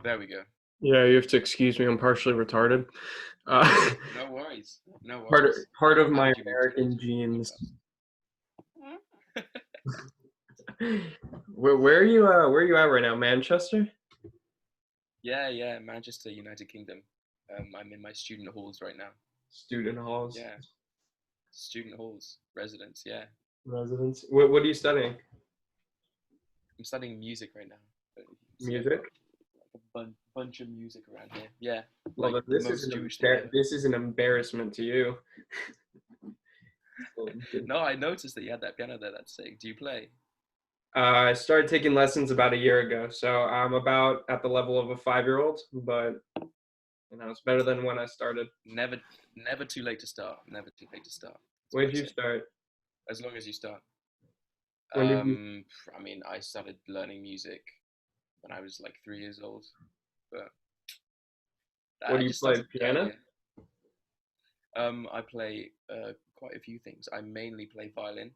There we go. Yeah, you have to excuse me. I'm partially retarded. Uh, No worries. No part worries. part of How my did you move to American the genes. podcast? Where are you at right now? Manchester? Yeah, yeah, Manchester, United Kingdom. I'm in my student halls right now. Student halls, Yeah, student halls, residence. Yeah, residence. What are you studying? I'm studying music right now. Don't know if you can see, I've got Music. like a bunch of music around here. Yeah, Well, like then the most Jewish thing ever. this is an embarrassment to you. No, I noticed that you had that piano there. That's sick. Do you play? I started taking lessons about a year ago, so I'm about at the level of a 5-year-old, but it's better than when I started. Never, never too late to start. Never too late to start. That's When what I did you say. start? As long as you start. When did you? I mean, I started learning music when I was like 3 years old, but What I do you just play? started Piano? earlier. I play quite a few things. I mainly play violin.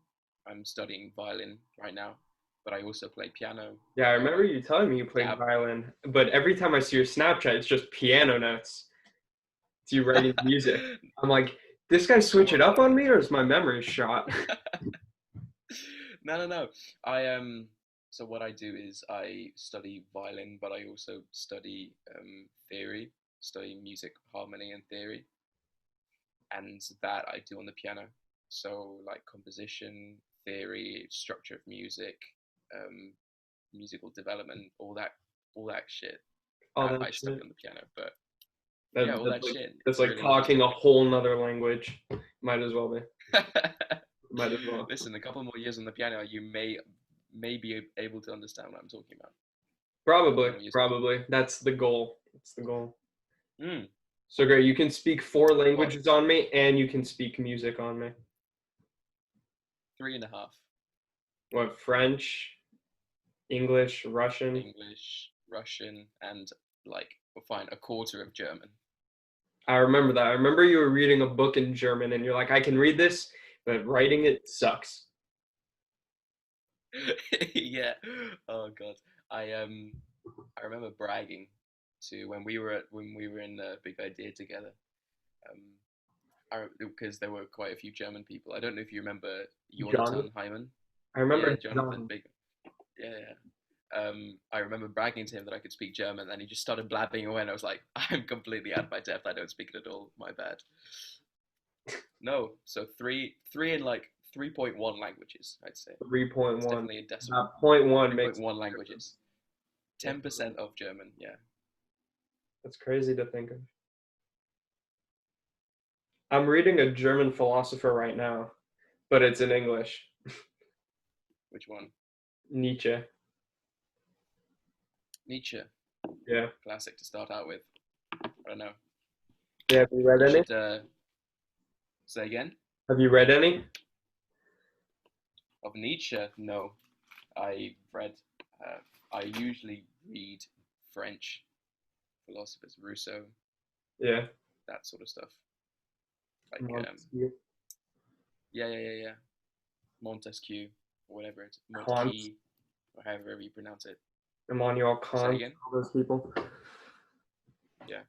I'm studying violin right now, but I also play piano. Yeah, I remember I you telling me you played dab. violin, but every time I see your Snapchat, it's just piano notes. It's you writing music. I'm like, this guy switch it Well, up on me, or is my memory shot? no, no, no. I So what I do is I study violin, but I also study theory, study music, harmony, and theory, and that I do on the piano. So like composition, theory, structure of music, um, musical development, all that shit. All That that I study shit. on the piano. But yeah, That, all that's that like shit. that's It's like really talking a interesting. whole nother language. Might as well be. Might as well. Listen, a couple more years on the piano, you may be able to understand what I'm talking about. A couple Probably, more years on it. probably. That's the goal. That's the goal. Mm, So great. You can speak four well, languages on me, and you can speak music on me. three and a half. What, French, English, Russian? English, Russian, and like, well, fine, a quarter of German. I remember that. I remember you were reading a book in German, and you're like, I can read this, but writing it sucks. Yeah. Oh God. I um I remember bragging to when we were in the Big Idea together. Um, because there were quite a few German people. I don't know if you remember Johnny? Jonathan Hyman. I Yeah, remember Jonathan Johnny. Big. Yeah, yeah. I remember bragging to him that I could speak German, and he just started blabbing away, and I was like, "I'm completely out of my depth. I don't speak it at all. My bad." No, so three in like 3.1 languages, I'd say. It's 3.1. definitely a decimal. Point 1 Three point makes one a difference. languages. 10% of German. Yeah. That's crazy to think of. I'm reading a German philosopher right now, but it's in English. Which one? Nietzsche. Nietzsche. Yeah. Classic to start out with. I don't know. Yeah, have you read You any? should say again. Have you read any? Of Nietzsche, no. I read. Uh, I usually read French philosophers, Rousseau, Yeah. that sort of stuff. Like, Montesquieu. yeah, yeah, yeah, yeah. Montesquieu, or whatever it's Kant. Montesquieu, or however you pronounce it. Immanuel Say Kant. again. All those people. Yeah.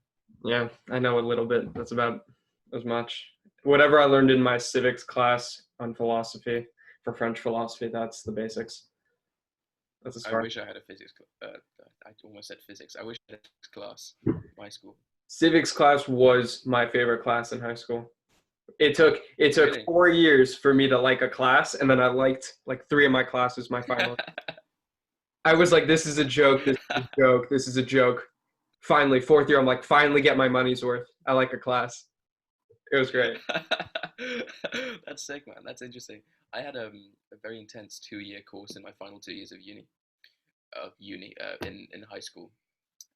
Yeah, I know a little bit. That's about as much. Whatever I learned in my civics class on philosophy, for French philosophy, that's the basics. That's as I far. wish I had a physics. I almost said physics. I wish I had a physics class in my school. Civics class was my favorite class in high school. It took Really? 4 years for me to like a class, and then I liked like three of my classes my final. I was like, this is a joke, this is a joke, this is a joke. Finally, fourth year, I'm like, finally get my money's worth. I like a class. It was great. That's sick, man. That's interesting. I had a very intense 2 year course in my final 2 years of uni in high school,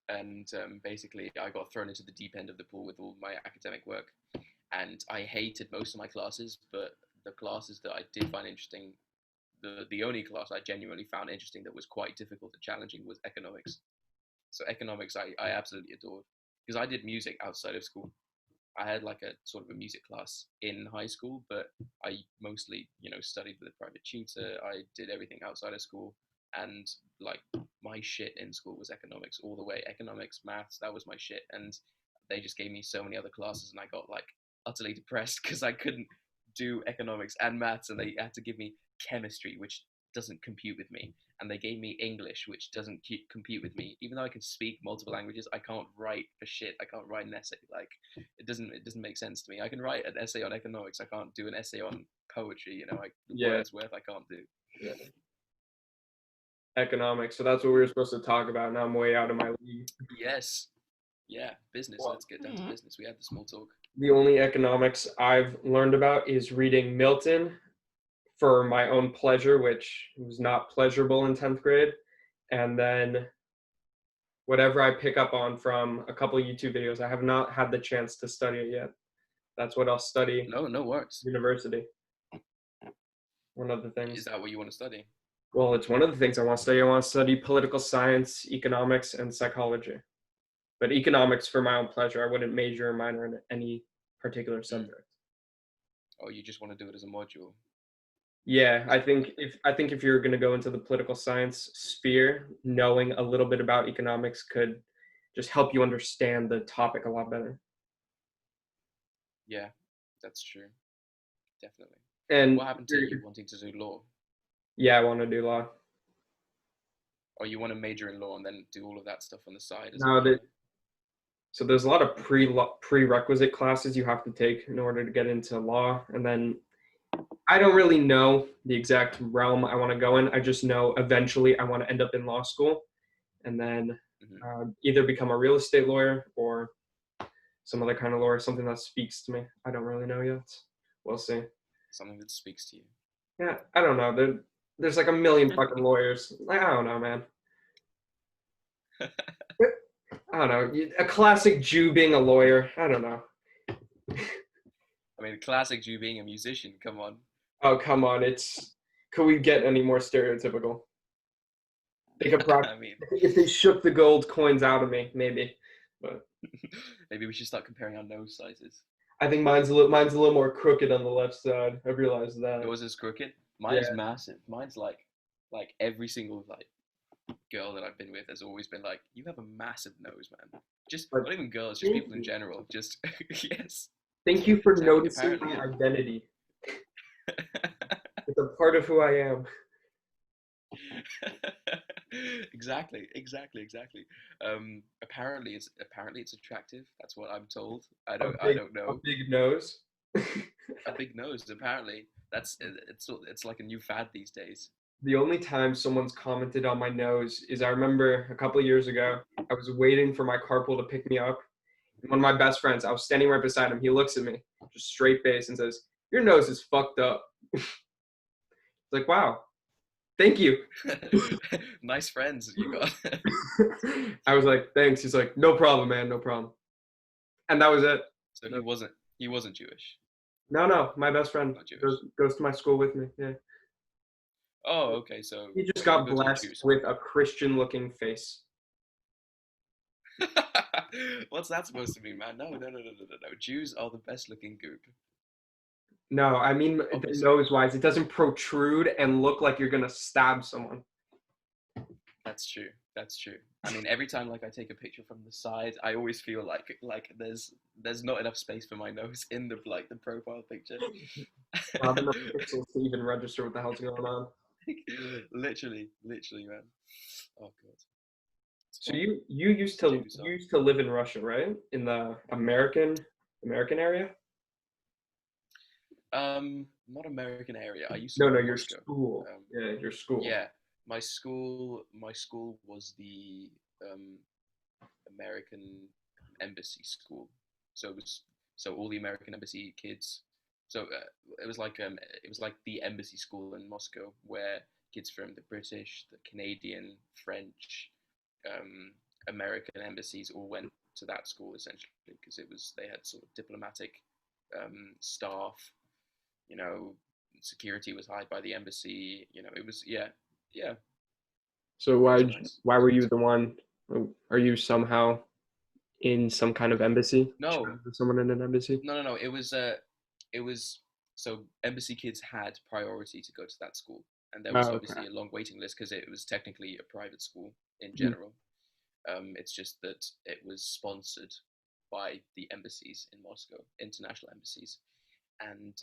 and basically I got thrown into the deep end of the pool with all my academic work, and I hated most of my classes, but the classes that I did find interesting, the only class I genuinely found interesting that was quite difficult and challenging was economics. So economics I absolutely adored because I did music outside of school. I had like a sort of a music class in high school, but I mostly, studied with a private tutor. I did everything outside of school. and like my shit in school was economics all the way. Economics, maths, that was my shit, and they just gave me so many other classes, and I got like utterly depressed because I couldn't do economics and maths, and they had to give me chemistry, which doesn't compute with me, and they gave me English, which doesn't compute with me. Even though I can speak multiple languages, I can't write for shit. I can't write an essay. Like it doesn't make sense to me. I can write an essay on economics. I can't do an essay on poetry. Like the Yeah. Wordsworth, I can't do. Yeah. Economics. So that's what we were supposed to talk about. Now I'm way out of my league. Yes. Yeah, business. Well, Let's get down to business. We had the small talk. the only economics I've learned about is reading Milton for my own pleasure, which was not pleasurable in 10th grade. And then whatever I pick up on from a couple YouTube videos, I have not had the chance to study it yet. That's what I'll study No, no worries. university. One of the Is things. that what you want to study? Well, it's one of the things I want to study. I want to study political science, economics, and psychology. But economics for my own pleasure. I wouldn't major or minor in any particular subject. Oh, you just want to do it as a module? Yeah, I think if you're going to go into the political science sphere, knowing a little bit about economics could just help you understand the topic a lot better. Yeah, that's true. Definitely. And What happened to you wanting to do law? yeah, I want to do law. Or you want to major in law and then do all of that stuff on the side as a No, minor? so there's a lot of prerequisite classes you have to take in order to get into law, and then I don't really know the exact realm I want to go in. I just know eventually I want to end up in law school, and then either become a real estate lawyer or some other kind of lawyer, something that speaks to me. I don't really know yet. We'll see. Something that speaks to you. Yeah, I don't know. There's like a million fucking lawyers. I don't know, man. I don't know. A classic Jew being a lawyer. I don't know. I mean, classic Jew being a musician. Come on. Oh, come on. Could we get any more stereotypical? They could probably, I mean, if they shook the gold coins out of me, maybe. But maybe we should start comparing our nose sizes. I think mine's a little more crooked on the left side. I've realized that. Yours is crooked. Mine Yeah. is massive. Mine's like every single girl that I've been with has always been like, you have a massive nose, man. Just Like, not even girls, just people in general. Just yes. Thank you for So, noticing apparently, my identity. It's a part of who I am. exactly. Apparently it's attractive. That's what I'm told. I don't A know. big nose. A big nose. Apparently, it's like a new fad these days. The only time someone's commented on my nose is I remember a couple of years ago, I was waiting for my carpool to pick me up. And one of my best friends, I was standing right beside him. He looks at me, just straight face, and says, "Your nose is fucked up." It's like, wow, thank you. Nice friends you got. I was like, thanks. He's like, no problem, man, no problem. And that was it. So he wasn't Jewish. No, my best friend Not Jewish. goes to my school with me. Yeah. Oh, okay. So He just you got go to a blessed Jewish with school. a Christian-looking face. What's that supposed to mean, man? No. Jews are the best looking goop. No, I mean Obviously. nose-wise, it doesn't protrude and look like you're gonna stab someone. That's true. That's true. I mean, every time like I take a picture from the side, I always feel like there's not enough space for my nose in the profile picture. Not enough pixels to even register what the hell's going on. literally, man. Oh god. It's So funny. you used to Jews are. live in Russia, right? In the American area? Not American area. I used to No, live in your Moscow. school. Yeah, your school. Yeah, my school was the um, American embassy school. So all the American embassy kids. So it was like the embassy school in Moscow where kids from the British, the Canadian, French, um, American embassies all went to that school essentially because they had sort of diplomatic staff. You know, security was high by the embassy. It was yeah. So It was why nice. why It was were a you nice the one? Are you somehow in some kind of embassy? No, Child of someone in an embassy? no. It was so embassy kids had priority to go to that school. and there was Oh, okay. obviously a long waiting list because it was technically a private school in Mhm. general. It's just that it was sponsored by the embassies in Moscow, international embassies, and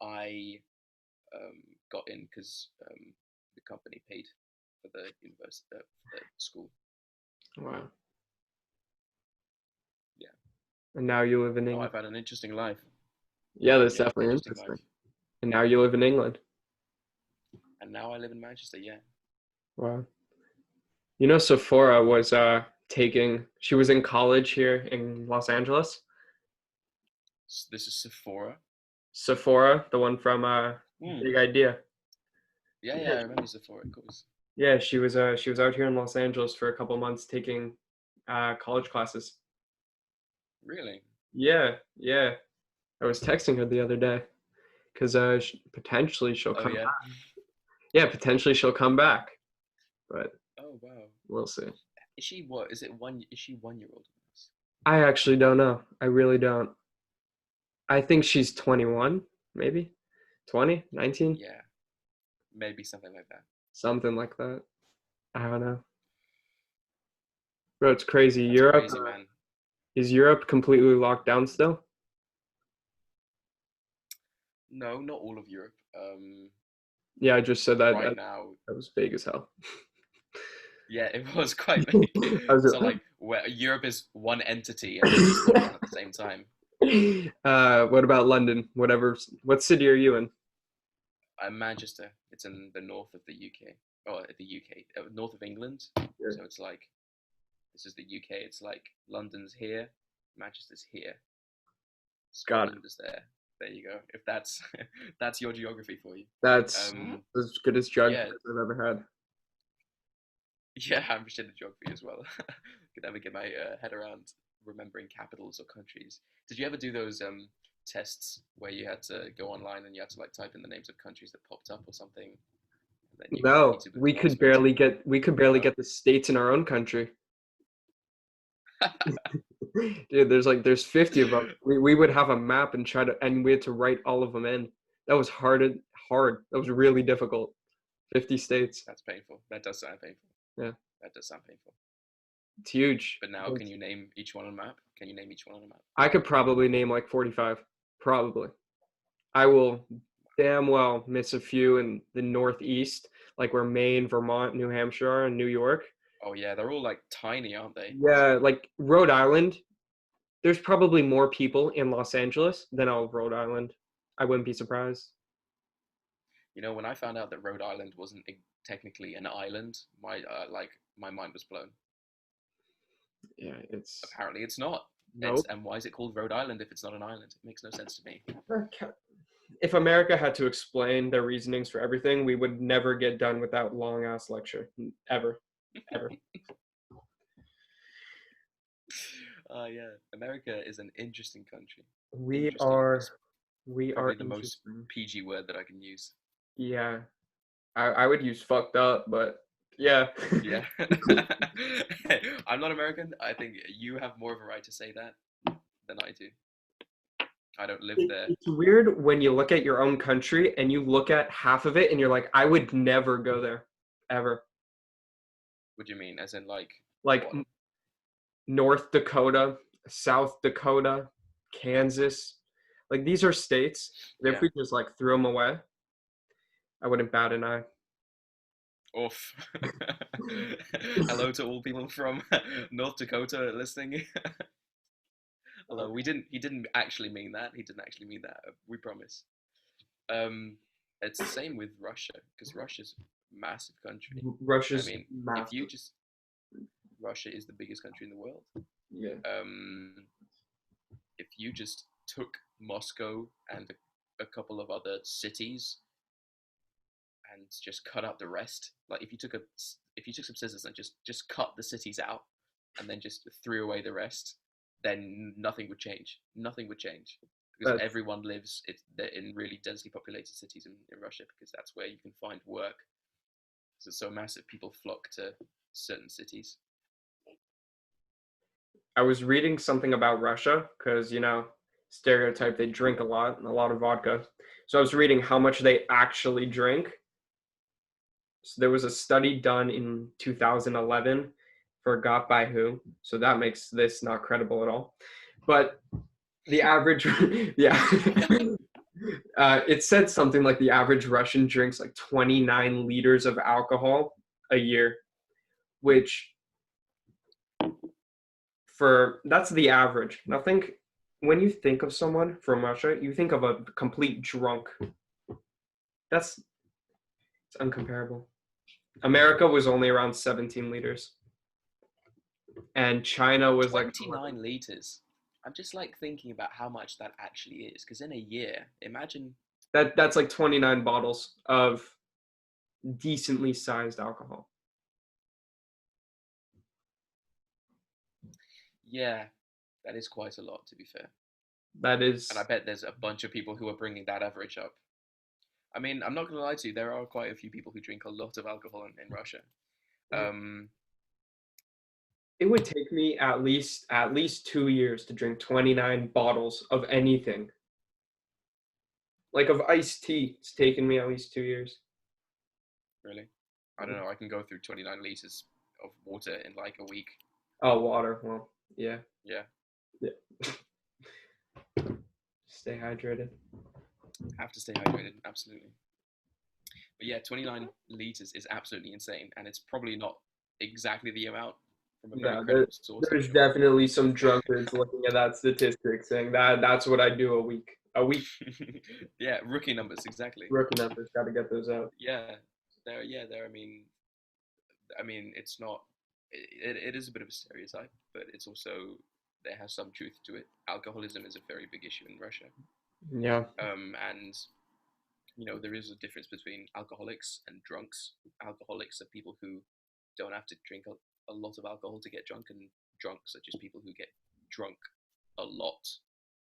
I got in because the company paid for the university, for the school. Wow. Yeah. And now you live in Oh, England. I've had an interesting life. Yeah, that's Yeah, definitely interesting life. interesting. And now you live in England. And now I live in Manchester. Yeah. Wow. You know, Sephora was she was in college here in Los Angeles. This is Sephora. Sephora, the one from Hmm. Big Idea. Yeah, yeah, Yeah, I remember Sephora, of course. yeah, she was out here in Los Angeles for a couple months taking college classes. Really? Yeah, yeah. I was texting her the other day because potentially she'll Oh come yeah. back. Yeah, potentially she'll come back, but Oh wow. we'll see. Is she what? Is it one? Is she 1 year older than us? I actually don't know. I really don't. I think she's 21, maybe 20, 19, Yeah, maybe something like that. something like that. I don't know. Bro, it's crazy. That's Europe, crazy, man. is Europe completely locked down still? No, not all of Europe. Yeah, I just said that. Right now, That was vague as hell. yeah, it was quite big. I was, So like, where Europe is one entity, and they're just locked down at the same time. what about London? Whatever. What city are you in? I'm Manchester. It's in the north of the UK. Oh, the UK, north of England. Yeah. So it's like this is the UK. It's like London's here, Manchester's here, Got it. Scotland is there. There you go. If that's that's your geography for you. That's Um, as good as geography yeah, as I've ever had. yeah, I'm shit at geography as well. Could never get my head around remembering capitals or countries. Did you ever do those tests where you had to go online and you had to like type in the names of countries that popped up or something, and then you No, competed with classmates? we could barely No. get the states in our own country. Dude, there's 50 of them. We would have a map and and we had to write all of them in. That was hard. That was really difficult. 50 states. That's painful. That does sound painful. Yeah, That does sound painful. it's huge. But now, can you name each one on a map? Can you name each one on a map? I could probably name like 45. Probably. I will damn well miss a few in the Northeast, like where Maine, Vermont, New Hampshire are, and New York. Oh yeah, they're all like tiny, aren't they? Yeah, like Rhode Island. There's probably more people in Los Angeles than all of Rhode Island. I wouldn't be surprised. You know, when I found out that Rhode Island wasn't technically an island, my mind was blown. Yeah, it's Apparently, it's not. It's nope. and why is it called Rhode Island if it's not an island? It makes no sense to me. If America had to explain their reasonings for everything, we would never get done with that long ass lecture. Ever. Ever. Yeah, America is an interesting country. We Interesting are is we are probably the most interesting. PG word that I can use. Yeah. I would use fucked up, but yeah. Yeah. I'm not American. I think you have more of a right to say that than I do. I don't live there. It's weird when you look at your own country and you look at half of it and you're like, I would never go there. Ever. What do you mean? As in, like, Like what? North Dakota, South Dakota, Kansas. Like these are states that if Yeah. we just like threw them away, I wouldn't bat an eye. Oof. Hello to all people from North Dakota listening. Although he didn't actually mean that. He didn't actually mean that. We promise. Um, it's the same with Russia because Russia's a massive country. I Russia's mean, if you massive. just Russia is the biggest country in the world. Yeah. If you just took Moscow and a couple of other cities and just cut out the rest, like if you took some scissors and just cut the cities out and then just threw away the rest, then nothing would change. Nothing would change because That's everyone lives in really densely populated cities in Russia because that's where you can find work. So it's so massive, people flock to certain cities. I was reading something about Russia because, stereotype, they drink a lot and a lot of vodka. So I was reading how much they actually drink. So there was a study done in 2011, forgot by who. So that makes this not credible at all. But the average, yeah, it said something like the average Russian drinks like 29 liters of alcohol a year, which for that's the average. Now think when you think of someone from Russia, you think of a complete drunk. That's it's uncomparable. America was only around 17 liters, and China was like 11. 29 liters. I'm just like thinking about how much that actually is. Because in a year, imagine, That's like 29 bottles of decently sized alcohol. yeah, that is quite a lot, to be fair. That And I is bet there's a bunch of people who are bringing that average up. I mean, I'm not going to lie to you, there are quite a few people who drink a lot of alcohol in Russia. Um, it would take me at least 2 years to drink 29 bottles of anything. Like of iced tea, it's taken me at least 2 years. really? I don't know, I can go through 29 liters of water in like a week. Oh, water. Well, yeah. Yeah, Yeah. Stay hydrated. have to stay hydrated, absolutely. But yeah, 29 liters is absolutely insane, and it's probably not exactly the amount from a very No, there, credible source, I'm there's sure. definitely some drunkards looking at that statistic saying that's what I do a week. A week. Yeah, rookie numbers, exactly. Rookie numbers, got to get those out. Yeah, there. I mean, it's not. It is a bit of a stereotype, but it's also there has some truth to it. Alcoholism is a very big issue in Russia, Yeah. and there is a difference between alcoholics and drunks. Alcoholics are people who don't have to drink a lot of alcohol to get drunk, and drunks are just people who get drunk a lot,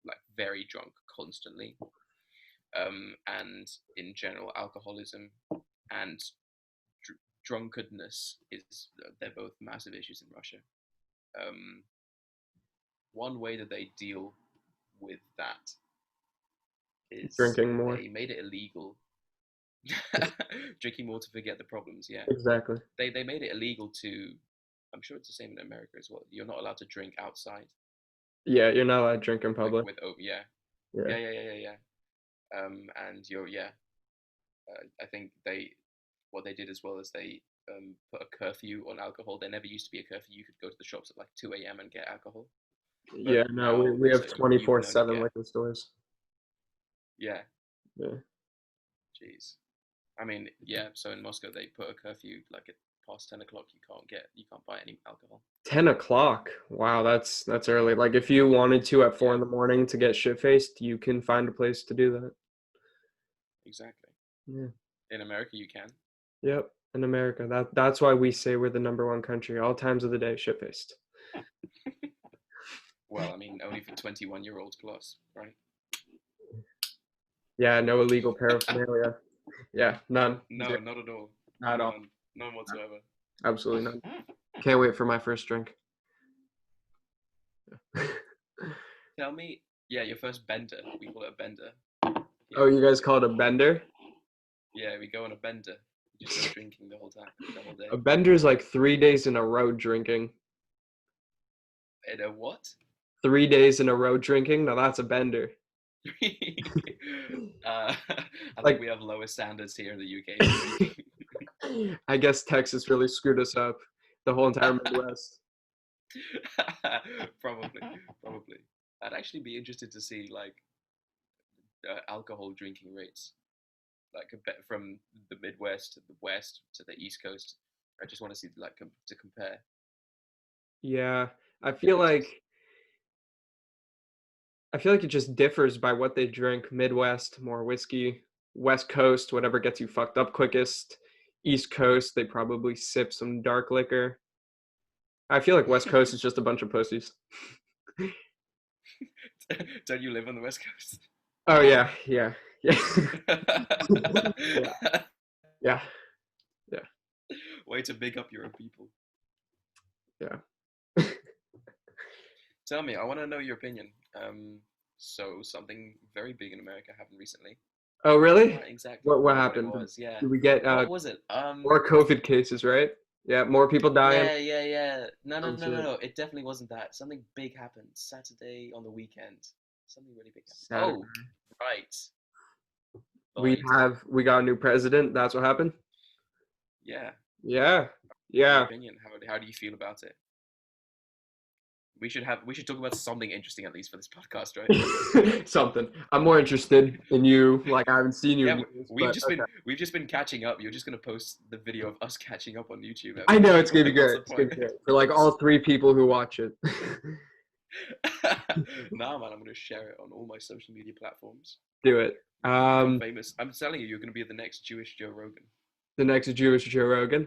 like very drunk constantly. And in general, alcoholism and drunkenness is they're both massive issues in Russia. Um, One way that they deal with that is Drinking more. they made it illegal. Drinking more to forget the problems. Yeah, Exactly. they made it illegal to. I'm sure it's the same in America as well. You're not allowed to drink outside, Yeah, you're not allowed to drink in like public. with yeah, Yeah. yeah. And I think what they did as well is they put a curfew on alcohol. There never used to be a curfew. You could go to the shops at like 2 a.m. and get alcohol, but Yeah, no, we, now we it's have you can only 24/7 get liquor stores. yeah. Yeah. Jeez. I mean, yeah. So in Moscow they put a curfew like at past 10 o'clock. You can't buy any alcohol. 10 o'clock. Wow, that's early. Like if you wanted to at four Yeah, in the morning to get shit faced, you can find a place to do that. exactly. Yeah. In America you can. Yep. In America. That's why we say we're the number one country all times of the day, shit faced. Well, I mean, only for 21-year-olds plus, right? Yeah, no illegal paraphernalia. Yeah, none. No, Zero. not at all. Not at all. None. None whatsoever. Absolutely none. Can't wait for my first drink. Tell me, yeah, your first bender. We call it a bender Oh, here in you guys Moscow. call it a bender? Yeah, we go on a bender. We just go drinking the whole time, the whole A day. bender is like 3 days in a row drinking. And a what? 3 days in a row drinking? Now that's a bender. I think Like, we have lower standards here in the UK for drinking. I guess Texas really screwed us up. The whole entire Midwest. Probably, probably. I'd actually be interested to see like alcohol drinking rates, like a bit from the Midwest to the West to the East Coast. I just want to see like to compare. Yeah, I feel like I feel like it just differs by what they drink. Midwest, more whiskey. West Coast, whatever gets you fucked up quickest. East Coast, they probably sip some dark liquor. I feel like West Coast is just a bunch of pussies. Don't you live on the West Coast? Oh yeah, yeah, yeah, yeah, yeah, yeah, Way to big up your own people. yeah. Tell me, I want to know your opinion. So something very big in America happened recently. Oh, really? Can't exactly What remember what it happened? was. Yeah. Did we get What was it? more COVID cases, right? Yeah, more people dying. Yeah. No, no, Some no, no, shit. no. It definitely wasn't that. Something big happened Saturday on the weekend. Something really big happened. Saturday. Oh, right. We Biden. we got a new president. That's what happened. Yeah. Yeah, What's your yeah. opinion? How do you feel about it? We should talk about something interesting at least for this podcast, right? Something. I'm more interested in you. Like I haven't seen you Yeah, in years, we've but just okay. been catching up. You're just gonna post the video of us catching up on YouTube I every know day. it's gonna be What's good. the It's gonna point? be good for like all three people who watch it. Nah, man, I'm gonna share it on all my social media platforms. Do it. Become famous. I'm telling you, you're gonna be the next Jewish Joe Rogan. The next Jewish Joe Rogan.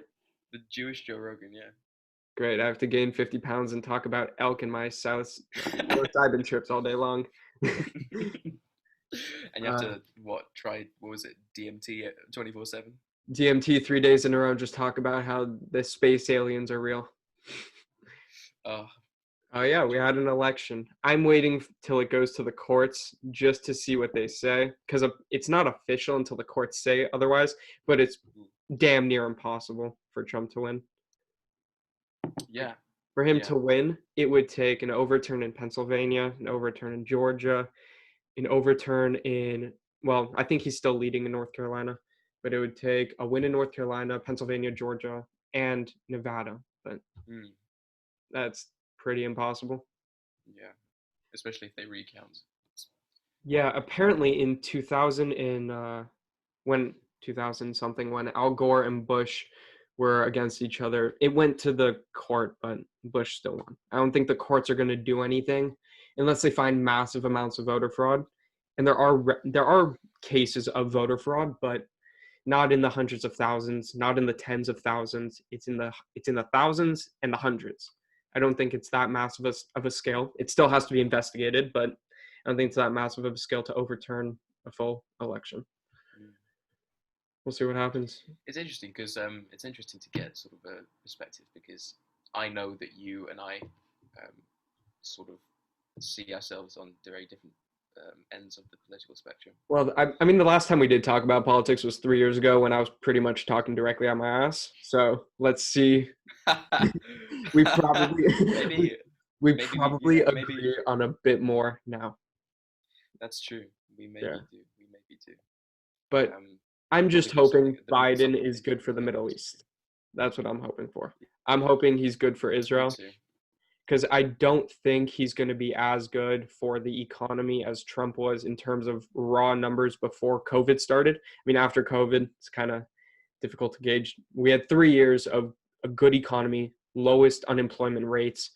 The Jewish Joe Rogan, yeah. Great. I have to gain 50 pounds and talk about elk in my psilocybin trips all day long. And you have uh, to what was it? DMT 24/7. DMT 3 days in a row. Just talk about how the space aliens are real. Oh, Oh yeah, yeah, we true. had an election. I'm waiting till it goes to the courts just to see what they say because it's not official until the courts say otherwise. But it's Mm. damn near impossible for Trump to win. Yeah, For him yeah. to win, it would take an overturn in Pennsylvania, an overturn in Georgia, an overturn in, well, I think he's still leading in North Carolina, but it would take a win in North Carolina, Pennsylvania, Georgia, and Nevada. But Mm, that's pretty impossible. yeah. Especially if they recount. Yeah, apparently in 2000 when 2000 something when Al Gore and Bush were against each other, it went to the court, but Bush still won. I don't think the courts are going to do anything unless they find massive amounts of voter fraud. And there are cases of voter fraud, but not in the hundreds of thousands, not in the tens of thousands. It's in the thousands and the hundreds. I don't think it's that massive of a scale. It still has to be investigated, but I don't think it's that massive of a scale to overturn a full election. Mm. We'll see what happens. It's interesting because it's interesting to get sort of a perspective because I know that you and I sort of see ourselves on very different ends of the political spectrum. Well, I mean, the last time we did talk about politics was 3 years ago when I was pretty much talking directly on my ass. So let's see. We probably we, maybe, we probably yeah, maybe agree on a bit more now. that's true. We Yeah. maybe do. We maybe do. But Um, I'm probably just do something. hoping There'll be Biden something is good for interesting the coming up Middle soon. East. That's what I'm hoping for. I'm hoping he's good for Me Israel too. because I don't think he's going to be as good for the economy as Trump was in terms of raw numbers before COVID started. I mean, after COVID, it's kind of difficult to gauge. We had 3 years of a good economy, lowest unemployment rates.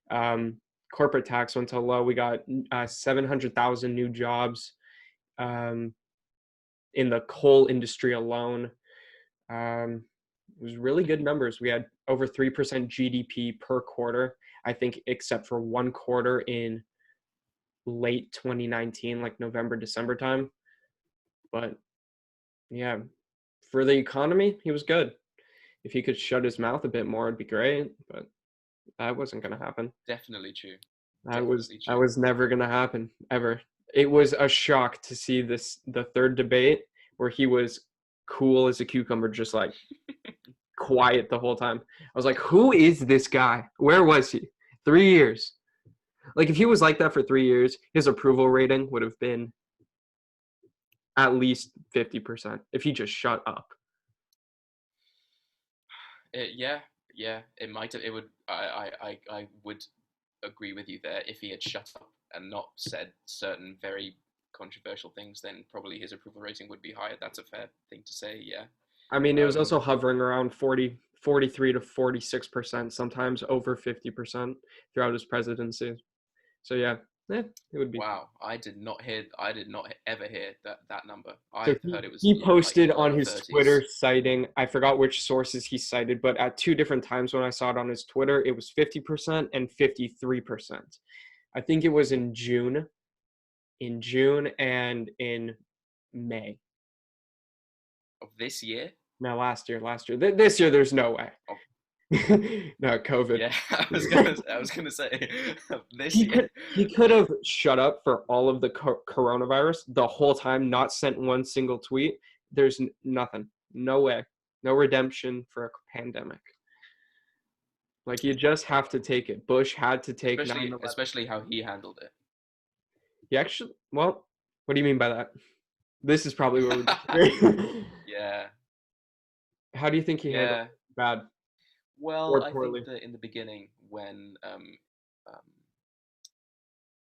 Um, Corporate tax went to low. We got 700,000 new jobs um, in the coal industry alone. It was really good numbers. We had over 3% GDP per quarter, I think, except for one quarter in late 2019, like November, December time. But yeah, for the economy, he was good. If he could shut his mouth a bit more, it'd be great. But that wasn't going to happen. Definitely true. That was Definitely that true. was never going to happen ever. It was a shock to see the third debate where he was cool as a cucumber, just like quiet the whole time. I was like, who is this guy? Where was he? 3 years. Like if he was like that for 3 years, his approval rating would have been at least 50% if he just shut up. Yeah, yeah. It might have. It would. I would agree with you there. If he had shut up and not said certain very controversial things, then probably his approval rating would be higher. That's a fair thing to say. Yeah. I mean, it was Um. also hovering around 43 to 46%, sometimes over 50% throughout his presidency. So yeah, it would be. Wow. I did not hear. I did not ever hear that number. So I heard it was he like posted on lower his Twitter thirties. citing, I forgot which sources he cited, but at two different times when I saw it on his Twitter, it was 50% and 53%. I think it was in June and in May. Of this year. No, last year. This year, there's no way. No, COVID. Yeah, I was gonna say this He year. could have shut up for all of the coronavirus the whole time, not sent one single tweet. There's nothing. No way. No redemption for a pandemic. Like you just have to take it. Bush had to take 9/11. Especially how he handled He actually, well, what do you mean by that? This is probably where we disagree. it. Yeah, How do you think he handled yeah. it? Bad Well, or I think poorly? that in the beginning, when um,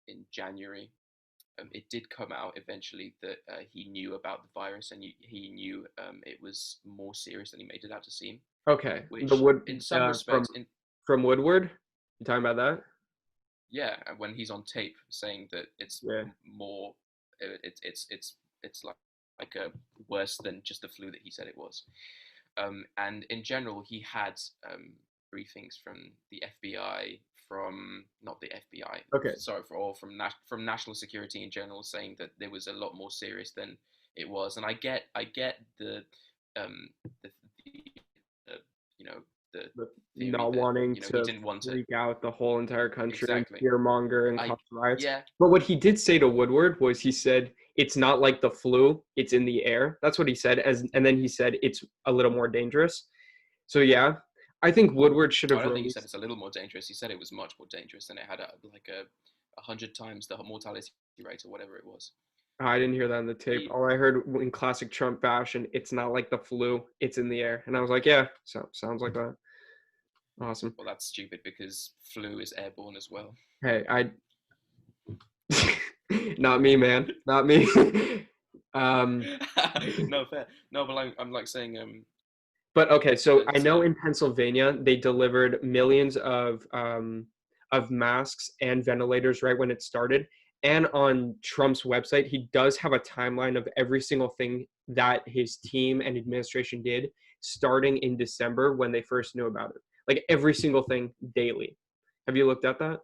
in January, it did come out eventually that he knew about the virus and he knew it was more serious than he made it out to seem. Okay, the Which, wood in some from respects, in Woodward. You talking about that? yeah, when he's on tape saying that it's Yeah. more, it's like a worse than just the flu that he said it was. And in general, he had briefings from the FBI, from not the FBI, Okay. sorry, from national security in general, saying that there was a lot more serious than it was. And I get um, the, the you know the But theory not that wanting he to didn't want to freak out the whole entire country and exactly. fearmonger and I cause riots. Yeah, But what he did say to Woodward was he said, it's not like the flu, it's in the air. That's what he said. And then he said it's a little more dangerous. So yeah, I think Woodward should I have don't think he said released. it's a little more dangerous. He said it was much more dangerous, and it had a hundred times the mortality rate or whatever it was. I didn't hear that on the tape. He All I heard in classic Trump fashion, it's not like the flu, it's in the air. And I was like, yeah, so sounds like that. Awesome. Well, that's stupid because flu is airborne as well. Hey, I not me, man. Not me. um No, fair. No, but I'm like saying But okay, so I that know in Pennsylvania they delivered millions of masks and ventilators right when it started. And on Trump's website, he does have a timeline of every single thing that his team and administration did starting in December when they first knew about it. Like every single thing daily. Have you looked at that?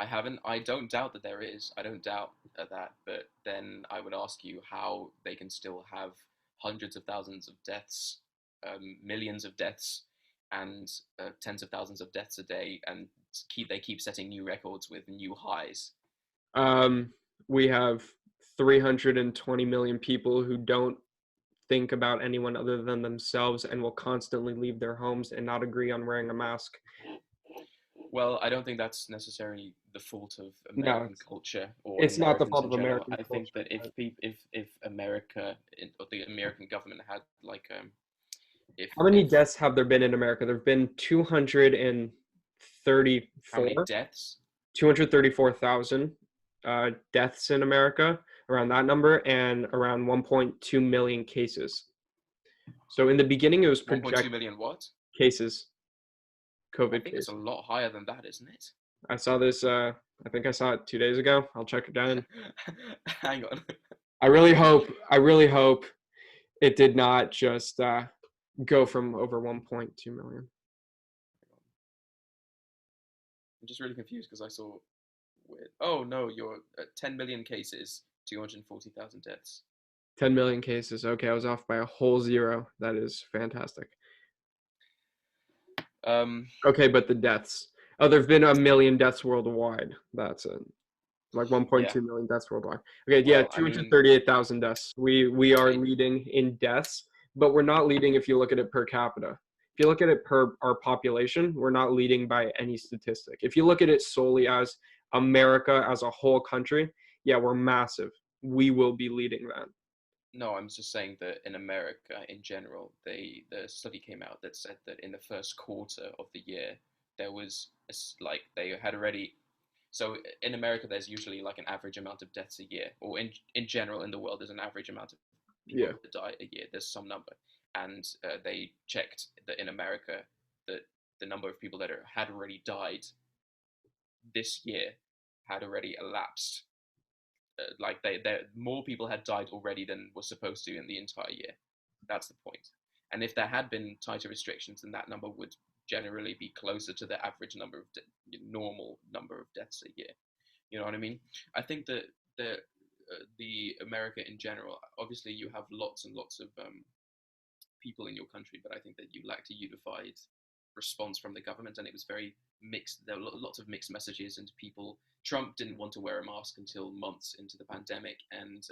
I haven't. I don't doubt that there is. I don't doubt that. But then I would ask you how they can still have hundreds of thousands of deaths, millions of deaths, and tens of thousands of deaths a day, and keep setting new records with new highs. Um, we have 320 million people who don't think about anyone other than themselves and will constantly leave their homes and not agree on wearing a mask. Well, I don't think that's necessarily the fault of No, American culture or it's not the Americans fault in of general. American I think culture. that if America or the American government had like How many if deaths have there been in America? There have been how many 234, deaths? 234,000 deaths in America, around that number, and around 1.2 million cases. So in the beginning, it was 1.2 project million what? cases, I COVID think it's a cases. lot higher than that, isn't it? I saw this. I think I saw it 2 days ago. I'll check it down. Hang on. I really hope. I really hope it did not just go from over 1.2 million. I'm just really confused because I saw weird. Oh no, you're 10 million cases, 240,000 deaths. 10 million cases. Okay, I was off by a whole zero. That is fantastic. Um, Okay, but the deaths. Oh, there've been a million deaths worldwide. That's it. Like yeah. 1.2 million deaths worldwide. Okay, yeah, Well, I mean, 238,000 deaths. We are it, leading in deaths, but we're not leading if you look at it per capita. If you look at it per our population, we're not leading by any statistic. If you look at it solely as America as a whole country, yeah, we're massive. We will be leading that. no, I'm just saying that in America in general, the study came out that said that in the first quarter of the year there was like they had already. So in America, there's usually like an average amount of deaths a year, or in general in the world, there's an average amount of people Yeah. that die a year. There's some number, and they checked that in America, that the number of people that had already died this year had already elapsed. Like more people had died already than was supposed to in the entire year. That's the point. And if there had been tighter restrictions, then that number would generally be closer to the average number of normal number of deaths a year. You know what I mean? I think that the America in general, obviously, you have lots and lots of people in your country, but I think that you lacked a unified response from the government, and it was very mixed. There were lots of mixed messages, and people. Trump didn't want to wear a mask until months into the pandemic, and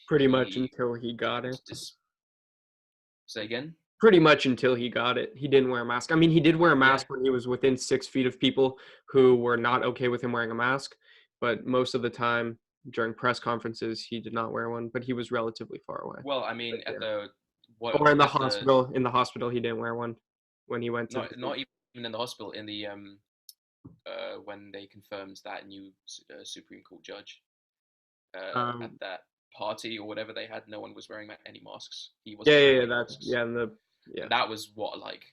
Pretty much he until he got didn't it. say again. Pretty much until he got it. He didn't wear a mask. I mean, he did wear a Yeah. mask when he was within 6 feet of people who were not okay with him wearing a mask. But most of the time during press conferences, he did not wear one, but he was relatively far away. Well, I mean, But, at yeah. the Or in the at the hospital, he didn't wear one when he went to not even in the hospital, in the when they confirmed that new Supreme Court judge at um that party or whatever they had, no one was wearing any masks. He yeah, wasn't yeah, wearing yeah, any that's masks, yeah, and the yeah. and that was what, like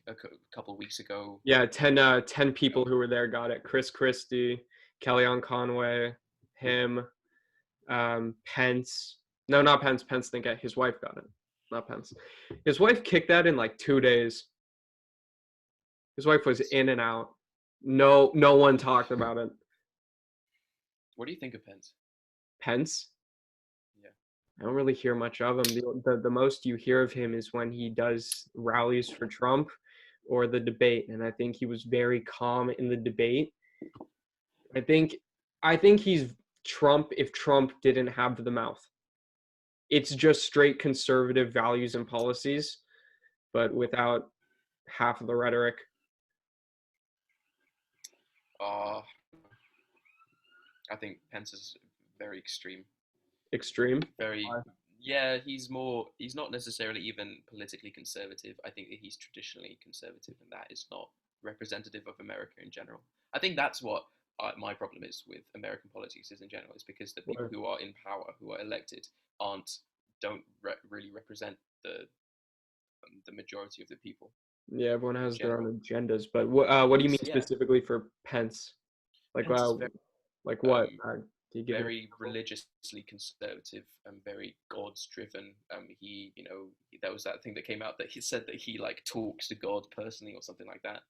couple of weeks ago. Yeah, 10 You people know, who were there got it. Chris Christie, Kellyanne Conway, him, Pence. No, not Pence. Pence didn't get. His wife got it. Not Pence. His wife kicked that in like 2 days. His wife was in and out. No one talked about it. what do you think of Pence? Pence. Yeah. I don't really hear much of him. The most you hear of him is when he does rallies for Trump or the debate, and I think he was very calm in the debate. I think I think he's Trump if Trump didn't have the mouth. It's just straight conservative values and policies, but without half of the rhetoric. Uh, I think Pence is very extreme. Extreme. Very, yeah, he's not necessarily even politically conservative. I think that he's traditionally conservative, and that is not representative of America in general. I think that's what my problem is with American politics is in general, is because the people who are in power, who are elected, aren't don't really represent the majority of the people Yeah, everyone in has their general. own agendas, but what do you mean So yeah, specifically for Pence? Like, Pence is like what? um, Can you give an very example? religiously conservative and very God's driven. There was that thing that came out that he said that he like talks to God personally or something like that.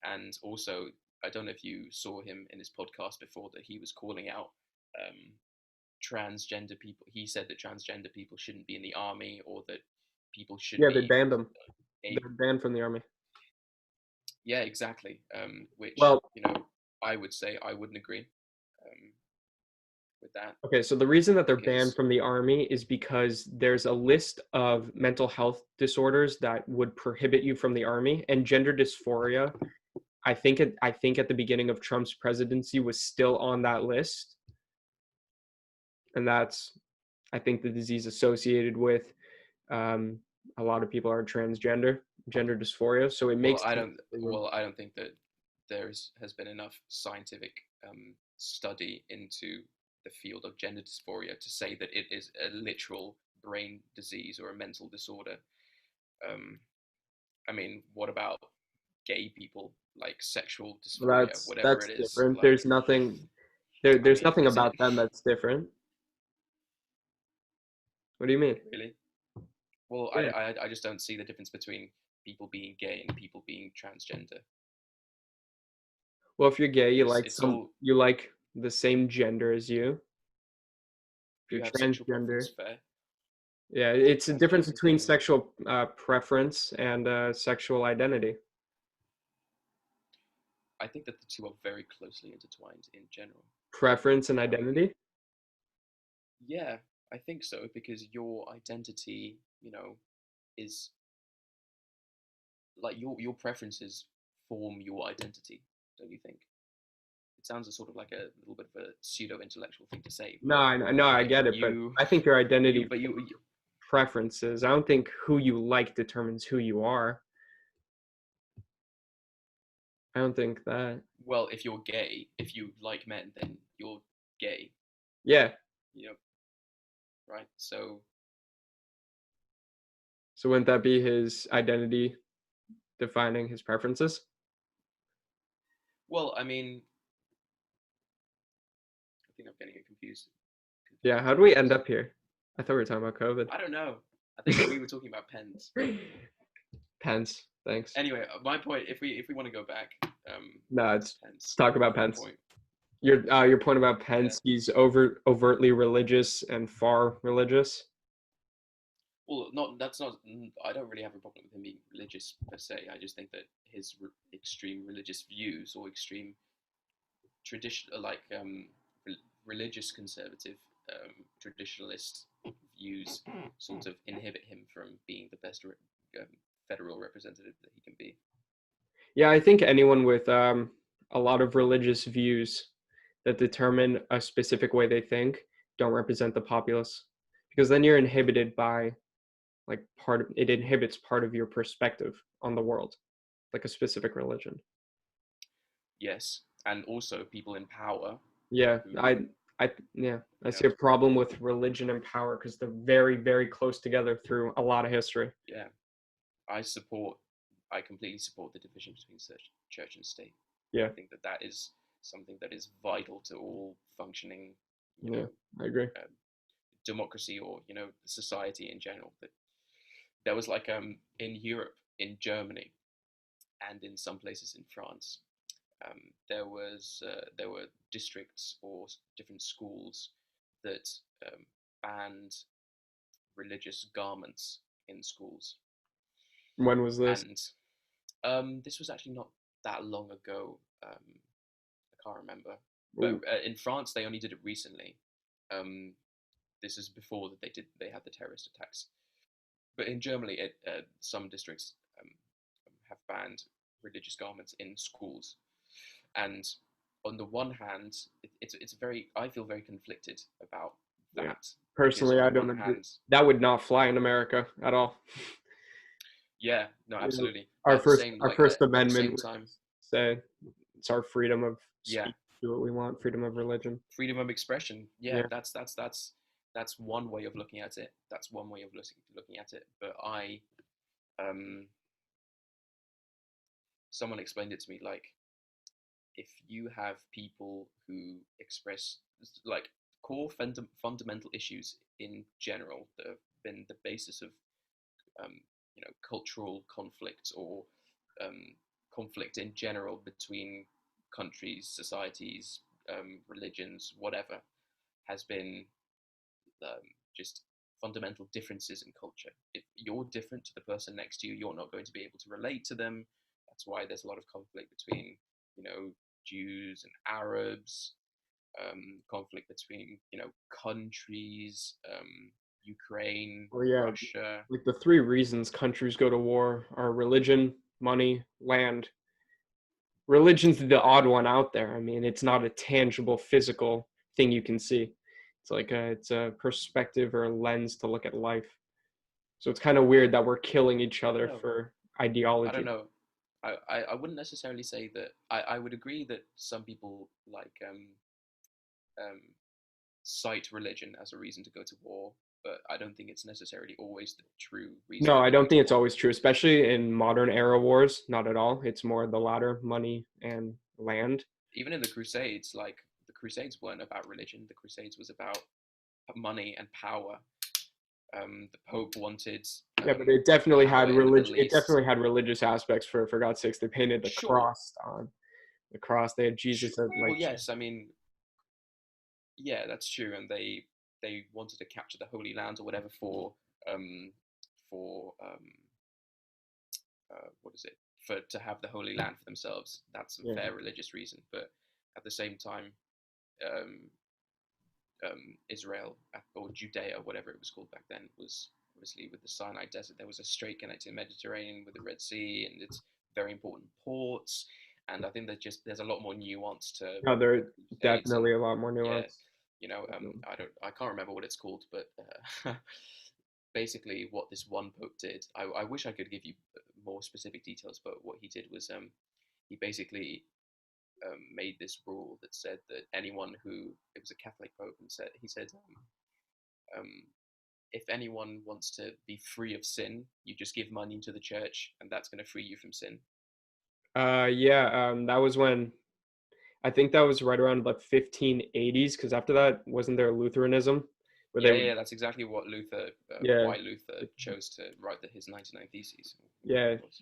And also, I don't know if you saw him in his podcast before, that he was calling out um, transgender people. He said that transgender people shouldn't be in the army, or that people should Yeah, they be banned him. able. They're banned from the army. Yeah, exactly. Which, Well, I would say I wouldn't agree um, with that, okay, so the reason that they're banned because from the army is because there's a list of mental health disorders that would prohibit you from the army, and gender dysphoria, I think at the beginning of Trump's presidency was still on that list, and that's I think the disease associated with um, a lot of people are transgender, gender dysphoria. So it well, makes sense. I don't think that has been enough scientific study into the field of gender dysphoria to say that it is a literal brain disease or a mental disorder. Um, I mean, what about gay people, like sexual dysphoria, whatever That's it is? different. Like, I There's mean, nothing is about it them that's different. What do you mean? really? Well, Yeah. I just don't see the difference between people being gay and people being transgender. Well, if you're gay, It's all, you like the same gender as you. If if you you're have sexual transgender, preference, fair. yeah, it's a That's the difference only between thing. sexual preference and sexual identity. I think that the two are very closely intertwined in general. Preference and Um, identity. yeah, I think so, because your identity, is like your preferences form your identity, don't you think? It sounds a sort of like a little bit of a pseudo intellectual thing to say, No, but no, I like get it, but I think your identity you preferences. I don't think who you like determines who you are. I don't think that. well, if you're gay, if you like men, then you're gay, Yeah. you know, right? So, So wouldn't that be his identity defining his preferences? well, I mean, I think I'm getting it Yeah. confused How do with we end this. up here? I thought we were talking about COVID. I don't know. I think we were talking about pens. Pence. Thanks. Anyway, my point, if we want to go back No, to let's Pence, talk about my Pence. point, Your point about yeah, Pence, he's overtly religious and far religious. Well, not that's not. I don't really have a problem with him being religious per se. I just think that his extreme religious views or extreme tradition, like religious conservative traditionalist views, sort of inhibit him from being the best um, federal representative that he can be. Yeah, I think anyone with a lot of religious views that determine a specific way they think don't represent the populace, because then you're inhibited by like part of it inhibits part of your perspective on the world, like a specific religion. Yes, and also people in power Yeah, who, yeah, I you see know, a problem with religion and power because they're very, very close together through a lot of history. yeah, I support, I completely support the division between church and state. I Yeah, think that that is something that is vital to all functioning, you yeah, know, I agree. democracy or society in general. That there was like in Europe, in Germany, and in some places in France, there were districts or different schools that banned religious garments in schools, When was this? and this was actually not that long ago. I can't remember, but Ooh, in France they only did it recently. Um, this is before that they had the terrorist attacks. But in Germany, some districts have banned religious garments in schools, and on the one hand, it's very I feel very conflicted about yeah. that because Personally, on I the don't one agree. hand, That would not fly in America at all. yeah, no, You know, absolutely, but at the same our First at the Amendment same would time, say it's our freedom of yeah, speech, do what we want, freedom of religion. freedom of expression, yeah, Yeah, that's one way of looking at it. That's one way of looking at it. But um, someone explained it to me like if you have people who express like core fundamental issues in general that have been the basis of um, cultural conflict or um, conflict in general between countries, societies, religions, whatever, has been um, just fundamental differences in culture. If you're different to the person next to you, you're not going to be able to relate to them. That's why there's a lot of conflict between, you know, Jews and Arabs, conflict between, countries, Ukraine, well, yeah, Russia. like the three reasons countries go to war are religion, money, land. Religion's the odd one out there. I mean, it's not a tangible physical thing you can see. It's a perspective or a lens to look at life. So it's kind of weird that we're killing each I don't other know. for I don't ideology. know. I wouldn't necessarily say that. I would agree that some people like um, cite religion as a reason to go to war, but I don't think it's necessarily always the true reason No, for I don't going to think it's war. always true, especially in modern era wars. Not at all. It's more the latter, money and land. Even in the Crusades, like the Crusades weren't about religion. The Crusades was about money and power. The Pope wanted Yeah, but it definitely had power in the religion. Middle It East. definitely had religious aspects. For God's sakes, they painted Sure, the cross. They had sure. Jesus as Well, like yes. I mean, yeah, that's true. And they wanted to capture the Holy Land or whatever um, for what is it for to have the Holy Land for themselves. That's a yeah. fair religious reason, but at the same time, um, Israel or Judea, whatever it was called back then, was obviously with the Sinai Desert. There was a strait connecting the Mediterranean with the Red Sea, and it's very important ports. And I think there's a lot more nuance to No, the they're Crusades, and definitely a lot more yeah, nuanced. I can't remember what it's called, but basically what this one pope did. I wish I could give you more specific details, but what he did was he basically made this rule that said that anyone who it was a Catholic pope and he said um, if anyone wants to be free of sin, you just give money to the church, and that's going to free you from sin. Yeah, that was when I think that was right around the 1580s. Because after that, wasn't there Lutheranism, where they Yeah, would, yeah, that's exactly what yeah, why Luther chose to write his 99 Theses, whatever yeah, it was.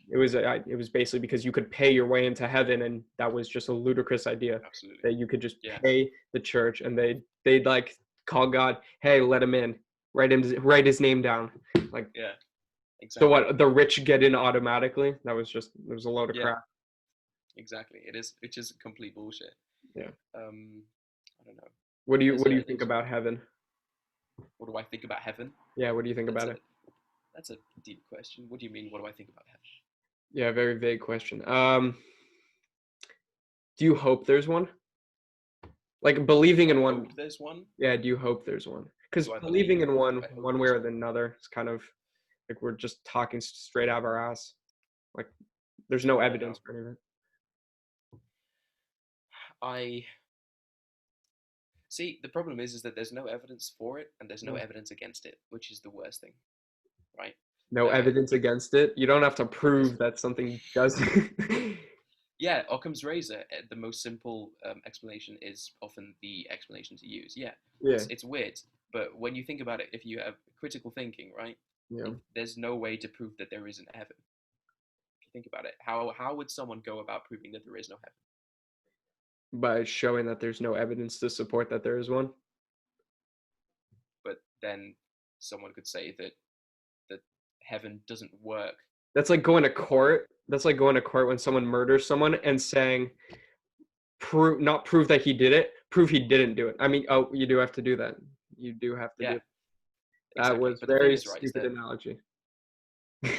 it was basically because you could pay your way into heaven, and that was just a ludicrous idea Absolutely. that you could just Yeah. pay the church, and they'd like call God, hey, let him in. write his name down. Like, Yeah, so exactly. what? The rich get in automatically? It was a load of Yeah, crap. exactly. It is, which is complete bullshit. Yeah. Um, I don't know. What do you think There's about heaven? what do I think about heaven? Yeah, what do you think That's about a it? that's a deep question. What do you mean? What do I think about heaven? Yeah, very vague question. Do you hope there's one? Like believing Do I in one, hope there's one? yeah, do you hope there's one? Because Do I believing believe? in Do one I hope one way there's or one? another is kind of like we're just talking straight out of our ass. Like there's no I don't know. evidence for anything. I see. The problem is that there's no evidence for it, and there's no Mm. evidence against it, which is the worst thing, right? No The evidence against it. You don't have to prove that something doesn't. Yeah, Occam's razor. The most simple explanation is often the explanation to use. Yeah, Yeah, it's weird, but when you think about it, if you have critical thinking, right, yeah. there's no way to prove that there isn't heaven. If you think about it, how would someone go about proving that there is no heaven? By showing that there's no evidence to support that there is one. But then someone could say that heaven doesn't work. That's like going to Um, court. That's like going to court when someone murders someone and saying prove not prove that he did it, prove he didn't do it. I mean, oh, you do have to do that. You do have to do yeah, it. That exactly. was But the thing very is, right, is stupid that analogy. no,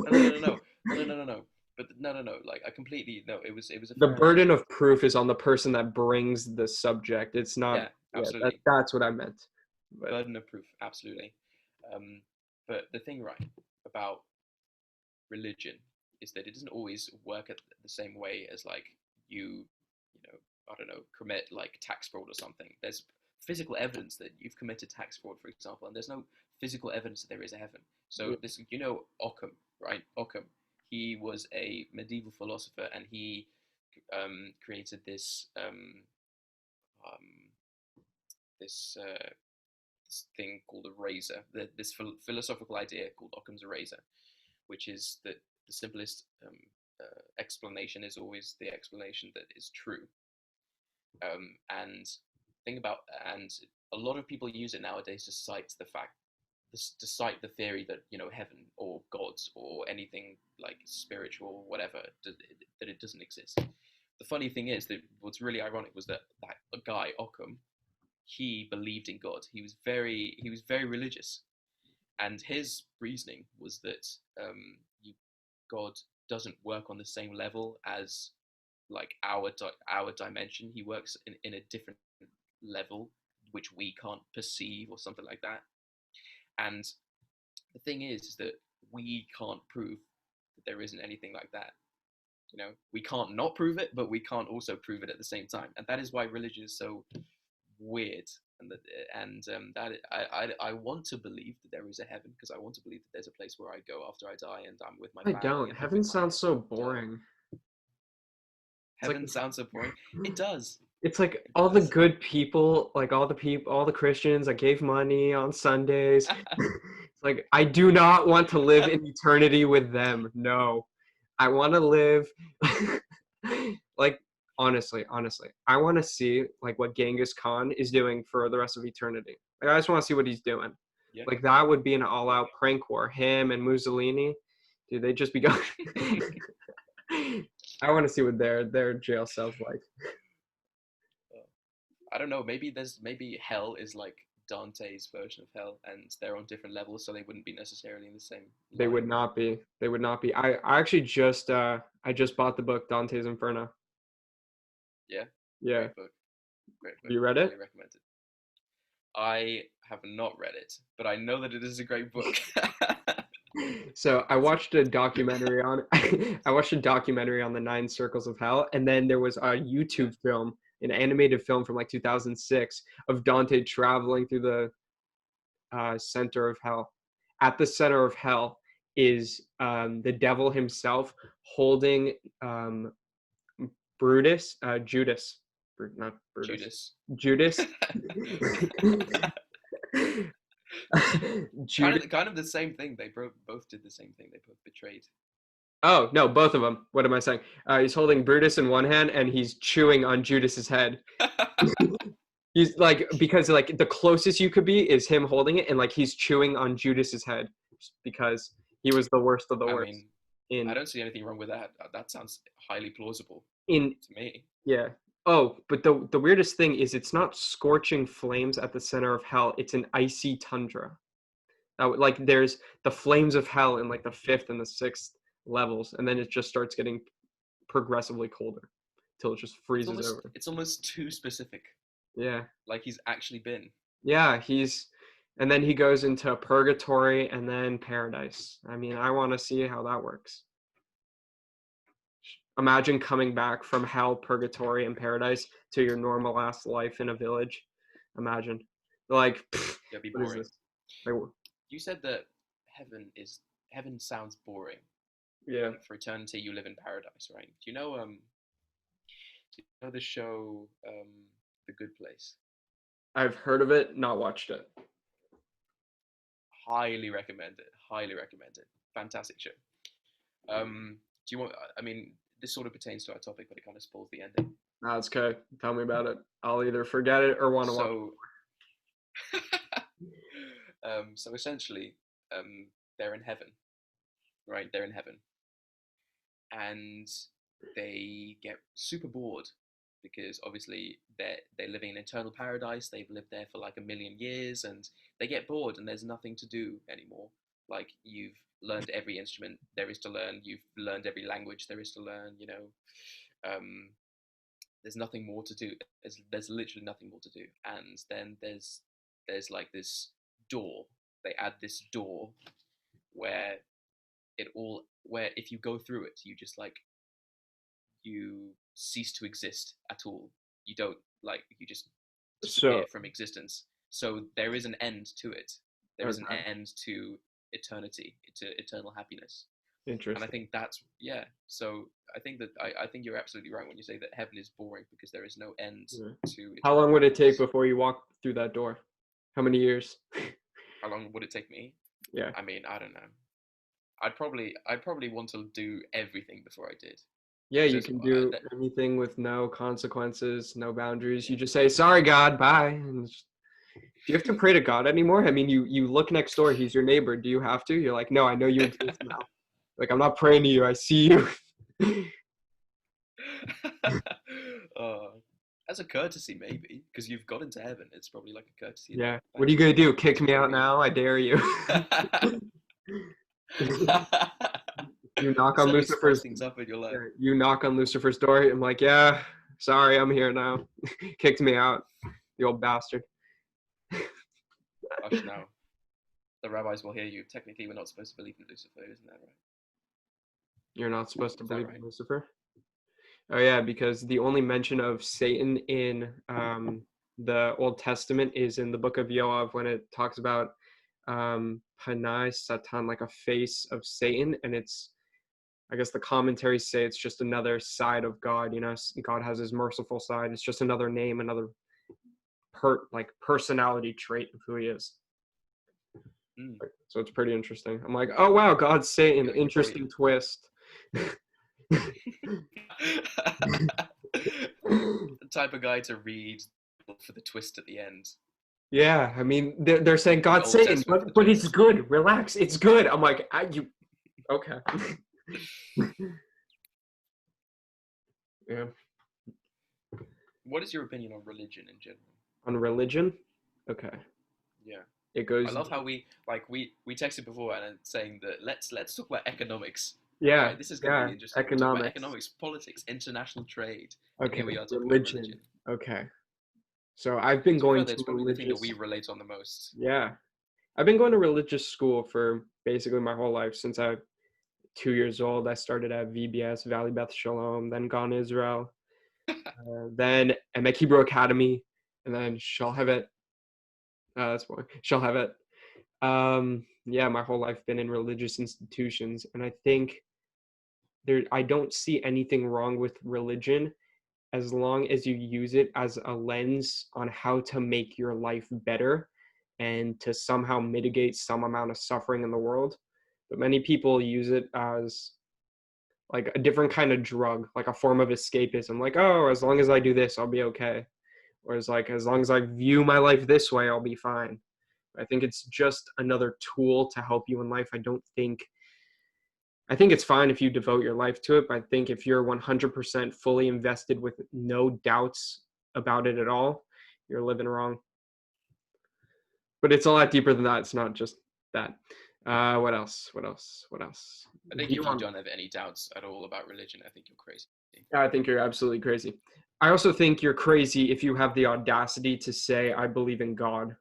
no, no, no, no, no, no, no, no, no. But no, no, no. Like I completely no. It was a The fair burden analogy. of proof is on the person that brings the subject. It's not. Yeah, Yeah, absolutely. that's what I meant. But Burden of proof, absolutely. Um, but the thing, right, about religion is that it doesn't always work at the same way as like you know, I don't know, commit like tax fraud or something. There's physical evidence that you've committed tax fraud, for example, and there's no physical evidence that there is a heaven. So yeah, this, Occam, right? Occam, he was a medieval philosopher, and he created um, this this thing called a razor, this philosophical idea called Occam's razor, which is that the simplest explanation is always the explanation that is true. And think about, and a lot of people use it nowadays to cite the fact, to cite the theory that heaven or gods or anything like spiritual or whatever, that it doesn't exist. The funny thing is that what's really ironic was that guy Occam, he believed in God. He was very religious, and his reasoning was that God doesn't work on the same level as like our dimension. He works in a different level which we can't perceive or something like that. And the thing is that we can't prove that there isn't anything like that. We can't not prove it, but we can't also prove it at the same time, and that is why religion is so weird. And that and um, that I want to believe that there is a heaven, because I want to believe that there's a place where I go after I die and I'm with my I family don't. and I'm Heaven with my sounds so dog. boring. It's like Heaven sounds so boring. It does. it's like It all the does. good people, like all the Christians that gave money on Sundays. It's like I do not want to live in eternity with them. No. I want to live like honestly, I want to see like what Genghis Khan is doing for the rest of eternity. Like I just want to see what he's doing. Yeah. Like that would be an all-out prank war. Him and Mussolini, dude, they'd just be going. I want to see what their jail cells like. I don't know. Maybe hell is like Dante's version of hell, and they're on different levels, so they wouldn't be necessarily in the same They would line. not be. They would not be. I actually I just bought the book Dante's Inferno. Yeah. Yeah. Great book. Great Have book. you read it? Highly recommend it. I have not read it, but I know that it is a great book. So I watched a documentary on I watched a documentary on the Nine Circles of Hell, and then there was a Yeah. YouTube film, an animated film from like 2006 of Dante traveling through the center of hell. At the center of hell is the devil himself holding Brutus, Judas, not Brutus, Judas. Judas. kind Judas. of kind of the same thing. They both did the same thing. They both betrayed. Oh no, both of them. What am I saying? He's holding Brutus in one hand and he's chewing on Judas's head. He's like, because like the closest you could be is him holding it, and like he's chewing on Judas's head because he was the worst of the I worst. mean, I In don't see anything wrong with that. That sounds highly plausible in to me. Yeah. Oh, but the weirdest thing is it's not scorching flames at the center of hell. It's an icy tundra. Like there's the flames of hell in like the fifth and the sixth levels, and then it just starts getting progressively colder till it just freezes over. It's almost too specific. Yeah. Like he's actually been. Yeah, and then he goes into purgatory and then paradise. I mean, I want to see how that works. Imagine coming back from hell, purgatory, and paradise to your normal ass life in a village. Imagine. Like, It'd be what is boring. this? Like, You said that heaven sounds boring. yeah, Like for eternity, you live in paradise, right? Do you know the show The Good Place? I've heard of it, not watched it. Highly recommend it. Highly recommend it. Fantastic show. Do you want? I mean, this sort of pertains to our topic, but it kind of spoils the ending. No, it's okay. Tell me about it. I'll either forget it or want to watch. So, so essentially, they're in heaven, right? They're in heaven, and they get super bored because obviously they're living in eternal paradise. They've lived there for like a million years, and they get bored, and there's nothing to do anymore. Like you've learned every instrument there is to learn. You've learned every language there is to learn. Um, there's nothing more to do. There's literally nothing more to do. And then there's like this door. They add this door where where if you go through it, you just like you cease to exist at all. You don't like you just disappear So, from existence. So there is an end to it. There is an okay, end to eternity, to eternal happiness. And I interesting. think that's yeah. So I think you're absolutely right when you say that heaven is boring because there is no end Yeah. to How eternal long would it take happiness. before you walk through that door? How many years? How long would it take me? Yeah. I mean, I don't know. I'd probably want to do everything before I did Yeah, you because can do that anything with no consequences, no boundaries. You yeah. just say, "Sorry, God, bye." And do you have to pray to God anymore? I mean, you look next door. He's your neighbor. Do you have to? You're like, no, I know you exist now. Like, I'm not praying to you. I see you. uh, as a courtesy, maybe because you've got into heaven. It's probably like a courtesy. Like Yeah. What are thanks you gonna do? thanks Kick for me letting out me in. now? I dare you. You knock Just on let me spice Lucifer's. things up in your life. Yeah, you knock on Lucifer's door. I'm like, yeah, sorry, I'm here now. Kicked me out, the old bastard. Hush now. The rabbis will hear you. Technically, we're not supposed to believe in Lucifer, isn't that right? You're not supposed to Is that believe in right? Lucifer. Oh yeah, because the only mention of Satan in the Old Testament is in the book of Joab when it talks about Panai Satan, like a face of Satan, and it's I guess the commentaries say it's just another side of God. You know, God has His merciful side. It's just another name, another like personality trait of who He is. Mm. So it's pretty interesting. I'm like, oh wow, God's Satan. You're probably Interesting twist. the type of guy to read for the twist at the end. Yeah, I mean, they're saying The God's Old Satan, Testament for the but it's twist. good. Relax, it's good. I'm like, you okay? Yeah. What is your opinion on religion in general? On religion, okay, Yeah. it I goes. love how we texted before and saying that let's talk about economics, Yeah, right? This is going to be yeah, interesting. We'll talk about economics. economics, politics, international trade, and here Okay, we are talking about religion. religion. Okay, so I've been To be going fair, to that's probably the thing that religious. we relate on the most. Yeah, I've been going to religious school for basically my whole life since I 2 years old. I started at VBS, Valley Beth Shalom, then Gone Israel, then Emek Hebrew Academy, and then Shalhevet. That's boring. Shalhevet. Yeah, my whole life been in religious institutions, and I think I don't see anything wrong with religion as long as you use it as a lens on how to make your life better and to somehow mitigate some amount of suffering in the world. But many people use it as like a different kind of drug, like a form of escapism. Like, oh, as long as I do this, I'll be okay. Whereas like as long as I view my life this way, I'll be fine. I think it's just another tool to help you in life. I think it's fine if you devote your life to it, but I think if you're 100% fully invested with no doubts about it at all, you're living wrong. But it's a lot deeper than that. It's not just that. What else? What else? What else? I think if you don't have any doubts at all about religion, I think you're crazy. I think you're absolutely crazy. I also think you're crazy if you have the audacity to say, I believe in God.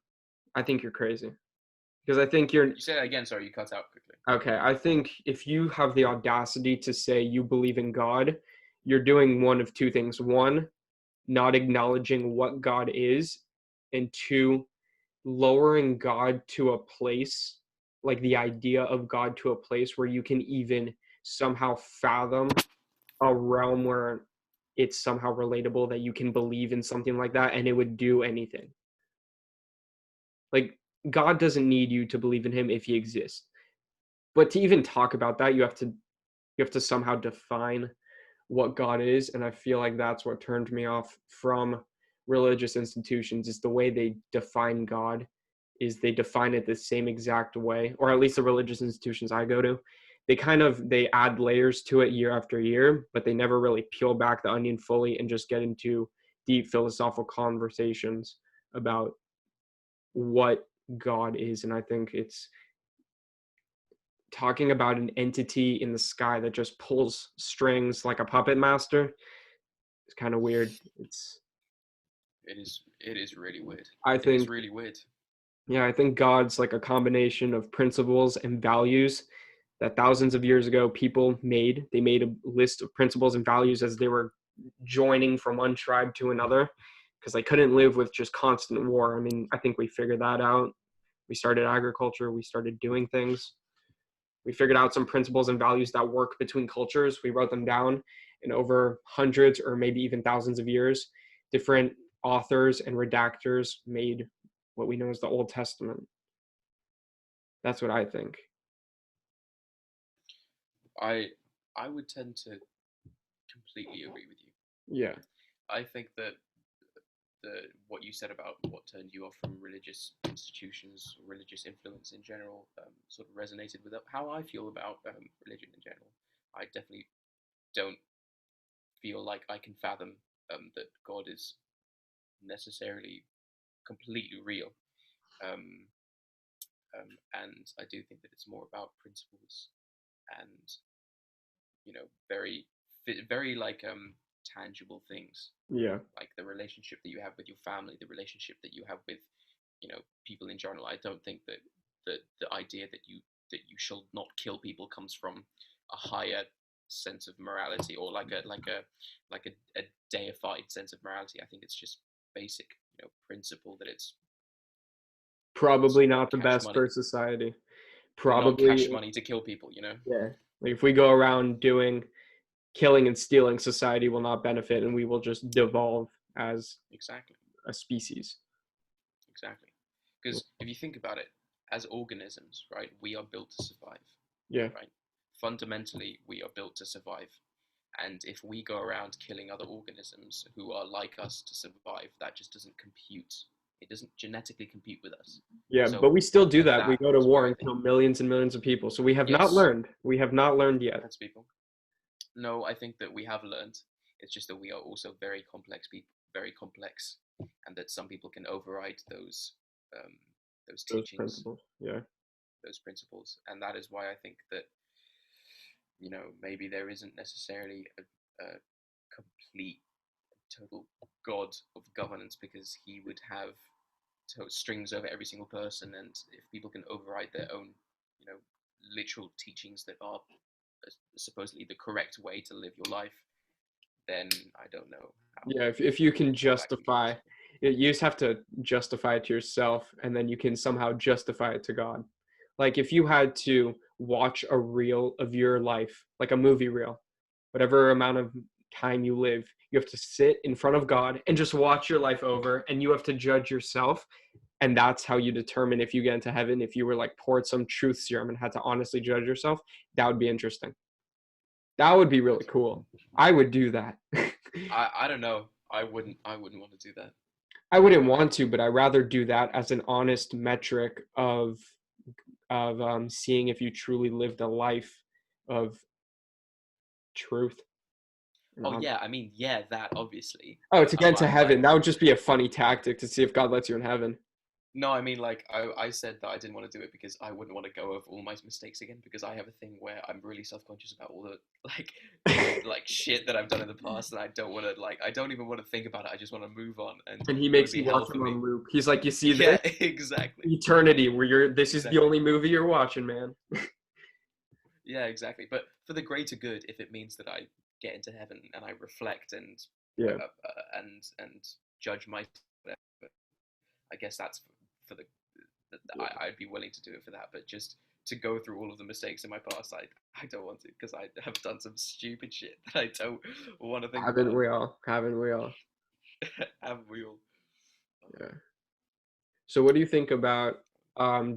I think you're crazy. Because I think you're You say that again, sorry, you cut out quickly. okay. I think if you have the audacity to say you believe in God, you're doing one of two things. One, not acknowledging what God is, and two, lowering God to a place, like the idea of God to a place where you can even somehow fathom a realm where it's somehow relatable that you can believe in something like that and it would do anything. Like God doesn't need you to believe in him if he exists. But to even talk about that, you have to somehow define what God is, and I feel like that's what turned me off from religious institutions is the way they define God is they define it the same exact way, or at least the religious institutions I go to. They add layers to it year after year, but they never really peel back the onion fully and just get into deep philosophical conversations about what God is. And I think it's talking about an entity in the sky that just pulls strings like a puppet master. It's kind of weird. It is really weird. I It is think, really weird. yeah, I think God's like a combination of principles and values that thousands of years ago people made. They made a list of principles and values as they were joining from one tribe to another because they couldn't live with just constant war. I mean, I think we figured that out. We started agriculture, we started doing things. We figured out some principles and values that work between cultures. We wrote them down, and over hundreds or maybe even thousands of years, different authors and redactors made what we know as the Old Testament. That's what I think. I I would tend to completely agree with you. Yeah. I think that what you said about what turned you off from religious institutions, religious influence in general, sort of resonated with how I feel about religion in general. I definitely don't feel like I can fathom that God is necessarily completely real. Um, and I do think that it's more about principles and very very like tangible things, Yeah. like the relationship that you have with your family, the relationship that you have with people in general. I don't think that the idea that you shall not kill people comes from a higher sense of morality or like a deified sense of morality. I think it's just basic principle that it's Probably not not the cash best for money, society. not cash Probably, money to kill people. yeah. Like if we go around doing killing and stealing, society will not benefit and we will just devolve as Exactly. a species. Exactly. Because if you think about it, as organisms, right, we are built to survive, Yeah. right? Fundamentally, we are built to survive. And if we go around killing other organisms who are like us to survive, that just doesn't compute. It doesn't genetically compute with us. Yeah, but So we still do that. We that go to is where war I and think, kill millions and millions of people. So we have not yes, learned. We have not learned yet. that's people. No, I think that we have learned. It's just that we are also very complex people, very complex, and that some people can override um, those Those teachings, principles. Yeah. those principles, and that is why I think that maybe there isn't necessarily a complete total god of governance because he would have strings over every single person, and if people can override their own you know literal teachings that are supposedly the correct way to live your life, then I don't know Yeah, if you can how that can be justify possible. it, you just have to justify it to yourself and then you can somehow justify it to God. Like if you had to watch a reel of your life, like a movie reel, whatever amount of time you live, you have to sit in front of God and just watch your life over and you have to judge yourself. And that's how you determine if you get into heaven. If you were like poured some truth serum and had to honestly judge yourself, that would be interesting. That would be really cool. I would do that. I don't know. I wouldn't want to do that. I wouldn't want to, but I'd rather do that as an honest metric of seeing if you truly lived a life of truth. Oh yeah, I mean, yeah, that obviously. Oh, to get into I'm heaven, like, that would just be a funny tactic to see if God lets you in heaven. no, I mean, like, I said that I didn't want to do it because I wouldn't want to go over all my mistakes again because I have a thing where I'm really self-conscious about all the, like, like shit that I've done in the past and I don't want to, like, I don't even want to think about it. I just want to move on and And he it would makes be you hell watch for him me. on loop. He's like, you see this? Yeah, exactly. Eternity, where this is the Exactly. only movie you're watching, man. Yeah, exactly. But for the greater good, if it means that I get into heaven and I reflect Yeah. and judge my, I guess that's for Yeah. I'd be willing to do it for that. But just to go through all of the mistakes in my past, I don't want to because I have done some stupid shit that I don't want to think Haven't about. we all? Haven't we all? Haven't we all? Yeah. So what do you think about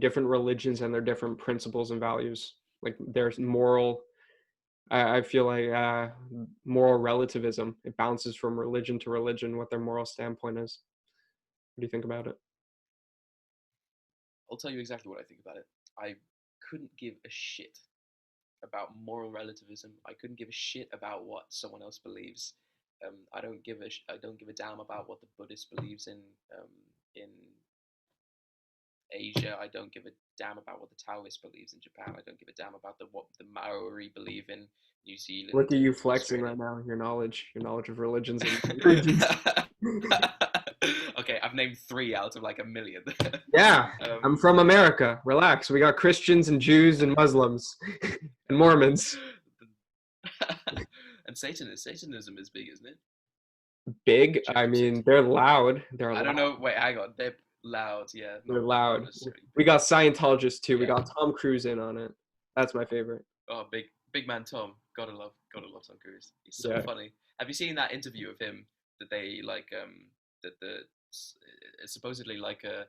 different religions and their different principles and values? Like there's moral, I feel like moral relativism. It bounces from religion to religion what their moral standpoint is. What do you think about it? I'll tell you exactly what I think about it. I couldn't give a shit about moral relativism. I couldn't give a shit about what someone else believes. I don't give a damn about what the Buddhist believes in Asia. I don't give a damn about what the Taoist believes in Japan. I don't give a damn about what the Maori believe in New Look Zealand at and you flexing Australia. right now, your knowledge of religions and regions. Okay, I've named three out of like a million. Yeah, I'm um, from America. Relax. We got Christians and Jews and Muslims and Mormons. and Satanism is big, isn't it? Big. I Church of mean, Satan. they're loud. They're I don't loud. know. Wait, hang on. They're loud. Yeah, They're not loud. necessarily We big. got Scientologists too. We Yeah. got Tom Cruise in on it. That's my favorite. Oh, big man Tom. Gotta love Tom Cruise. He's so Yeah. funny. Have you seen that interview of him that they like that it's supposedly like a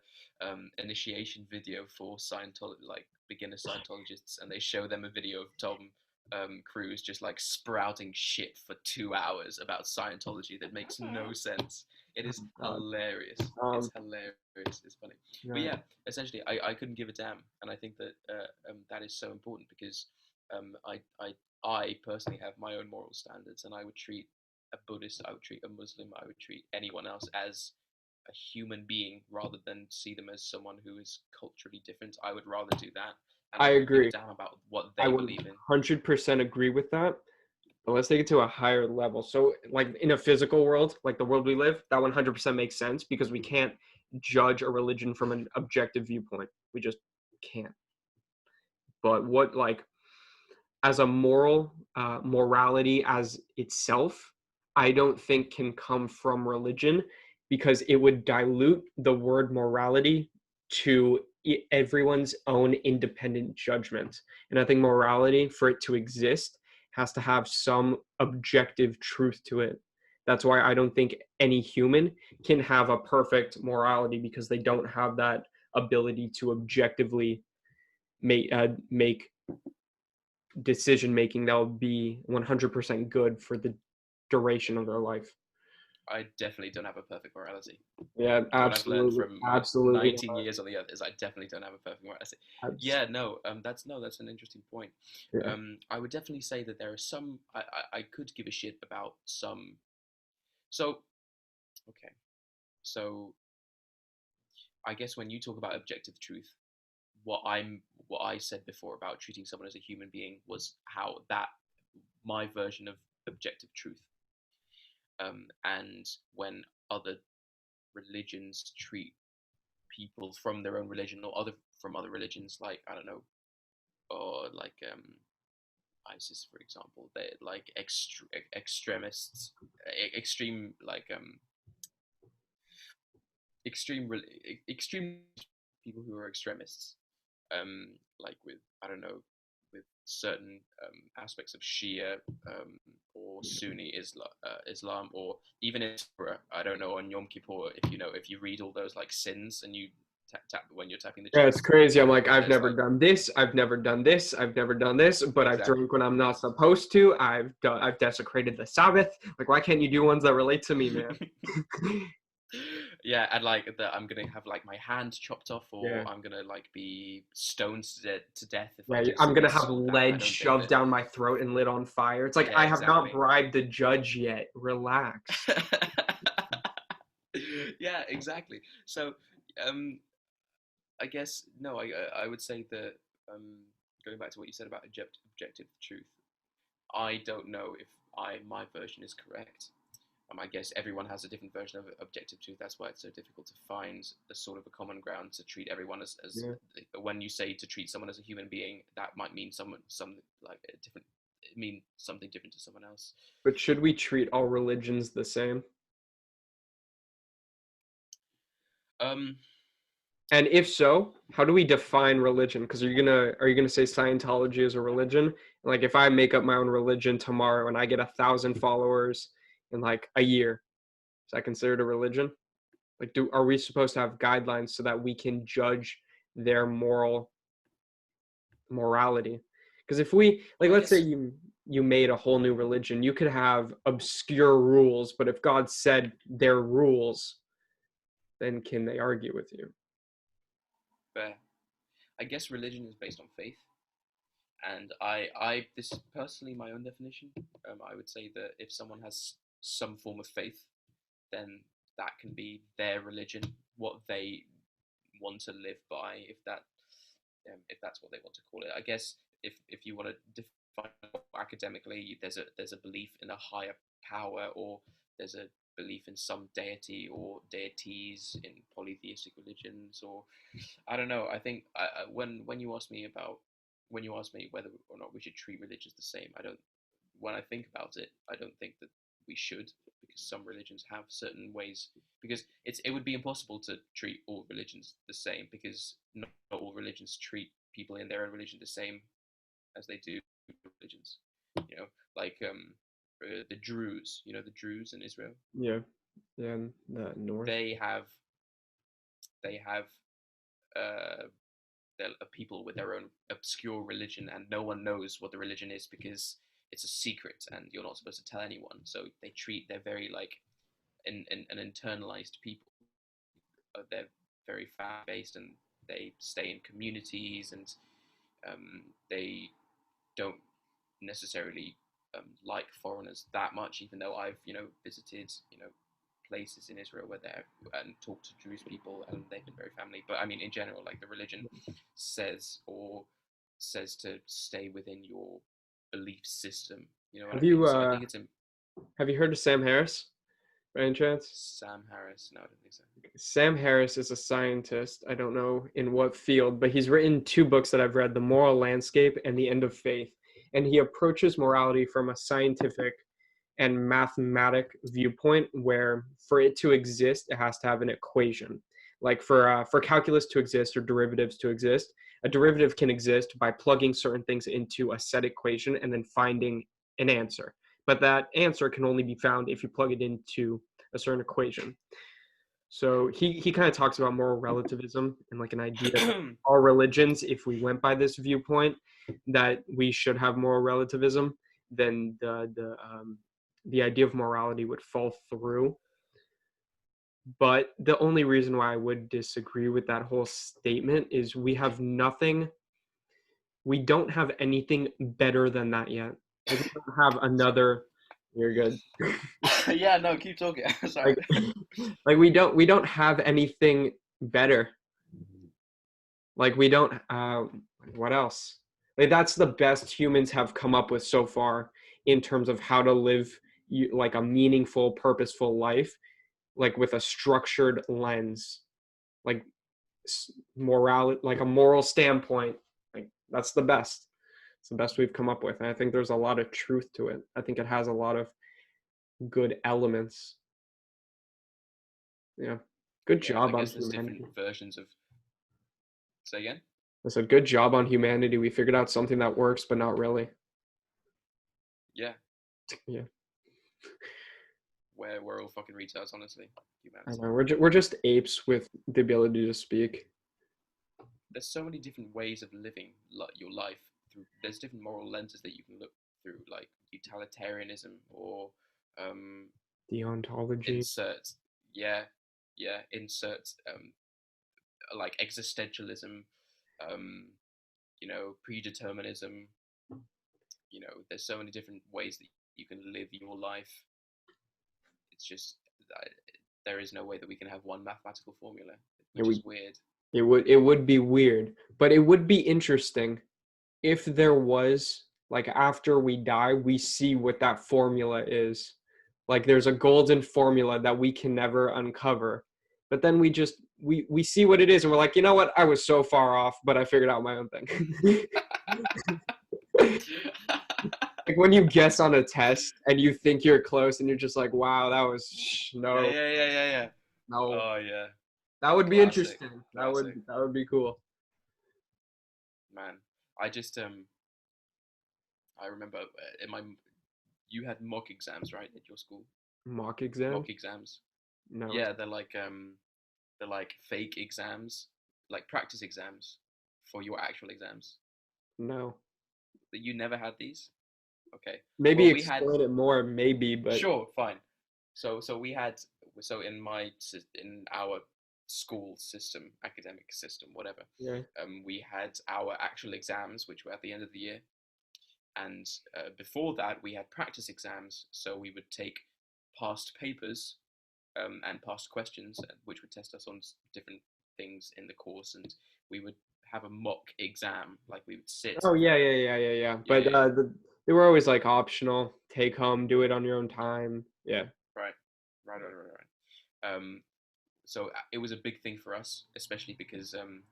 initiation video for Scientology, like beginner Scientologists, and they show them a video of Tom Cruise just like sprouting shit for 2 hours about Scientology that makes no sense. It is Oh, God. hilarious. It's hilarious. It's funny. But Yeah. yeah, essentially, I couldn't give a damn, and I think that that is so important because um, I, I, I personally have my own moral standards, and I would treat a Buddhist, I would treat a Muslim, I would treat anyone else as a human being rather than see them as someone who is culturally different. I would rather do that, and I I don't give a agree. damn about what I they would believe in. 100% agree with that. But let's take it to a higher level. So, like in a physical world, like the world we live, that 100% makes sense because we can't judge a religion from an objective viewpoint. We just can't. But what, like, as a morality as itself, I don't think can come from religion because it would dilute the word morality to everyone's own independent judgment. And I think morality, for it to exist, has to have some objective truth to it. That's why I don't think any human can have a perfect morality because they don't have that ability to objectively make decision making that will be 100% good for the duration of their life. I definitely don't have a perfect morality. Yeah, What I've learned absolutely, from my absolutely. 19 years on the earth is I definitely don't have a perfect morality. Abs- Yeah, no, that's an interesting point. yeah, I would definitely say that there are some I could give a shit about some. So okay, so I guess when you talk about objective truth, what I said before about treating someone as a human being was how that my version of objective truth. And when other religions treat people from their own religion or other from other religions, like I don't know, or like ISIS, for example, they're like extremists, extreme like extreme people who are extremists, like with I don't know, with certain aspects of Shia or Sunni Islam, or even in Torah, I don't know, on Yom Kippur, if you know, if you read all those like sins and you tap when you're tapping the yeah, it's chest, crazy. I'm like, I've there's never like done this. I've never done this. I've never done this. But I've exactly drunk when I'm not supposed to. I've desecrated the Sabbath. Like, why can't you do ones that relate to me, man? Yeah, and like that, I'm gonna have like my hand chopped off, or Yeah. I'm gonna like be stoned to death if I Yeah, do I'm gonna this have or that. I lead don't think shoved that. down my throat and lit on fire. It's like Yeah, I have not exactly. bribed the judge yet. Relax. Yeah, exactly. So, um, I guess no, I would say that going back to what you said about objective truth, I don't know if my version is correct. I guess everyone has a different version of objective truth. That's why it's so difficult to find a sort of a common ground to treat everyone as Yeah. when you say to treat someone as a human being, that might mean some like a different mean something different to someone else. But should we treat all religions the same? Um, And if so, how do we define religion? Because are you gonna say Scientology is a religion? Like if I make up my own religion tomorrow and I get 1,000 followers in like a year, is that considered a religion? Like do are we supposed to have guidelines so that we can judge their morality? Because if we like well, I let's say guess you made a whole new religion, you could have obscure rules, but if God said their rules, then can they argue with you? fair. I guess religion is based on faith, and this is personally my own definition. I would say that if someone has some form of faith, then that can be their religion, what they want to live by, if that's what they want to call it. I guess if you want to define it academically, there's a belief in a higher power, or there's a belief in some deity or deities in polytheistic religions, or I don't know. I think when you ask me about when you ask me whether or not we should treat religions the same, I don't. When I think about it, I don't think that we should, because some religions have certain ways. Because it would be impossible to treat all religions the same, because not all religions treat people in their own religion the same as they do religions. You know, like the Druze. You know, the Druze in Israel. Yeah. Yeah, in the north. They have they have uh, they're a people with their own obscure religion, and no one knows what the religion is because it's a secret and you're not supposed to tell anyone. So they're very like an internalized people. They're very family based, and they stay in communities, and they don't necessarily like foreigners that much. Even though I've visited places in Israel where they're and talked to Jewish people, and they've been very family. But I mean, in general, like the religion says to stay within your belief system. You know what Have I mean? you So I uh think it's in have you heard of Sam Harris by any chance? Sam Harris. No, I don't think so. Sam Harris is a scientist. I don't know in what field, but he's written two books that I've read, The Moral Landscape and The End of Faith. And he approaches morality from a scientific and mathematic viewpoint where for it to exist, it has to have an equation. Like for calculus to exist or derivatives to exist, a derivative can exist by plugging certain things into a set equation and then finding an answer. But that answer can only be found if you plug it into a certain equation. So he kind of talks about moral relativism and like an idea that all religions, if we went by this viewpoint, that we should have moral relativism, then the idea of morality would fall through. But the only reason why I would disagree with that whole statement is we don't have anything better than that yet. Like we don't have Sorry. another. You're good. Yeah, no, keep talking. Sorry. Like like we don't have anything better. Like we don't what else? Like that's the best humans have come up with so far in terms of how to live like a meaningful, purposeful life, like with a structured lens, like like a moral standpoint. Like that's the best. It's the best we've come up with. And I think there's a lot of truth to it. I think it has a lot of good elements. Yeah. Good Yeah, I job on guess there's different humanity. versions of. Say again. It's a good job on humanity. We figured out something that works, but not really. Yeah, Yeah. where we're all fucking retards, honestly. I Humanity. know. We're just apes with the ability to speak. There's so many different ways of living your life through. There's different moral lenses that you can look through, like utilitarianism or um, Deontology. insert. Yeah, yeah, insert like existentialism, um, predeterminism. There's so many different ways that you can live your life. It's just I, there is no way that we can have one mathematical formula, It which would is weird. it would be weird, but it would be interesting if there was, like, after we die, we see what that formula is. Like there's a golden formula that we can never uncover. But then we see what it is and we're like, you know what? I was so far off, but I figured out my own thing. Like when you guess on a test and you think you're close and you're just like, wow, that was Yeah, no, yeah, yeah, yeah, yeah. no. Oh yeah, That would be classic, interesting. That would classic, that would be cool. man. I just I remember in my you had mock exams, right, at your school? Mock exams? Mock exams. No. Yeah, they're like fake exams, like practice exams for your actual exams. No. That you never had these? Okay. Maybe Well, we had explain it more, maybe, but sure, fine. So we had in in our school system, academic system, whatever. yeah. We had our actual exams, which were at the end of the year, and before that, we had practice exams. So we would take past papers and past questions, which would test us on different things in the course, and we would have a mock exam, like we would sit. Oh yeah. Yeah, But yeah, yeah. they were always like optional. Take home, do it on your own time. Yeah. Right, right. So it was a big thing for us, especially because um,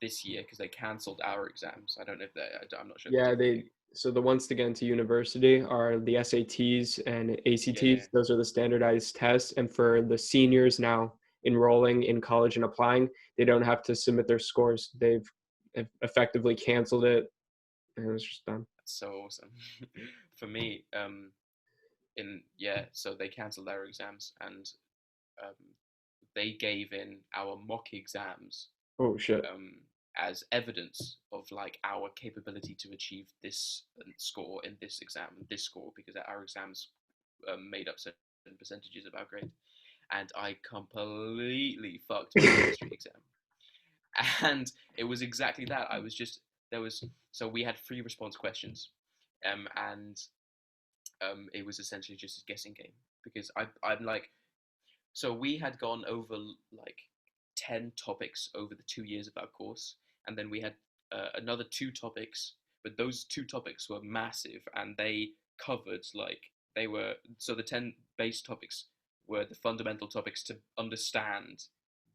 this year, because they cancelled our exams. I don't know if they. I'm not sure if they Yeah, did for they you. so the ones to get into university are the SATs and Yeah, yeah, ACTs. Those are the standardized tests. And for the seniors now enrolling in college and applying, they don't have to submit their scores. They've effectively canceled it, and it's just done. that's so awesome. For me, so they cancelled our exams and um, they gave in our mock exams Oh shit. um, as evidence of like our capability to achieve this score in this exam, this score, because our exams made up certain percentages of our grade, and I completely fucked my chemistry exam. And it was exactly that. I was just there was so we had three response questions, and it was essentially just a guessing game because I'm like so we had gone over like 10 topics over the 2 years of our course, and then we had another two topics, but those two topics were massive and they covered like they were so the 10 base topics were the fundamental topics to understand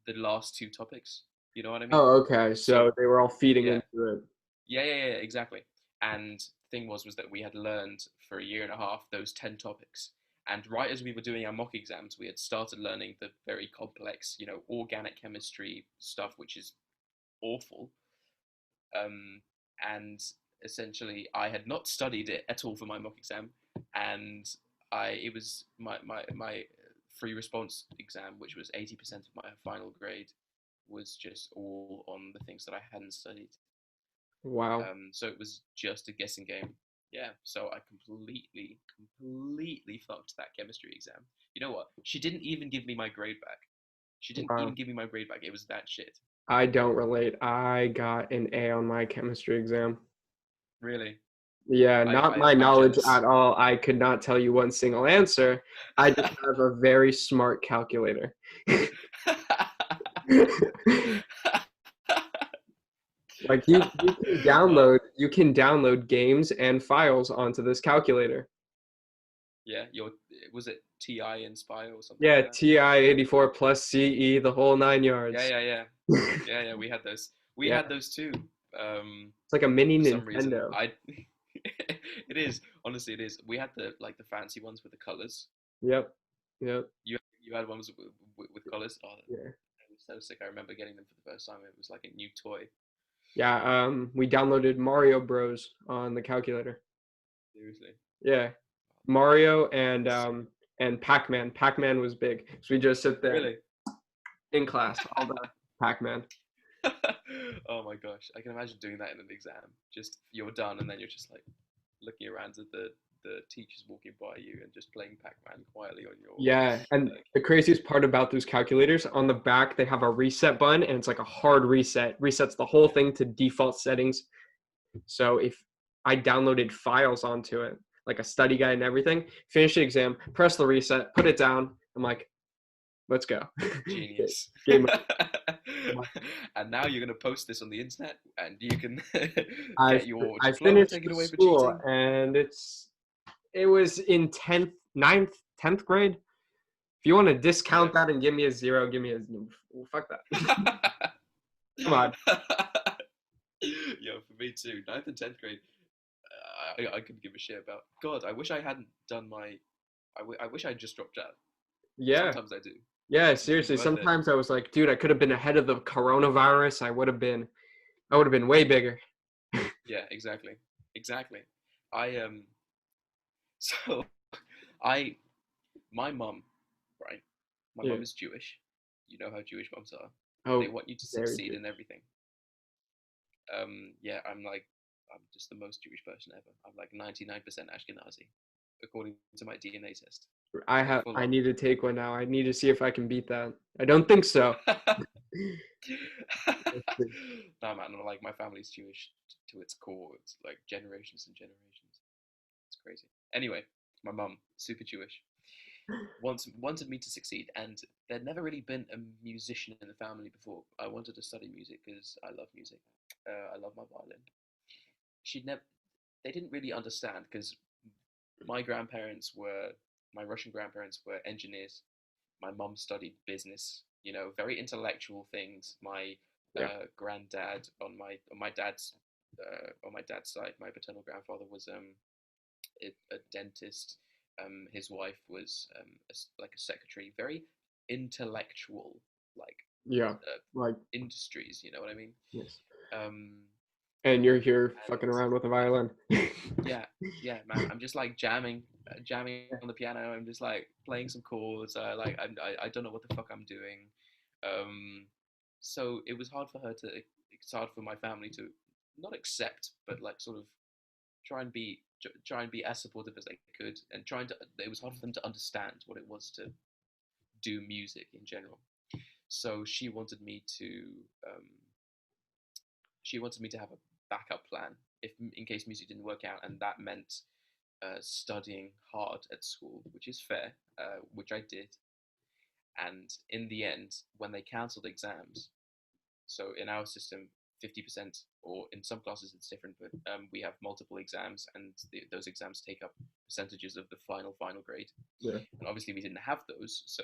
the last two topics. You know what I mean? Oh, okay. So So they were all feeding yeah, into it. yeah, exactly. And the thing was that we had learned for a year and a half those 10 topics. And right as we were doing our mock exams, we had started learning the very complex, organic chemistry stuff, which is awful. Um, and essentially, I had not studied it at all for my mock exam, and it was my free response exam, which was 80% of my final grade, was just all on the things that I hadn't studied. Wow. So it was just a guessing game. Yeah, so I completely fucked that chemistry exam. You know what? She didn't even give me my grade back. She didn't even Wow. give me my grade back. It was that shit. I don't relate. I got an A on my chemistry exam. Really. Yeah, I, not I my I'm knowledge jealous. at all. I could not tell you one single answer. I just have a very smart calculator. Like Oh, you can download games and files onto this calculator. yeah. Was it TI Inspire or something Yeah, like that? TI 84 plus CE, the whole nine Yeah, yards. yeah, yeah, yeah. We had those. We Yeah, had those too. it's like a mini For some reason, Nintendo. I. It is honestly, it is. We had the fancy ones with the colors. Yep, yep, You had ones with colors. Oh, yeah. it was so sick. I remember getting them for the first time. It was like a new toy. Yeah, we downloaded Mario Bros on the calculator. Seriously, Yeah, Mario that's sick. and Pac-Man. Pac-Man was big. So we just sit there Really. in class all day. Pac-Man. Oh my gosh, I can imagine doing that in an exam. Just you're done, and then you're just like looking around at the the teachers walking by you and just playing Pac-Man quietly on your Yeah, and the keyboard. craziest part about those calculators, on the back they have a reset button, and it's like a hard reset. Resets the whole thing to default settings. So if I downloaded files onto it, like a study guide and everything, finish the exam, press the reset, put it down. I'm like, let's go. Genius. Game over. And now you're gonna post this on the internet, and you can I get your I diploma finished taken the away for school, cheating. and it was in 10th, 9th, 10th grade. If you want to Yeah. discount that and give me a 0, give me a fuck that. Come on. Yo, for me too. Ninth and 10th grade, I couldn't give a shit about. God, I wish I hadn't done my. I wish I just dropped out. Yeah. Sometimes I do. Yeah, It's been seriously. worth it. Sometimes I was like, dude, I could have been ahead of the coronavirus. I would have been way bigger. Yeah, exactly, exactly. I so I my mum, right? My Yeah. mum is Jewish. You know how Jewish mums are. They Oh, want you to very succeed good. in everything. Yeah, I'm just the most Jewish person ever. I'm like 99% Ashkenazi, according to my DNA test. Like full I on. need to take one now. I need to see if I can beat that. I don't think so. No man, like my family's Jewish to its core. It's like generations and generations. It's crazy. Anyway, my mum, super Jewish, wanted me to succeed, and there'd never really been a musician in the family before. I wanted to study music because I love music. I love my violin. She'd never. They didn't really understand because my grandparents were my Russian grandparents were engineers. My mum studied business. Very intellectual things. My Yeah. granddad on my dad's side, my paternal grandfather was a dentist. His wife was like a secretary. Very intellectual, like Yeah. Like, industries. You know what I mean? yes. Um, And you're here fucking and around with a violin. yeah, yeah, man. I'm just like jamming on the piano. I'm just like playing some chords. I don't know what the fuck I'm doing. Um, so it was hard for her to. It's hard for my family to not accept, but like sort of try and be as supportive as they could, and trying to. It was hard for them to understand what it was to do music in general. So um, she wanted me to have a backup plan if in case music didn't work out, and that meant studying hard at school, which is fair, which I did. And in the end, when they cancelled exams, so in our system, 50%, or in some classes it's different, but we have multiple exams, and those exams take up percentages of the final grade. Yeah. And obviously, we didn't have those, so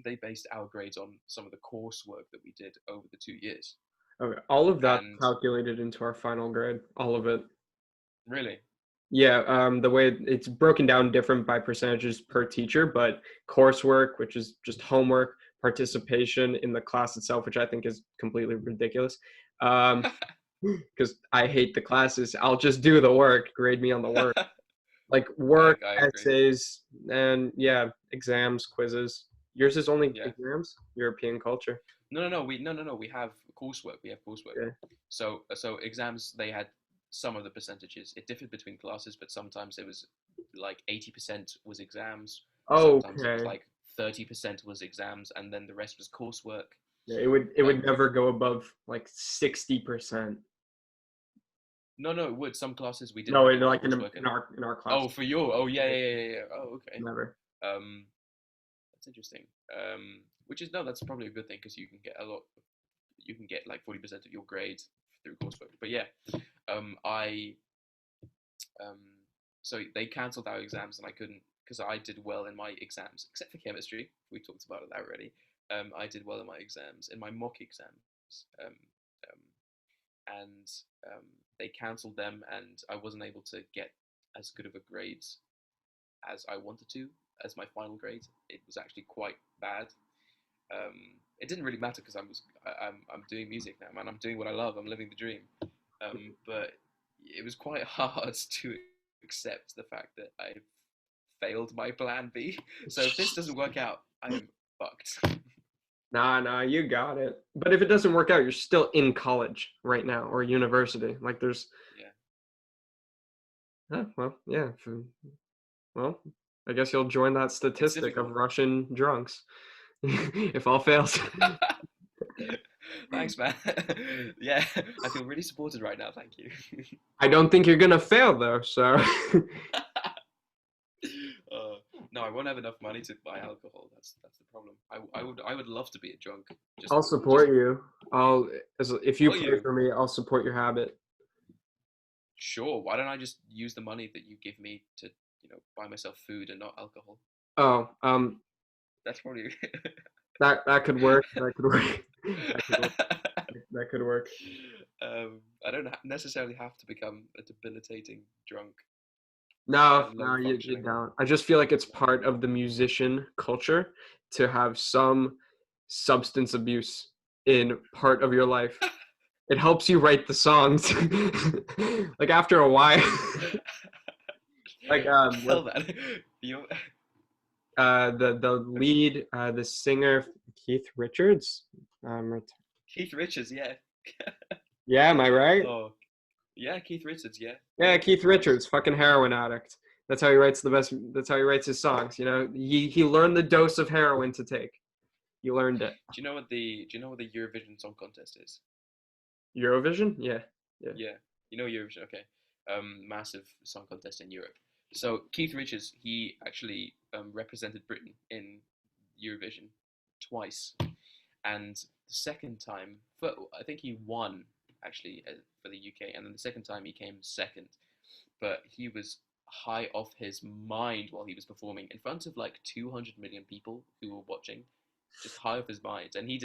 they based our grades on some of the coursework that we did over the 2 years. Okay. All of that And calculated into our final grade. All of it. really, Yeah, the way it's broken down different by percentages per teacher, but coursework, which is just homework, participation in the class itself, which I think is completely ridiculous. Because I hate the classes. I'll just do the work, grade me on the work. Like work, I agree. essays, and yeah, exams, quizzes. Yours is only Yeah. exams? European culture. No. We have coursework. We have coursework. Yeah. So exams, they had some of the percentages. It differed between classes, but sometimes it was like 80% was exams. Sometimes it was Okay. like 30% was exams, and then the rest was coursework. Yeah, it would Um, never go above like 60%. no, it would. Some classes we didn't No, have in any like coursework, in and our class. oh, for you, oh yeah, yeah, yeah, yeah. Yeah. Oh, okay. Never. Um, that's interesting. Which is no, that's probably a good thing because you can get a lot. You can get like 40% of your grade through coursework. But yeah, I um, so they cancelled our exams and I couldn't because I did well in my exams except for chemistry. We talked about that already. I did well in my exams, in my mock exams, um, and um, they cancelled them, and I wasn't able to get as good of a grade as I wanted to as my final grade. It was actually quite bad. It didn't really matter because I'm doing music now, man. I'm doing what I love. I'm living the dream. But it was quite hard to accept the fact that I failed my plan B. So if this doesn't work out, I am fucked. Nah, you got it. But if it doesn't work out, you're still in college right now or university. Like there's, Yeah. well, yeah. Well, I guess you'll join that It's statistic of difficult. Russian drunks if all fails. Thanks, man. Yeah, I feel really supported right now. Thank you. I don't think you're gonna fail though, so uh, no, I won't have enough money to buy alcohol. That's the problem. I would love to be a drunk. I'll Just support you. If you will play you? for me, I'll support your habit. Sure. Why don't I just use the money that you give me to, buy myself food and not alcohol? Oh, That's probably. that could work. That could work. That could work. That could work. I don't necessarily have to become a debilitating drunk No, and low no, you functioning. don't. I just feel like it's part of the musician culture to have some substance abuse in part of your life. It helps you write the songs. Like after a while, like what Well then, you the lead the singer Keith Richards. Ret- Keith Richards, yeah. yeah, am I right? Oh, yeah, Keith Richards, yeah, Yeah, of Keith course. Richards, fucking heroin addict. That's how he writes the best. That's how he writes his songs. You know, he learned the dose of heroin to take. He learned it. Do you know what the Eurovision Song Contest is? Eurovision? Yeah, yeah. Yeah, you know Eurovision, okay. Massive song contest in Europe. So Keith Richards, he actually represented Britain in Eurovision twice, and the second time, I think he won actually for the UK, and then the second time he came second. But he was high off his mind while he was performing in front of like 200 million people who were watching, just high off his mind. And he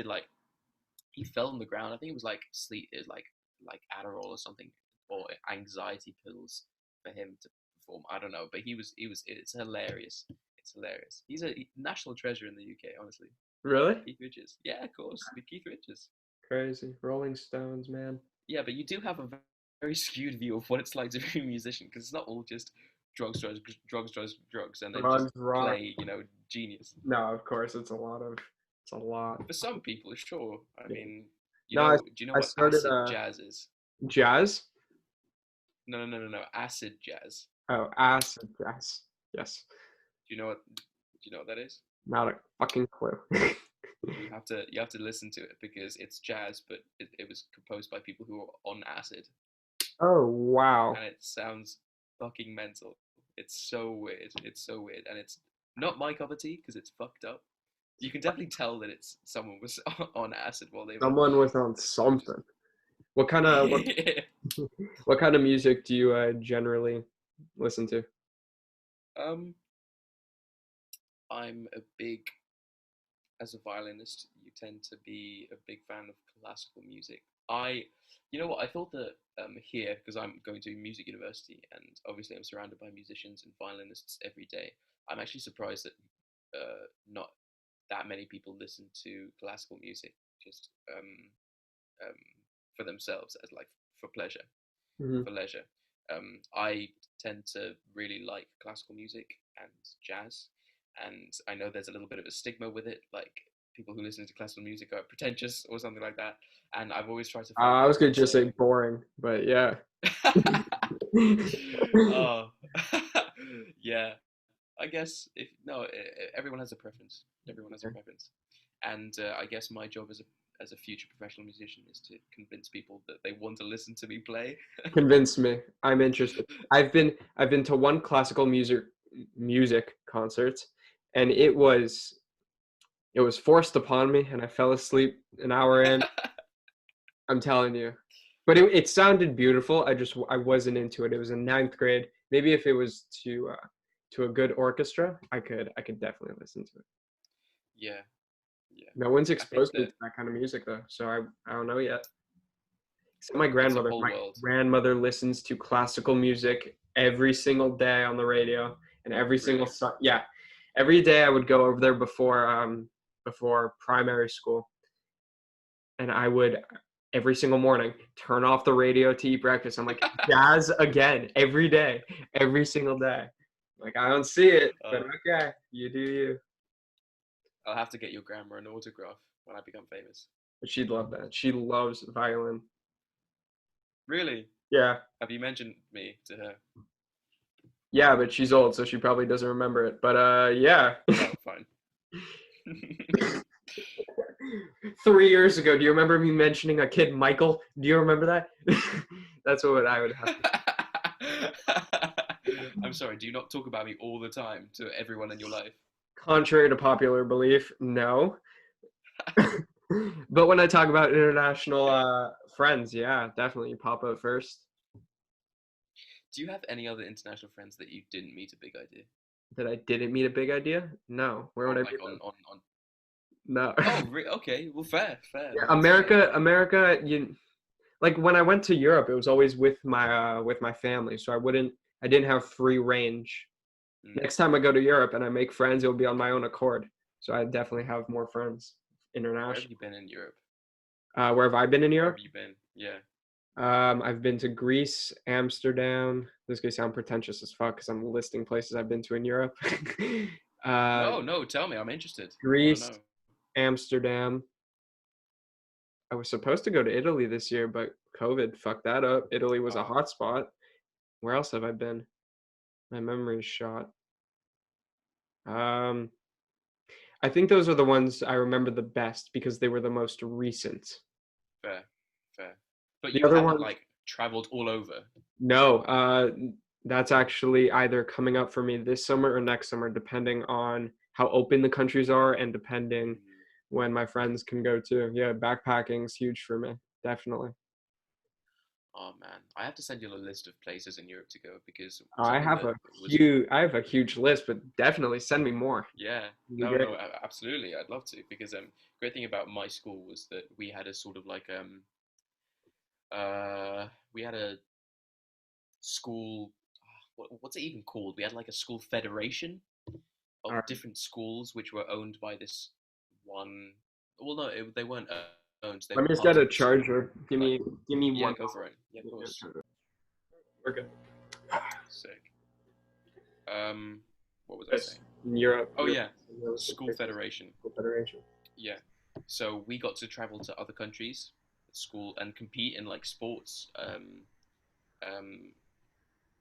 fell on the ground. I think it was like sleep, like Adderall or something, or anxiety pills for him to perform. I don't know, but he was. It's hilarious. It's hilarious. He's a national treasure in the UK, honestly. Really? Keith Richards. Yeah, of course, the Keith Richards. Crazy. Rolling Stones, man. Yeah, but you do have a very skewed view of what it's like to be a musician because it's not all just drugs, and then just Drugs, rock. play, genius. No, of course, it's a lot of. It's a lot. For some people, sure. I Yeah. mean, No, do you know I what started acid jazz is? jazz. No, no, no, no, no. Acid jazz. Oh, acid jazz. Yes. Do you know what? Do you know what that is? Not a fucking clue. You have to listen to it because it's jazz, but it was composed by people who are on acid, Oh wow. and it sounds fucking mental. It's so weird. It's so weird, and it's not my cup of tea because it's fucked up. You can definitely tell that it's someone was on acid while they were Someone was on just. something. What kind of what kind of music do you generally listen to? um, I'm a big as a violinist, you tend to be a big fan of classical music. You know what, I thought that here, because I'm going to music university and obviously I'm surrounded by musicians and violinists every day, I'm actually surprised that not that many people listen to classical music just um, for themselves as like for pleasure, Hmm. for leisure. I tend to really like classical music and jazz, and I know there's a little bit of a stigma with it, like people who listen to classical music are pretentious or something like that. And I've always tried to find I was like gonna just say the. boring, but yeah. Oh, yeah. I guess if no, everyone has a preference. Everyone has a preference, and I guess my job as a future professional musician is to convince people that they want to listen to me play. Convince me. I'm interested. I've been to one classical music concert, and it was forced upon me, and I fell asleep an hour in. I'm telling you, but it sounded beautiful. I wasn't into it. It was in ninth grade. Maybe if it was to a good orchestra, I could definitely listen to it. Yeah, yeah. No one's I think exposed me that to that kind of music though, so I don't know yet. Except my it's a grandmother. whole My world. grandmother listens to classical music every single day on the radio, and every single Really? yeah, every day I would go over there before primary school, and I would every single morning turn off the radio to eat breakfast. I'm like jazz again every day, every single day. Like I don't see it, but Uh, okay, you do you. I'll have to get your grandma an autograph when I become famous. But she'd love that. She loves violin. Really? Yeah. Have you mentioned me to her? Yeah, but she's old, so she probably doesn't remember it. But yeah. Oh, fine. 3 years ago, do you remember me mentioning a kid, Michael? Do you remember that? That's what I would have to. I'm sorry, do you not talk about me all the time to everyone in your life? Contrary to popular belief, no. But when I talk about international friends, yeah, definitely pop up first. Do you have any other international friends that you didn't meet a big idea? That I didn't meet a big idea? No. Where would On I like meet them? on No. Oh, okay. Well, fair, fair. Yeah, No, that's fair. America, you like when I went to Europe, it was always with my family, so I didn't have free range. Mm. Next time I go to Europe and I make friends, it'll be on my own accord. So I definitely have more friends Where have international. you been in Europe? Where have I been in Where have Europe? you been? Yeah. I've been to Greece, Amsterdam. This is gonna sound pretentious as fuck because I'm listing places I've been to in Europe. uh, No, no. Tell me. I'm interested. I want to Greece, know. Amsterdam. I was supposed to go to Italy this year, but COVID fucked that up. Italy was a Oh, hot spot. Where else have I been? My memory's shot. Um, I think those are the ones I remember the best because they were the most recent. fair, fair. But The you other haven't ones, like traveled all over. no. That's actually either coming up for me this summer or next summer, depending on how open the countries are and depending Mm. when my friends can go too. Yeah, backpacking's huge for me, definitely. Oh man, I have to send you a list of places in Europe to go because I something have that a was I have a huge list, but definitely send me more. yeah. It'd be No, great. no, absolutely. I'd love to because great thing about my school was that we had a sort of like we had a school what's it even called? We had like a school federation All of right, different schools which were owned by this one. Well, no, they weren't owned. They let were me just part get a of the school. charger. Like, Give me yeah, one go for moment. it. Yeah, of Let me get a course. charger. We're good. Sick. Um, what was I Yes, saying? in Europe, Oh Europe, yeah, realistic school places, federation. Federation. Yeah. So we got to travel to other countries at school and compete in like sports um,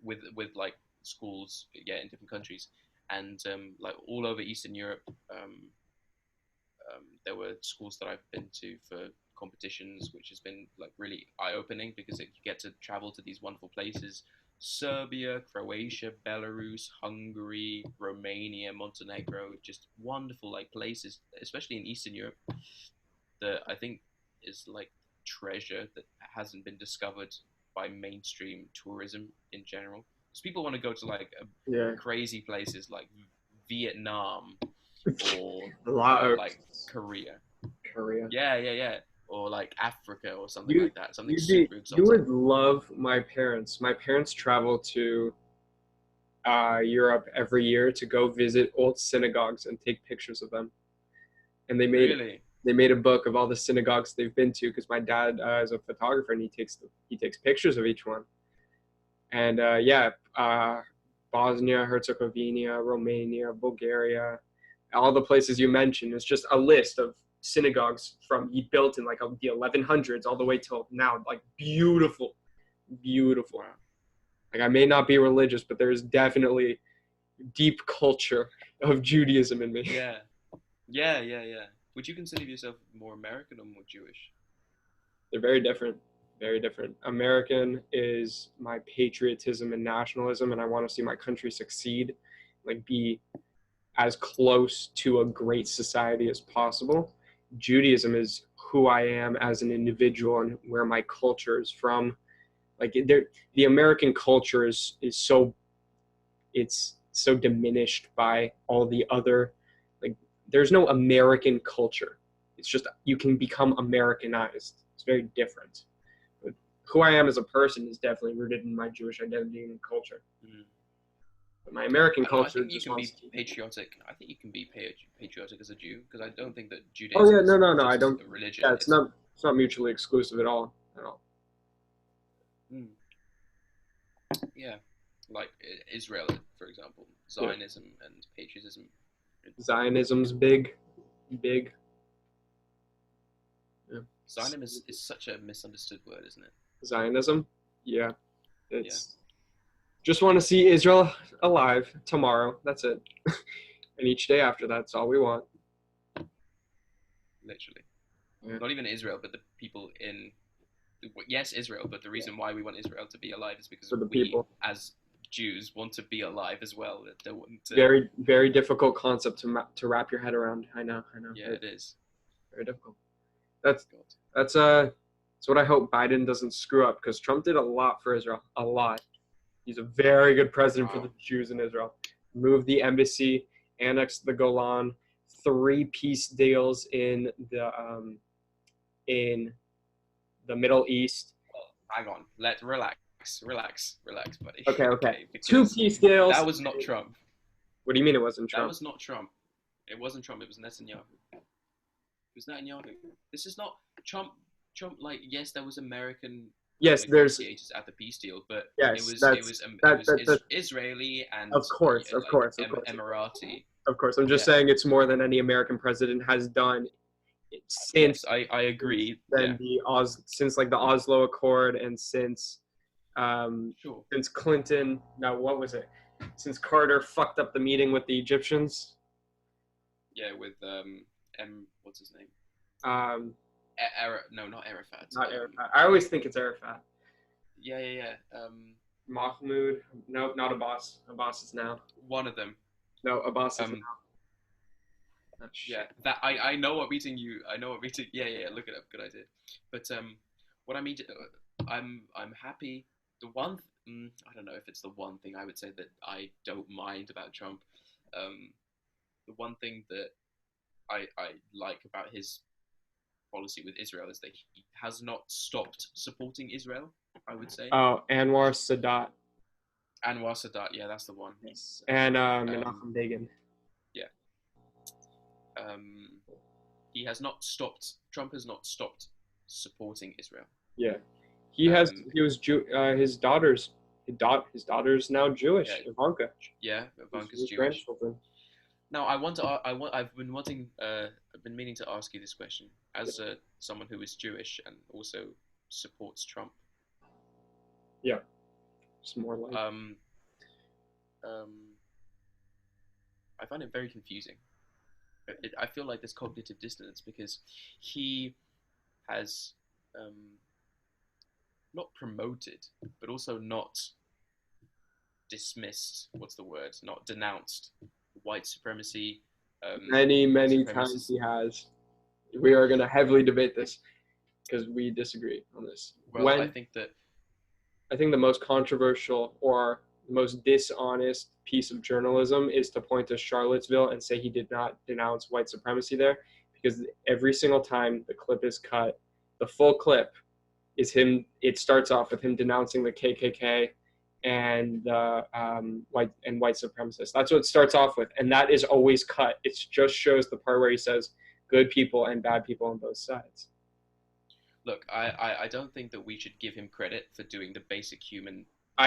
with like schools, yeah, in different countries, and like all over Eastern Europe. There were schools that I've been to for competitions, which has been like really eye opening because you get to travel to these wonderful places. Serbia, Croatia, Belarus, Hungary, Romania, Montenegro, just wonderful like places, especially in Eastern Europe, that I think is like treasure that hasn't been discovered by mainstream tourism in general. Because people want to go to like Yeah, crazy places like Vietnam or Laos, like Korea. Korea. Yeah, yeah, yeah. Or like Africa or something You like that. Something super you exotic. would love my parents. My parents travel to Europe every year to go visit old synagogues and take pictures of them. And Really? they made a book of all the synagogues they've been to because my dad is a photographer and he takes pictures of each one. And yeah, Bosnia, Herzegovina, Romania, Bulgaria, all the places you mentioned. It's just a list of synagogues from he built in like the 1100s all the way till now. Like beautiful, beautiful. Wow. Like I may not be religious, but there's definitely deep culture of Judaism in me. Yeah. Yeah, yeah, yeah. Would you consider yourself more American or more Jewish? They're very different. Very different. American is my patriotism and nationalism, and I want to see my country succeed, like be as close to a great society as possible. Judaism is who I am as an individual and where my culture is from. Like the American culture is so it's so diminished by all the other like there's no American culture. It's just you can become Americanized. It's very different. But who I am as a person is definitely rooted in my Jewish identity and culture. Mm. But my American I don't know. I culture think you just can wants be to keep it. patriotic. I think you can be patriotic as a Jew because I don't think that Oh Judaism yeah, is no. I just don't. a Yeah, religion. It's it's not mutually exclusive at all. At all. mm, yeah, like Israel, for example, Yeah. Zionism and patriotism. Zionism's big, big. Yeah. Zionism is such a misunderstood word, isn't it? Zionism. Yeah, Yeah. it's Just want to see Israel alive tomorrow. That's it. And each day after that's all we want. literally. Yeah. Not even Israel, but the people in yes, Israel, but the reason why we want Israel to be alive is because For the we, people. as Jews, want to be alive as well. That don't want to. Very, very difficult concept to wrap your head around. I know, I know. Yeah, Very, it is. very difficult. That's God. that's that's what I hope Biden doesn't screw up because Trump did a lot for Israel, a lot. He's a very good president for Wow. the Jews in Israel. Moved the embassy, annexed the Golan, three peace deals in the Middle East. Well, hang on. Let relax, buddy. Okay, okay. Okay, Two because peace deals. that was not Trump. What do you mean it wasn't That Trump? was not Trump. It wasn't Trump. It was Netanyahu. It was Netanyahu. This is not Trump. Trump, like, yes, there was American Yes, there's negotiators at the peace deal, but it yes, was it that's was it that was that that Israeli and of course, of like course, of course, of course. Emirati. Of course. I'm just Yeah. saying it's more than any American president has done since Yes, I agree. then Yeah. since like the Oslo Accord and Sure. since Clinton, no, what was it? Since Carter fucked up the meeting with the Egyptians. Yeah, with what's his name? Um, No, not Arafat. not Arafat. I always think it's Arafat. Yeah. Mahmoud. Nope, not Abbas. Abbas is now. One of them. No, Abbas is now. Um, Oh, yeah, shit. that I know what meeting you. I know what meeting. Yeah. Look it up. Good idea. But what I mean, I'm happy. The one, I don't know if it's the one thing I would say that I don't mind about Trump. Um, the one thing that I like about his policy with Israel is that he has not stopped supporting Israel. I would say. Oh, Anwar Sadat. Anwar Sadat, yeah, that's the one. Yes. And Um, Menachem Begin. yeah. Um, he has not stopped. Trump has not stopped supporting Israel. Yeah. He has. Um, He was his daughter's. His daughter's now Jewish. yeah, Ivanka. yeah. Ivanka's His Jewish. grandchildren. Now, I want to. I want. I've been wanting. I've been meaning to ask you this question as someone who is Jewish and also supports Trump. Yeah. It's more like. Um, I find it very confusing. I feel like there's cognitive dissonance because he has not promoted, but also not dismissed. What's the word? Not denounced white supremacy. Many times he has. We are going to heavily debate this because we disagree on this. Well, I think that I think the most controversial or most dishonest piece of journalism is to point to Charlottesville and say he did not denounce white supremacy there, because every single time the clip is cut, the full clip is him. It starts off with him denouncing the KKK and white supremacists. That's what it starts off with, and that is always cut. It just shows the part where he says good people and bad people on both sides. look, I don't think that we should give him credit for doing the basic human. For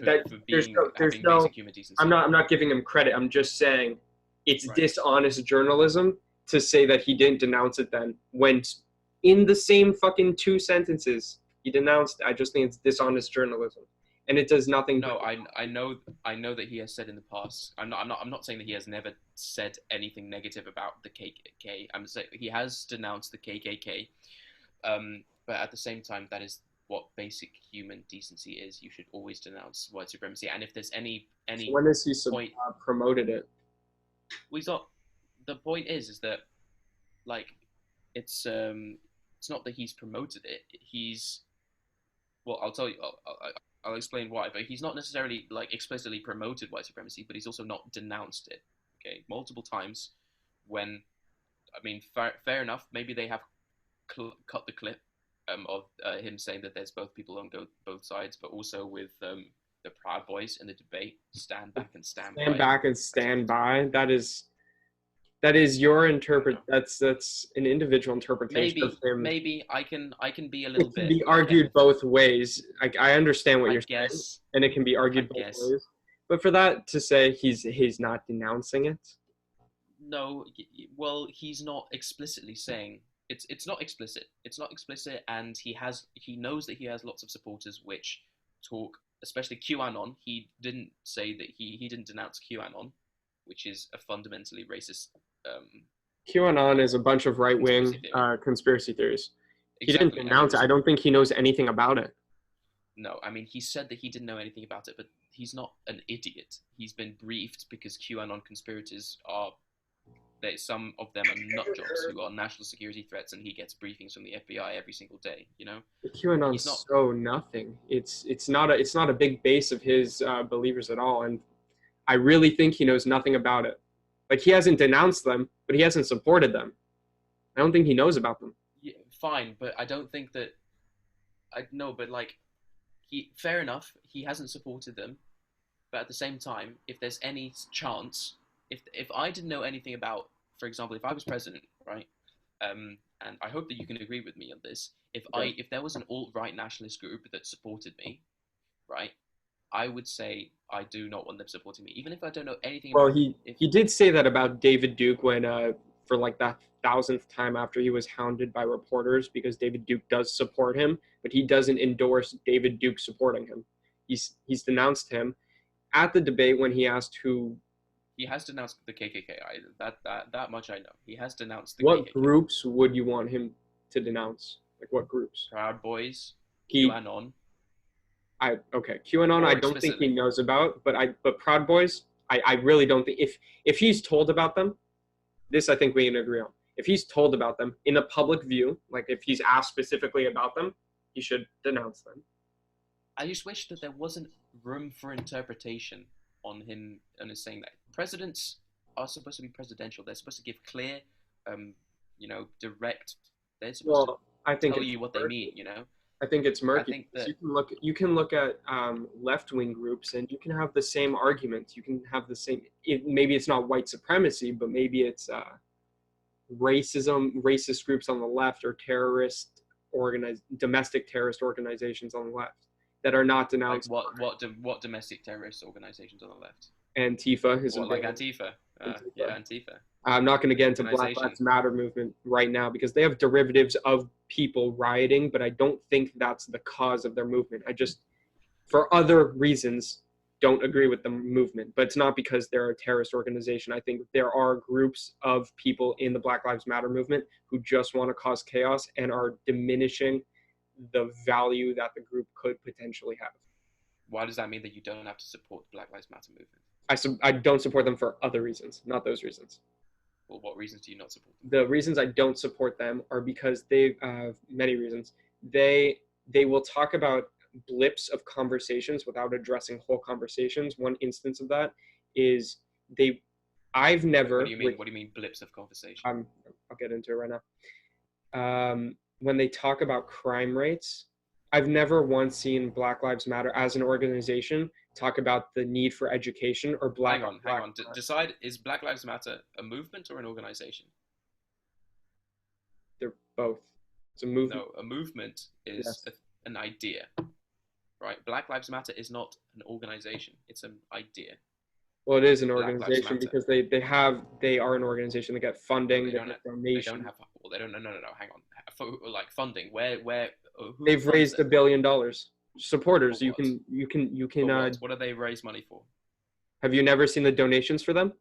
having basic human decency. I'm not giving him credit. I'm just saying it's right. Dishonest journalism to say that he didn't denounce it then, when in the same fucking 2 sentences he denounced it. I just think it's dishonest journalism, and it does nothing. No, I know that he has said in the past. I'm not saying that he has never said anything negative about the KKK. I'm saying he has denounced the KKK. But at the same time, that is what basic human decency is. You should always denounce white supremacy. And if there's any so when has he promoted it? We thought the point is that like it's not that he's promoted it. He's I'll tell you. I'll explain why. But he's not necessarily like explicitly promoted white supremacy, but he's also not denounced it. Okay, multiple times. When I mean, fair enough. Maybe they have cut the clip of him saying that there's both people on both sides, but also with the Proud Boys in the debate, stand back and stand by. Stand back and stand by. That is your that's an individual interpretation of him. Maybe I can be a little bit. It can be argued both ways. I understand what you're saying, and it can be argued both ways. But for that to say he's not denouncing it. No, well, he's not explicitly saying it's not explicit. It's not explicit, and he knows that he has lots of supporters which talk especially QAnon. He didn't say that he didn't denounce QAnon, which is a fundamentally racist QAnon is a bunch of conspiracy right-wing theory. conspiracy theories. He didn't Exactly, and it denounce it. was I don't think he knows anything about it. no. I mean, he said that he didn't know anything about it, but he's not an idiot. He's been briefed because QAnon conspirators are that some of them are nut jobs who are national security threats, and he gets briefings from the FBI every single day. You know, he's not. QAnon's so nothing. It's not a big base of his believers at all, and I really think he knows nothing about it. Like he hasn't denounced them, but he hasn't supported them. I don't think he knows about them. Yeah, fine, but I don't think that I no, but like he fair enough. He hasn't supported them, but at the same time, if there's any chance, if I didn't know anything about, for example, if I was president, right, and I hope that you can agree with me on this, Okay. if there was an alt-right nationalist group that supported me, right, I would say I do not want them supporting me, even if I don't know anything Well, about them. he If he did say that about David Duke when for like that thousandth time after he was hounded by reporters because David Duke does support him, but he doesn't endorse David Duke supporting him. He's denounced him at the debate when he asked who he has denounced the KKK, that much I know. He has denounced the what KKK. groups would you want him to denounce? Like what groups? Proud Boys, He QAnon, I okay, QAnon I more don't think he explicitly. knows about, but Proud Boys, I really don't think if he's told about them, this I think we can agree on. If he's told about them in a public view, like if he's asked specifically about them, he should denounce them. I just wish that there wasn't room for interpretation on him and his saying that presidents are supposed to be presidential. They're supposed to give clear, direct. They're supposed to Well, I think tell it's you what they murky. mean. You know, I think it's I murky think because that you can look at left wing groups and you can have the same arguments. You can have the same. Maybe it's not white supremacy, but maybe it's racism, racist groups on the left, or organized domestic terrorist organizations on the left that are not like denounced. what domestic terrorist organizations on the left? Antifa is a What big like Antifa? Antifa. Yeah, Antifa, I'm not going to an get into Black organization. Lives Matter movement right now because they have derivatives of people rioting, but I don't think that's the cause of their movement. I just, for other reasons, don't agree with the movement. But it's not because they're a terrorist organization. I think there are groups of people in the Black Lives Matter movement who just want to cause chaos and are diminishing the value that the group could potentially have. Why does that mean that you don't have to support the Black Lives Matter movement? I don't support them for other reasons, not those reasons. Well, what reasons do you not support them? The reasons I don't support them are because they many reasons. They will talk about blips of conversations without addressing whole conversations. One instance of that is they I've Wait, what never do you mean? with What do you mean blips of conversation? I'll get into it right now. When they talk about crime rates, I've never once seen Black Lives Matter as an organization talk about the need for education or black Hang on on, hang black on. crime. Decide, is Black Lives Matter a movement or an organization? They're both. It's a movement. No, a movement is Yes. an idea, right? Black Lives Matter is not an organization; it's an idea. Well, it is an Black Lives organization Matter. because they are an organization. They get No, funding, they they don't. get They don't donations. have. Well, they don't. No, no, no, no. Hang on. Like funding. Where? Who They've funds raised them? $1 billion. For Supporters, you what? can you can you For can what? What do they raise money for? have you never seen the donations for them?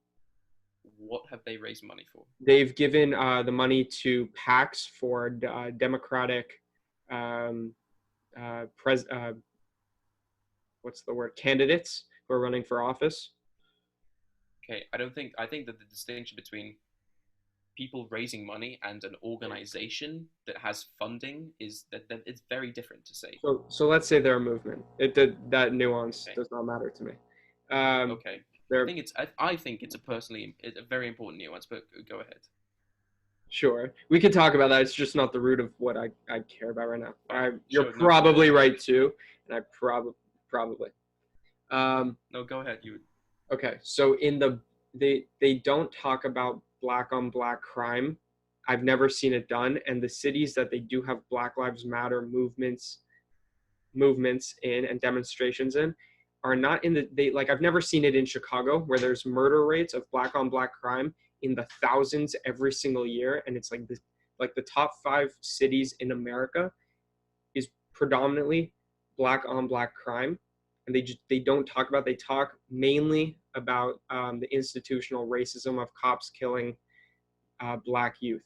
What have they raised money for? They've given the money to PACs for Democratic um, pres what's the word, candidates who are running for office. Okay, I don't think. I think that the distinction between people raising money and an organization that has funding is that it's very different to say. So let's say they're a movement. That nuance Okay. does not matter to me. Um, Okay. they're I think it's a very important nuance, but go ahead. Sure. We could talk about that. It's just not the root of what I care about right now. Fine. You're Sure. No. Go probably ahead. right too, and I probably. Um, No. Go ahead. You. okay, so they don't talk about black on black crime. I've never seen it done, and the cities that they do have Black Lives Matter movements in and demonstrations in are not in the they like I've never seen it in Chicago where there's murder rates of black on black crime in the thousands every single year, and it's like the top 5 cities in America is predominantly black on black crime. and they don't talk about. They talk mainly about the institutional racism of cops killing black youth.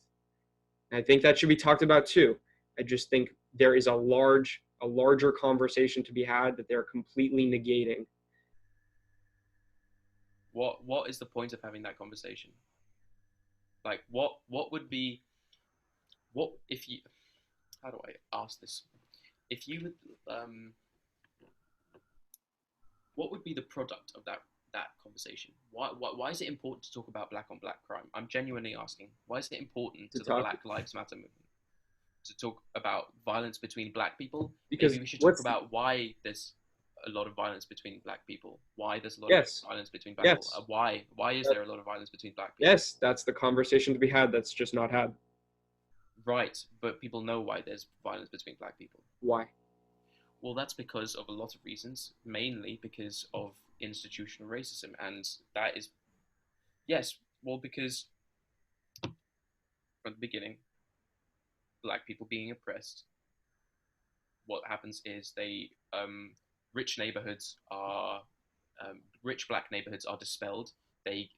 And I think that should be talked about too. I just think there is a larger conversation to be had that they're completely negating. What is the point of having that conversation? Like, what would be what if you? How do I ask this? If you would, what would be the product of that conversation? Why is it important to talk about black on black crime? I'm genuinely asking. Why is it important To to the talk Black Lives Matter movement to talk about violence between black people? because Maybe we should talk what's about why there's a lot of violence between black people. Why there's a lot of yes, violence between black people. yes, Why is that, there a lot of violence between black people? yes, that's the conversation to be had. That's just not had. Right, but people know why there's violence between black people. Why? Well, that's because of a lot of reasons, mainly because of institutional racism, and that is yes, well, because from the beginning, black people being oppressed, what happens is rich neighborhoods are rich black neighborhoods are dispelled. They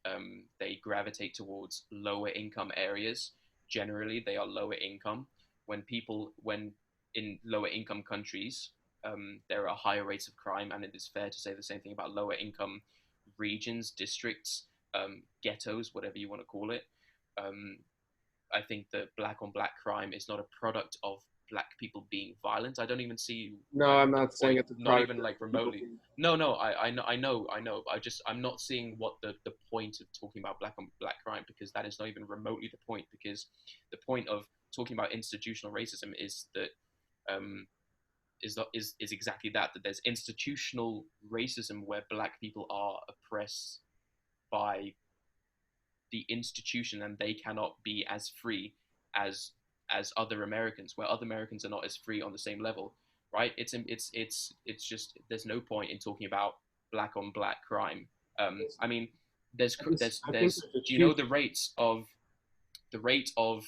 gravitate towards lower income areas. Generally, they are lower income. When in lower income countries, there are higher rates of crime, and it is fair to say the same thing about lower income regions, districts, ghettos, whatever you want to call it. Um, I think that black on black crime is not a product of black people being violent. I don't even see No, like I'm the not saying point, it's a not product even of like people remotely. being. No, no, I know. I'm not seeing what the point of talking about black on black crime, because that is not even remotely the point. Because the point of talking about institutional racism is that um, is exactly that there's institutional racism where black people are oppressed by the institution, and they cannot be as free as other Americans, where other Americans are not as free on the same level, right? It's just there's no point in talking about black on black crime. I mean, I think there's there's a do you know huge. the rate of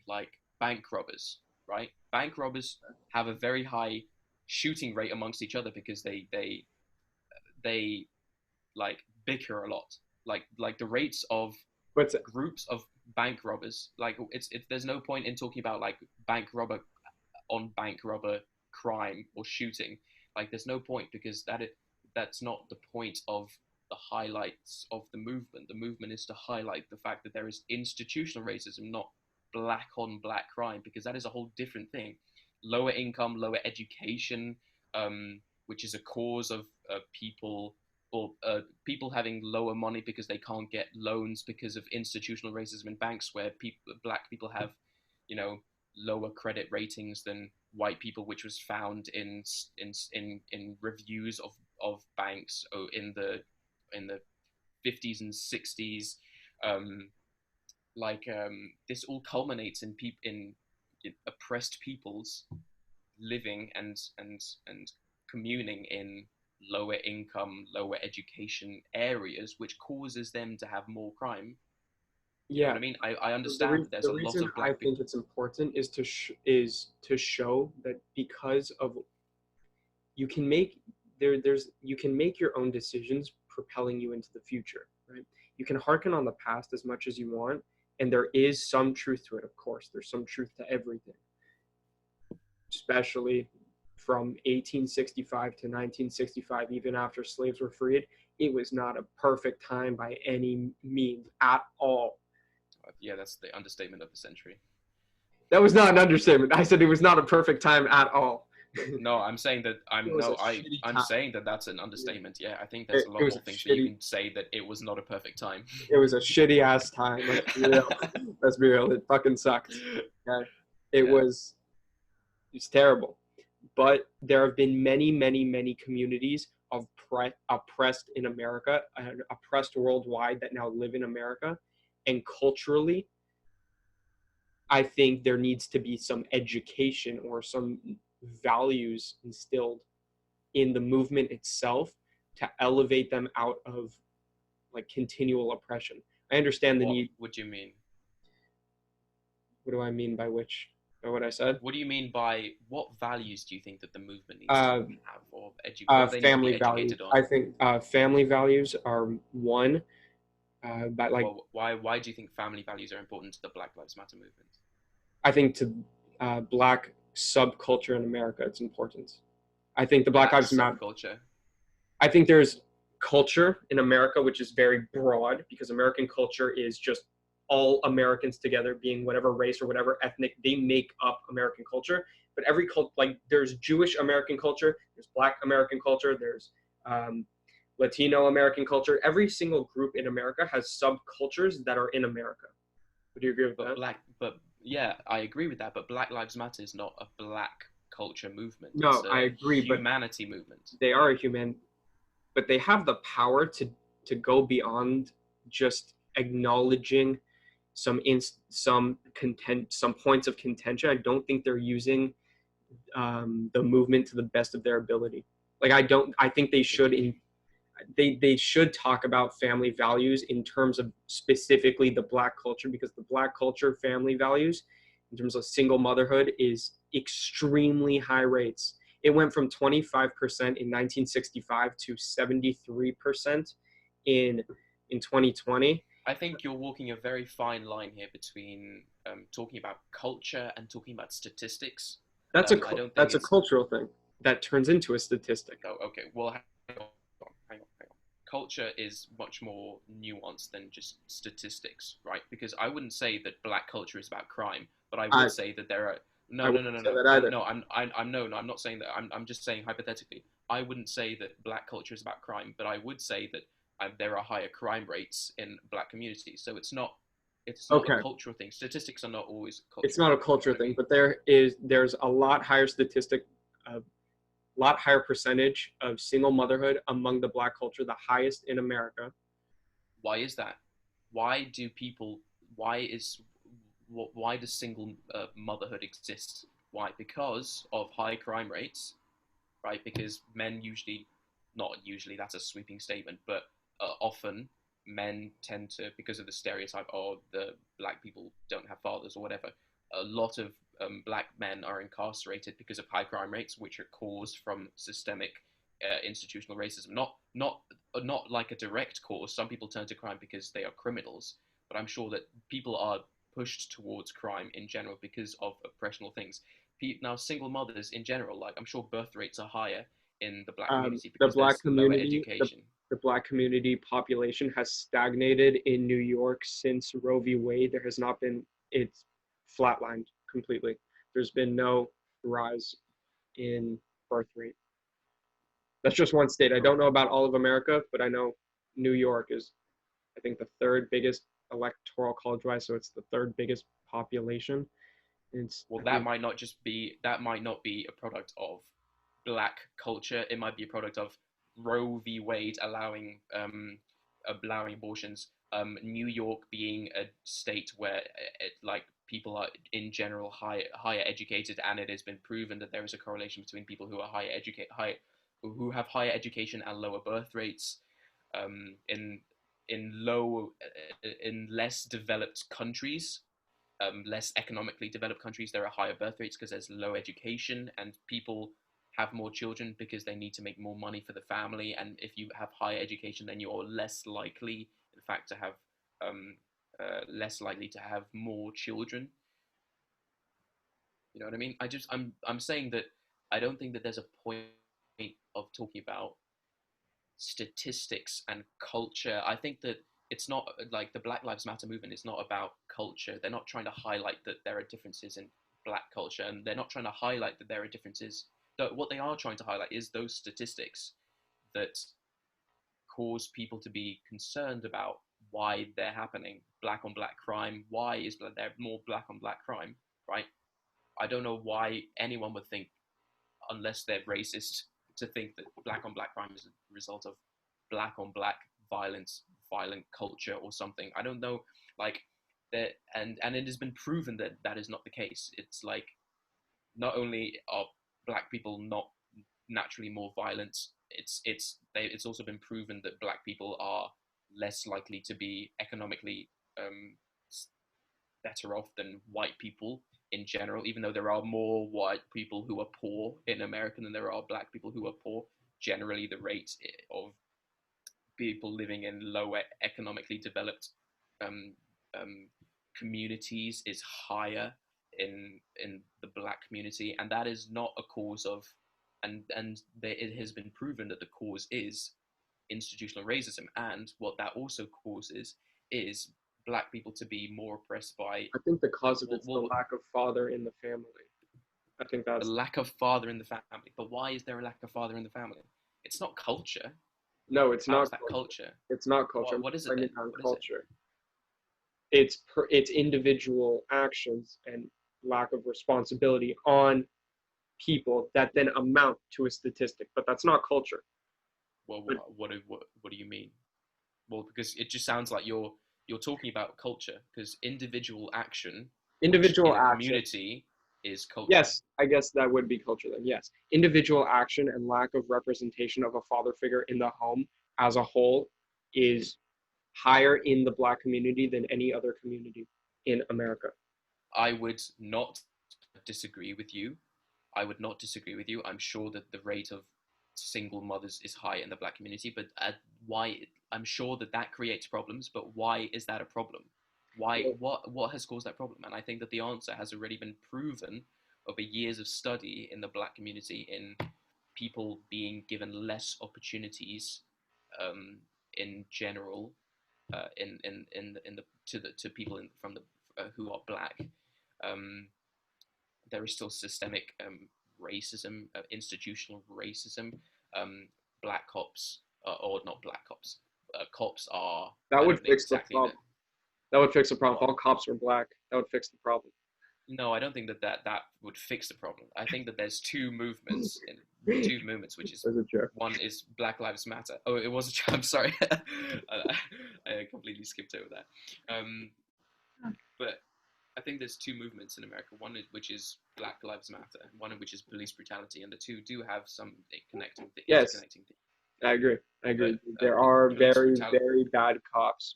like bank robbers, right? Bank robbers have a very high shooting rate amongst each other because they like bicker a lot. Like the rates of What's groups of bank robbers. Like there's no point in talking about like bank robber on bank robber crime or shooting. Like there's no point, because that's not the point of the highlights of the movement. The movement is to highlight the fact that there is institutional racism, not black on black crime, because that is a whole different thing. Lower income, lower education, which is a cause of people, or people having lower money because they can't get loans because of institutional racism in banks, where black people have, you know, lower credit ratings than white people, which was found in reviews of banks in the 50s and 60s. Um, this all culminates in oppressed peoples living and communing in lower income, lower education areas, which causes them to have more crime. You know yeah. what I mean? I understand that there's The a lot reason of I black people. think it's important is is to show that because of you can make there's you can make your own decisions propelling you into the future, right? You can hearken on the past as much as you want, and there is some truth to it. Of course, there's some truth to everything, especially from 1865 to 1965, even after slaves were freed. It was not a perfect time by any means at all. Yeah, that's the understatement of the century. That was not an understatement. I said it was not a perfect time at all. No, I'm saying that It I'm was a no, shitty I'm time. saying that that's an understatement. Yeah, I think there's it, a it lot was more a things that you shitty can say that it was not a perfect time. it was a shitty ass time. Let's be real. Let's be real. It fucking sucked. Okay. It Yeah. was it's terrible. But there have been many communities of oppressed in America, oppressed worldwide that now live in America. And culturally, I think there needs to be some education or some values instilled in the movement itself to elevate them out of like continual oppression. I understand the What need. would you mean? What do I mean by which? what I said. What do you mean by what values do you think that the movement needs to Uh, have, or what do they need to be Family values. educated on? I think family values are one. That like Well, why do you think family values are important to the Black Lives Matter movement? I think to black subculture in America, it's important. I think the Black Black Lives Matter. subculture. I think there's culture in America which is very broad because American culture is just all Americans together, being whatever race or whatever ethnic, they make up American culture. But every cult, like there's Jewish American culture, there's Black American culture, there's um, Latino American culture. Every single group in America has subcultures that are in America. Would you agree with But that? black, but yeah, I agree with that. But Black Lives Matter is not a black culture movement. It's No, I a agree, but humanity movement. they are a human, but they have the power to go beyond just acknowledging some points of contention. I don't think they're using the movement to the best of their ability. Like I don't. I think they What do should you, they should talk about family values in terms of specifically the black culture because the black culture family values in terms of single motherhood is extremely high rates. It went from 25% in 1965 to 73% in in 2020. I think you're walking a very fine line here between talking about culture and talking about statistics. I don't think That's a it's. cultural thing that turns into a statistic. Oh, okay. Well, hang on. Culture is much more nuanced than just statistics, right? Because I wouldn't say that black culture is about crime, but I I would say that there are I no, no, no, wouldn't no, say no. that either. No, I'm no, no. I'm not saying that. I'm just saying hypothetically. I wouldn't say that black culture is about crime, but I would say that there are higher crime rates in black communities. So it's not a Okay, cultural thing. Statistics are not always a it's cultural not a thing. You know culture what I thing, mean? but there's a lot higher percentage of single motherhood among the black culture, the highest in America. Why is that? Why do people? Why is why does single motherhood exist? Why? Because of high crime rates, right? Because men usually, not usually, that's a sweeping statement, but often men tend to, because of the stereotype, of the black people don't have fathers or whatever, a lot of black men are incarcerated because of high crime rates, which are caused from systemic institutional racism. Not like a direct cause. Some people turn to crime because they are criminals, but I'm sure that people are pushed towards crime in general because of oppressional things. Now, single mothers in general, like I'm sure birth rates are higher in the black community The because black there's lower community, education. the black community population has stagnated in New York since Roe v. Wade. There has not been it's flatlined completely. There's been no rise in birth rate. That's just one state. I don't know about all of America, but I know New York is, I think, the third biggest electoral college wise, so it's the third biggest population. It's, Well, I think, that might not be a product of black culture. It might be a product of Roe v. Wade allowing abortions. New York being a state where like people are in general higher educated, and it has been proven that there is a correlation between people who are who have higher education and lower birth rates. In low in less developed countries, less economically developed countries, there are higher birth rates because there's low education and people have more children because they need to make more money for the family. And if you have higher education, then you're less likely, in fact, to have less likely to have more children. You know what I mean? I'm saying that I don't think that there's a point of talking about statistics and culture. I think that it's not like the Black Lives Matter movement is not about culture. They're not trying to highlight that there are differences in black culture, and they're not trying to highlight that there are differences. What they are trying to highlight is those statistics that cause people to be concerned about why they're happening. Black on black crime. Why is there more black on black crime? Right? I don't know why anyone would think, unless they're racist, to think that black on black crime is a result of black on black violence, violent culture, or something. I don't know, like that, and it has been proven that that is not the case. It's like not only are black people not naturally more violent, it's also been proven that black people are less likely to be economically um, better off than white people. in general, even though there are more white people who are poor in America than there are black people who are poor. Generally, the rate of people living in lower economically developed um, um, communities is higher in the black community, and that is not a cause of, and it has been proven that the cause is institutional racism, and what that also causes is black people to be more oppressed by I think the cause of it's the what lack of father in the family. I think the that's lack of father in the family. But why is there a lack of father in the family? It's not culture. no, it's How not is that culture. culture? It's not culture. I'm What is it bringing then? down What is it? culture. It's individual actions and lack of responsibility on people that then amount to a statistic. But that's not culture. Well, But what do you mean? Well, because it just sounds like you're talking about culture, because individual action, which individual in a action, community is culture. yes, I guess that would be culture then. Yes, individual action and lack of representation of a father figure in the home as a whole is higher in the black community than any other community in America. I would not disagree with you. I would not disagree with you. I'm sure that the rate of single mothers is high in the black community, but why? I'm sure that that creates problems. But why is that a problem? Why? What has caused that problem? And I think that the answer has already been proven over years of study in the black community, in people being given less opportunities um, in general, in the to people from the who are black. Um, there is still systemic racism, institutional racism. Um, Black cops, or not black cops, cops are, That I would don't think fix the exactly that. problem. That would fix the problem. What? If all cops were black, that would fix the problem. No, I don't think that would fix the problem. I think that there's two movements, which is As a joke. one is Black Lives Matter. Oh, it was a I'm sorry, I completely skipped over that. But I think there's two movements in America. One which is Black Lives Matter, and one which is police brutality, and the two do have some Yes, interconnecting things. I agree. I But agree. There are police very, brutality, very bad cops.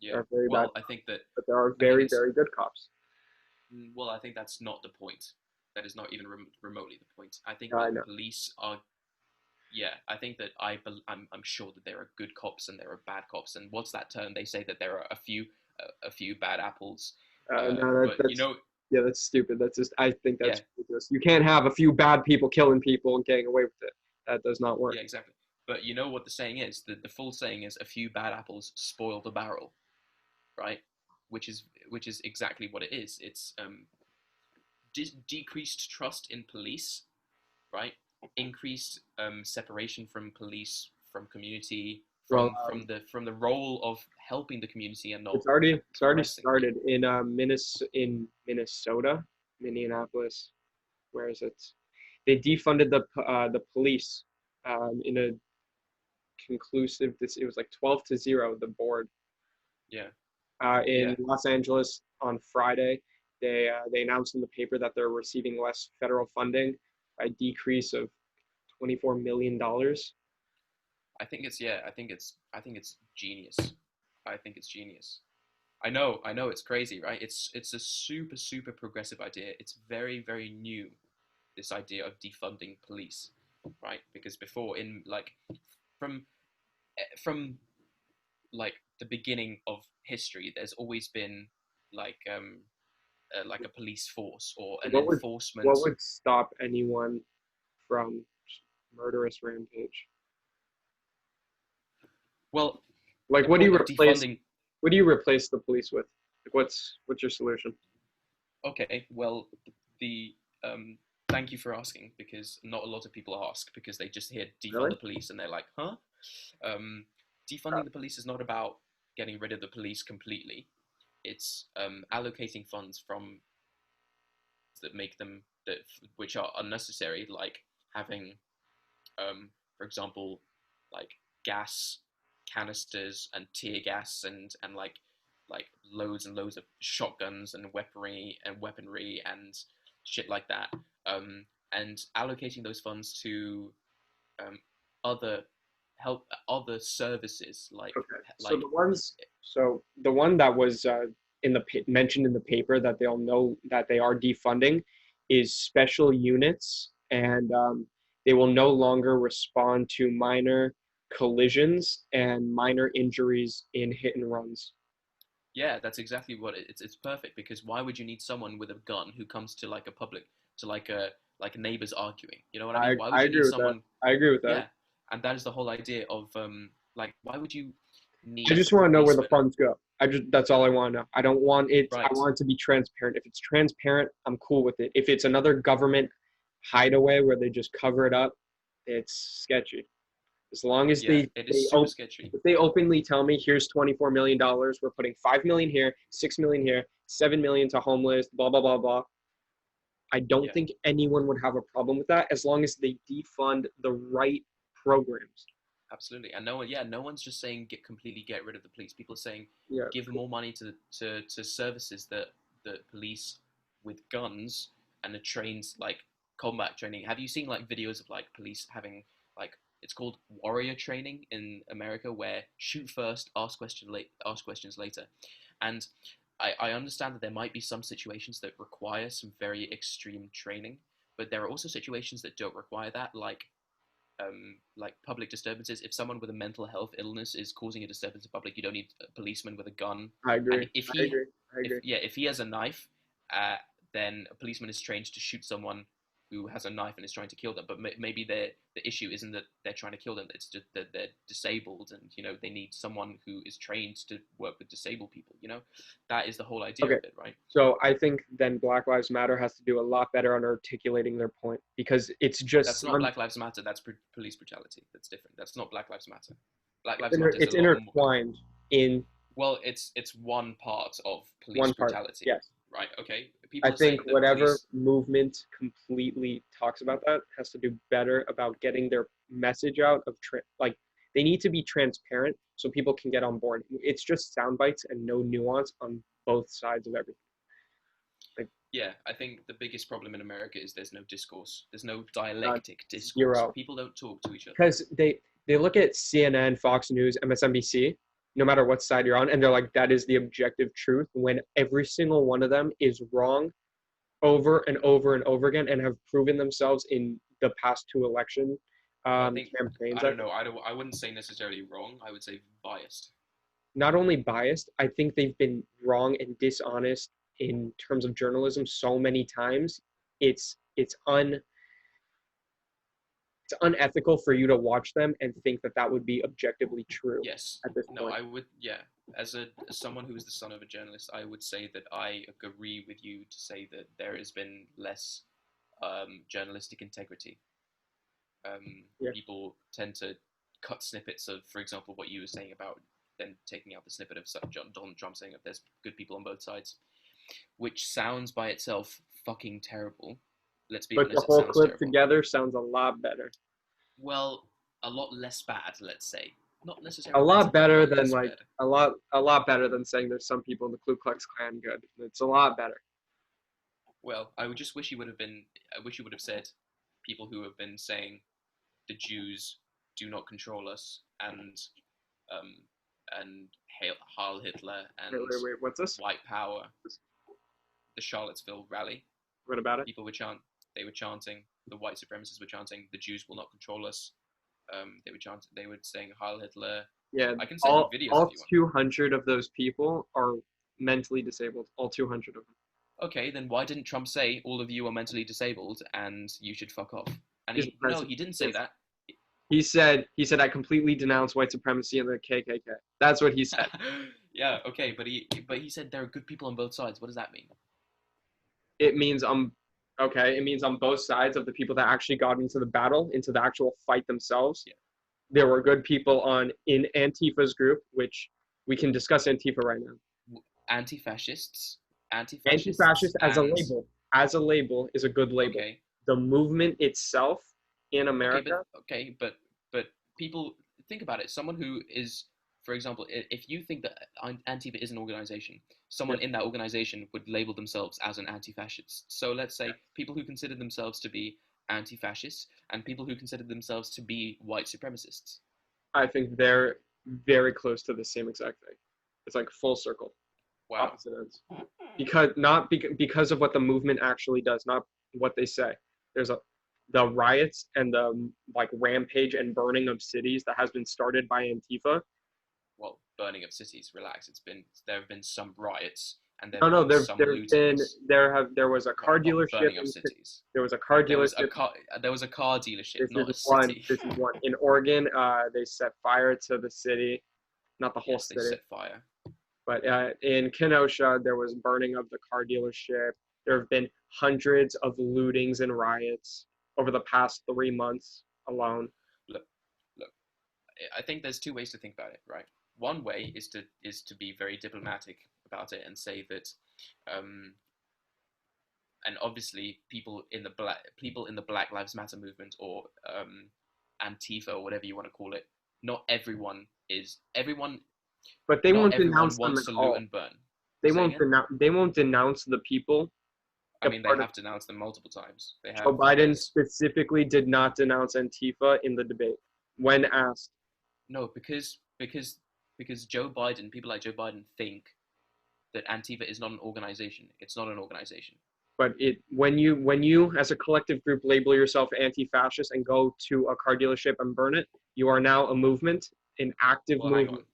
yeah. There are very bad Well, I cops, think that but there are I think very, it's very good cops. well, I think that's not the point. That is not even remotely the point. I think I that know. police are, yeah. I think that I'm sure that there are good cops and there are bad cops. And what's that term? They say that there are a few bad apples. No, But that's yeah, that's stupid. That's just I think yeah, that's ridiculous. You can't have a few bad people killing people and getting away with it. That does not work. yeah, exactly. But you know what the saying is? The full saying is a few bad apples spoil the barrel, right? Which is exactly what it is. It's decreased trust in police, right? Increased separation from police, from community, Well, from the role of helping the community and not it's already oppressing started people. in Minnesota, Minneapolis. Where is it? They defunded the police in a conclusive. It was like 12-0. The board Yeah, in yeah. Los Angeles on Friday. They announced in the paper that they're receiving less federal funding, a decrease of $24 million. I think it's genius. I think it's genius. I know it's crazy, right? It's a super progressive idea. It's very new. This idea of defunding police, right? Because before, in like from from like the beginning of history, there's always been like a police force or an What would what enforcement. would stop anyone from murderous rampage? Well, Like, the point of defunding. what do you replace the police with? Like, what's your solution? Okay, well, the thank you for asking, because not a lot of people ask, because they just hear defund Really? the police and they're like, huh? Um, Uh, Defunding the police is not about getting rid of the police completely. It's allocating funds from that make them that which are unnecessary, like having, for example, like gas canisters and tear gas and like loads and loads of shotguns and weaponry and shit like that, and allocating those funds to um, other other services okay. like So the one that was mentioned in the paper that they'll know that they are defunding is special units, and they will no longer respond to minor collisions and minor injuries in hit and runs. Yeah, that's exactly what it's perfect because why would you need someone with a gun who comes to like a public to like neighbors arguing? You know what I mean? Why I would you agree need with that. someone? I agree with that. Yeah, and that is the whole idea of like why would you I need just want to know where the policemen? funds go. That's all I want to know. I don't want it. I Right. want it to be transparent. If it's transparent, I'm cool with it. If it's another government hideaway where they just cover it up, it's sketchy. As long as Yeah, it is super sketchy. if they openly tell me here's $24 million, we're putting 5 million here, 6 million here, 7 million to homeless, blah blah blah blah. I don't Yeah. think anyone would have a problem with that as long as they defund the right programs. Absolutely, and no one, yeah, no one's just saying completely get rid of the police. People are saying Yeah, give more money to services that police with guns and the trains like combat training. Have you seen like videos of like police having like it's called warrior training in America, where shoot first, ask questions later, and I understand that there might be some situations that require some very extreme training, but there are also situations that don't require that, like public disturbances. If someone with a mental health illness is causing a disturbance in public, you don't need a policeman with a gun. I agree. And if I he, agree. I if agree. yeah, if he has a knife, then a policeman is trained to shoot someone who has a knife and is trying to kill them. But maybe the issue isn't that they're trying to kill them; it's just that they're disabled, and they need someone who is trained to work with disabled people. That is the whole idea Okay. of it, right? So I think then Black Lives Matter has to do a lot better on articulating their point because it's just That's not Black Lives Matter. That's police brutality. That's different. That's not Black Lives Matter. Black Lives Matter is a it's lot more. intertwined in Well, it's one part of police one part. brutality, Yes. right? Okay, I people are think saying that whatever police. movement completely talks about that has to do better about getting their message out of like they need to be transparent so people can get on board. It's just sound bites and no nuance on both sides of everything. Like Yeah, I think the biggest problem in America is there's no discourse. There's no uh, dialectic discourse. zero. People don't talk to each other. Because they look at CNN, Fox News, MSNBC, no matter what side you're on, and they're like, that is the objective truth, when every single one of them is wrong over and over and over again and have proven themselves in the past two election Well, I think campaigns. I don't know. I wouldn't say necessarily wrong. I would say biased. Not only biased, I think they've been wrong and dishonest in terms of journalism so many times. It's it's un it's unethical for you to watch them and think that that would be objectively true Yes. at this No, point. I would. Yeah. As someone who is the son of a journalist, I would say that I agree with you to say that there has been less journalistic integrity. Yeah, People tend to cut snippets of, for example, what you were saying about then taking out the snippet of Donald Trump saying that there's good people on both sides, which sounds by itself fucking terrible. Let's be but the honest, it whole sounds clip terrible. together sounds a lot better. Well, a lot less bad, let's say. Not A necessarily better, lot but a better lot than less like bad. a lot better than saying there's some people in the Ku Klux Klan good. It's a lot better. Well, I would just wish you would have been. I wish you would have said people who have been saying the Jews do not control us um, and Heil Hitler and What's this? white power, the Charlottesville rally. What about it? People were they were chanting, the white supremacists were chanting, the Jews will not control us. They were saying Heil Hitler. Yeah, I can send you videos if all you want. 200 of those people are mentally disabled. All 200 of them. Okay, then why didn't Trump say all of you are mentally disabled and you should fuck off? And He's the no, president. he didn't say that. He said I completely denounce white supremacy and the KKK. That's what he said. Yeah, okay, but he said there are good people on both sides. What does that mean? It means I'm okay. It means on both sides of the people that actually got into the battle, into the actual fight themselves. Yeah. There were good people on in Antifa's group, which we can discuss Antifa right now. Anti-fascists, Anti-fascist and as a label is a good label. okay, The movement itself in okay, America, but people think about it. Someone who is, for example, if you think that Antifa is an organization, yeah, someone in that organization would label themselves as an anti-fascist. So let's say people who consider themselves to be anti-fascists and people who consider themselves to be white supremacists. I think they're very close to the same exact thing. It's like full circle. Wow. opposite ends. Because of what the movement actually does, not what they say. There's a the riots and the like rampage and burning of cities that has been started by Antifa. Well, burning of cities. Relax. There have been some riots and there No, have no, been some lootings. there was a car Not dealership burning of in cities. there was a car There was a dealership. car. There was a car dealership, This is not a one. city. This is one in Oregon. They set fire to the city, not the whole Yes, they city. set fire. But in Kenosha, there was burning of the car dealership. There have been hundreds of lootings and riots over the past 3 months alone. Look, look. I think there's two ways to think about it, right? One way is to be very diplomatic about it and say that, um, and obviously people in the Black Lives Matter movement or Antifa or whatever you want to call it. Not everyone is everyone. But they Not won't everyone denounce them wants at to loot all. and burn. They Say won't again. They won't denounce the people. I A mean, they part of have denounced them multiple times. They Joe have Biden because specifically did not denounce Antifa in the debate when asked. no, because Joe Biden, people like Joe Biden think that Antifa is not an organization. It's not an organization. But when you as a collective group label yourself anti-fascist and go to a car dealership and burn it, you are now a movement, an active Well, hang on. movement.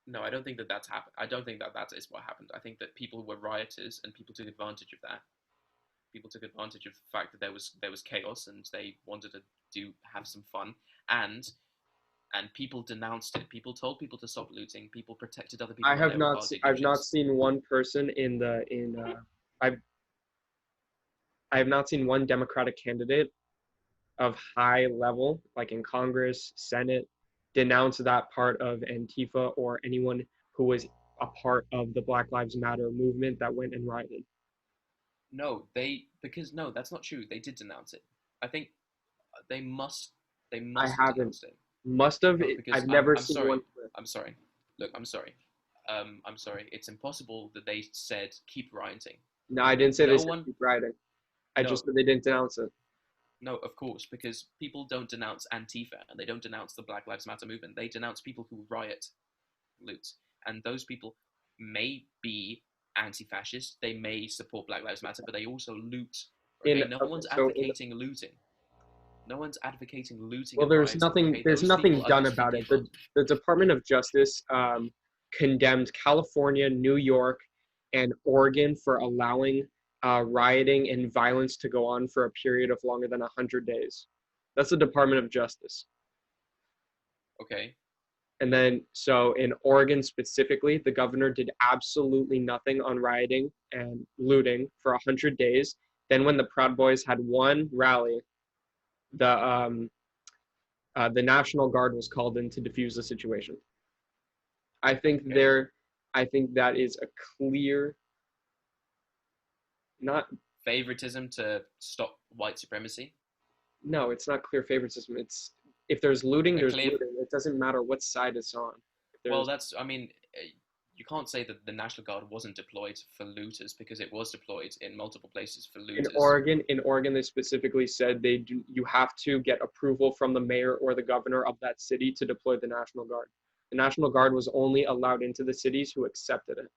No, I don't think that that's happened. I don't think that that is what happened. I think that people were rioters and people took advantage of that. People took advantage of the fact that there was chaos and they wanted to have some fun and people denounced it. People told people to stop looting. People protected other people when there were car I've not dealerships. seen one person I've I have not seen one Democratic candidate of high level, like in Congress, Senate, denounce that part of Antifa or anyone who was a part of the Black Lives Matter movement that went and rioted. No, because no, that's not true. They did denounce it. I think they must I have haven't. denounced it. Must have. No, because I've never I'm seen one. sorry. I'm sorry. Look, I'm sorry. I'm sorry. It's impossible that they said keep rioting. No, I didn't say they No said one. keep rioting. I just No, said they didn't denounce it. no. Of course, because people don't denounce Antifa and they don't denounce the Black Lives Matter movement. They denounce people who riot, loot, and those people may be anti-fascist. They may support Black Lives Matter, but they also loot. In Okay, no okay, one's so in advocating looting. No one's advocating looting well, and rioting. Okay, there's those people nothing are done just free about it. people. The Department of Justice condemned California, New York, and Oregon for allowing rioting and violence to go on for a period of longer than 100 days. That's the Department of Justice. Okay, And then, so in Oregon specifically, the governor did absolutely nothing on rioting and looting for 100 days. Then, when the Proud Boys had one rally, the the National Guard was called in to defuse the situation. I think okay. there, I think that is a clear, not Favoritism to stop white supremacy. no, it's not clear favoritism. It's if there's looting, A there's clear. looting. It doesn't matter what side it's on. If Well, there's that's. I mean, you can't say that the National Guard wasn't deployed for looters because it was deployed in multiple places for looters. In Oregon, they specifically said you have to get approval from the mayor or the governor of that city to deploy the National Guard. The National Guard was only allowed into the cities who accepted it.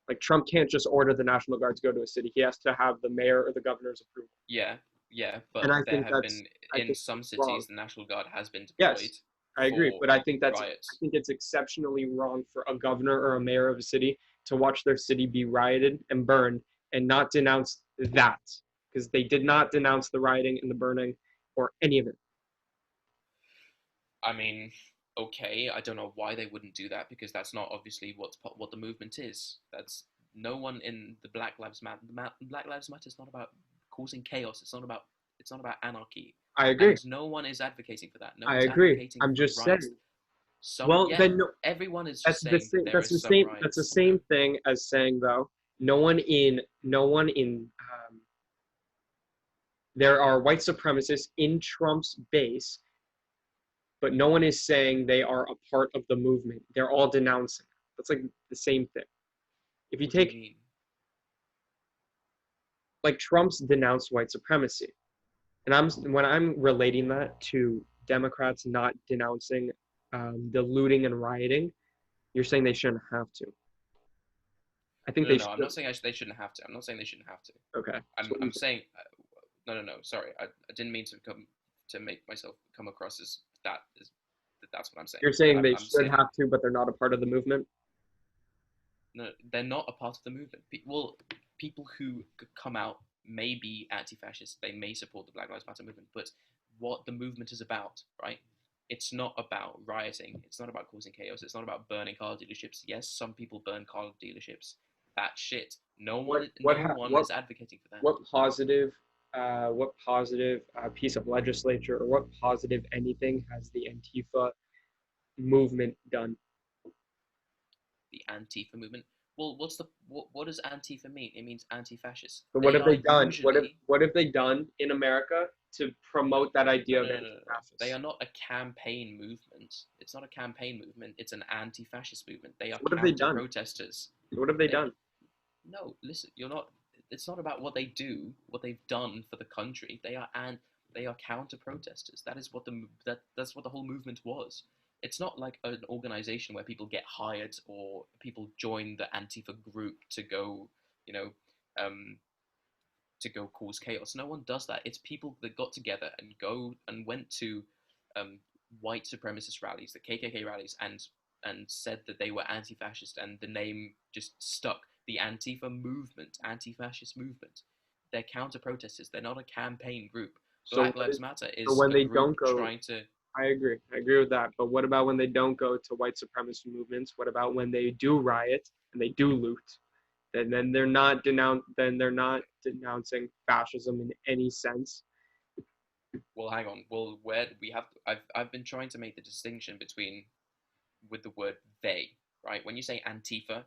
Like Trump can't just order the National Guard to go to a city. He has to have the mayor or the governor's approval. Yeah, yeah, And but there have been I in think some that's wrong. cities the National Guard has been deployed Yes, I agree, for but I riots. think it's exceptionally wrong for a governor or a mayor of a city to watch their city be rioted and burned and not denounce that because they did not denounce the rioting and the burning or any of it. I mean, okay, I don't know why they wouldn't do that because that's not obviously what the movement is. That's no one in the Black Lives Matter. Black Lives Matter is not about causing chaos. It's not about anarchy, I agree. and no one is advocating for that. No I one's agree. advocating I'm for just riots. saying. Some Well, yeah, then no, everyone is just that's the saying that same. there is some That's the riots. same thing as saying though. No one in. There are white supremacists in Trump's base, but no one is saying they are a part of the movement. They're all denouncing. That's like the same thing. If you What do you take mean? like Trump's denounced white supremacy, and when I'm relating that to Democrats not denouncing the looting and rioting, you're saying they shouldn't have to. I think No, they no, no. I'm should. not saying they shouldn't have to. I'm not saying they shouldn't have to. Okay. So I'm what do you I'm think? saying no, no, no. Sorry, I didn't mean to make myself come across as that is that's what I'm saying. You're saying they I'm should saying have to, but they're not a part of the movement. no, they're not a part of the movement. Well, people who come out may be anti-fascist. They may support the Black Lives Matter movement, but what the movement is about, right? It's not about rioting. It's not about causing chaos. It's not about burning car dealerships. Yes, some people burn car dealerships. That shit. No one is advocating for that. What positive piece of legislature or what positive anything has the Antifa movement done? The Antifa movement. Well, what does Antifa mean? It means anti-fascist. But what They have are they done? usually What have they done in America to promote that no, idea no, of no, no, no, no. They anti-fascists? are not a campaign movement. It's not a campaign movement. It's an anti-fascist movement. They So are what have they done? counter-protesters. What have they They done? no, listen. You're not. It's not about what they do, what they've done for the country. They are counter-protesters. That is what that's what the whole movement was. It's not like an organization where people get hired or people join the Antifa group to go, you know, um, to go cause chaos. No one does that. It's people that got together and went to um, white supremacist rallies, the KKK rallies, and said that they were anti-fascist, and the name just stuck. The Antifa movement, anti-fascist movement. They're counter-protesters. They're not a campaign group. So Black Lives Matter so is when a they group don't go, trying to. I agree. I agree with that. But what about when they don't go to white supremacist movements? What about when they do riot and they do loot? Then they're not denouncing fascism in any sense. Well, hang on. Well, where we have I've been trying to make the distinction between with the word they, right? When you say Antifa,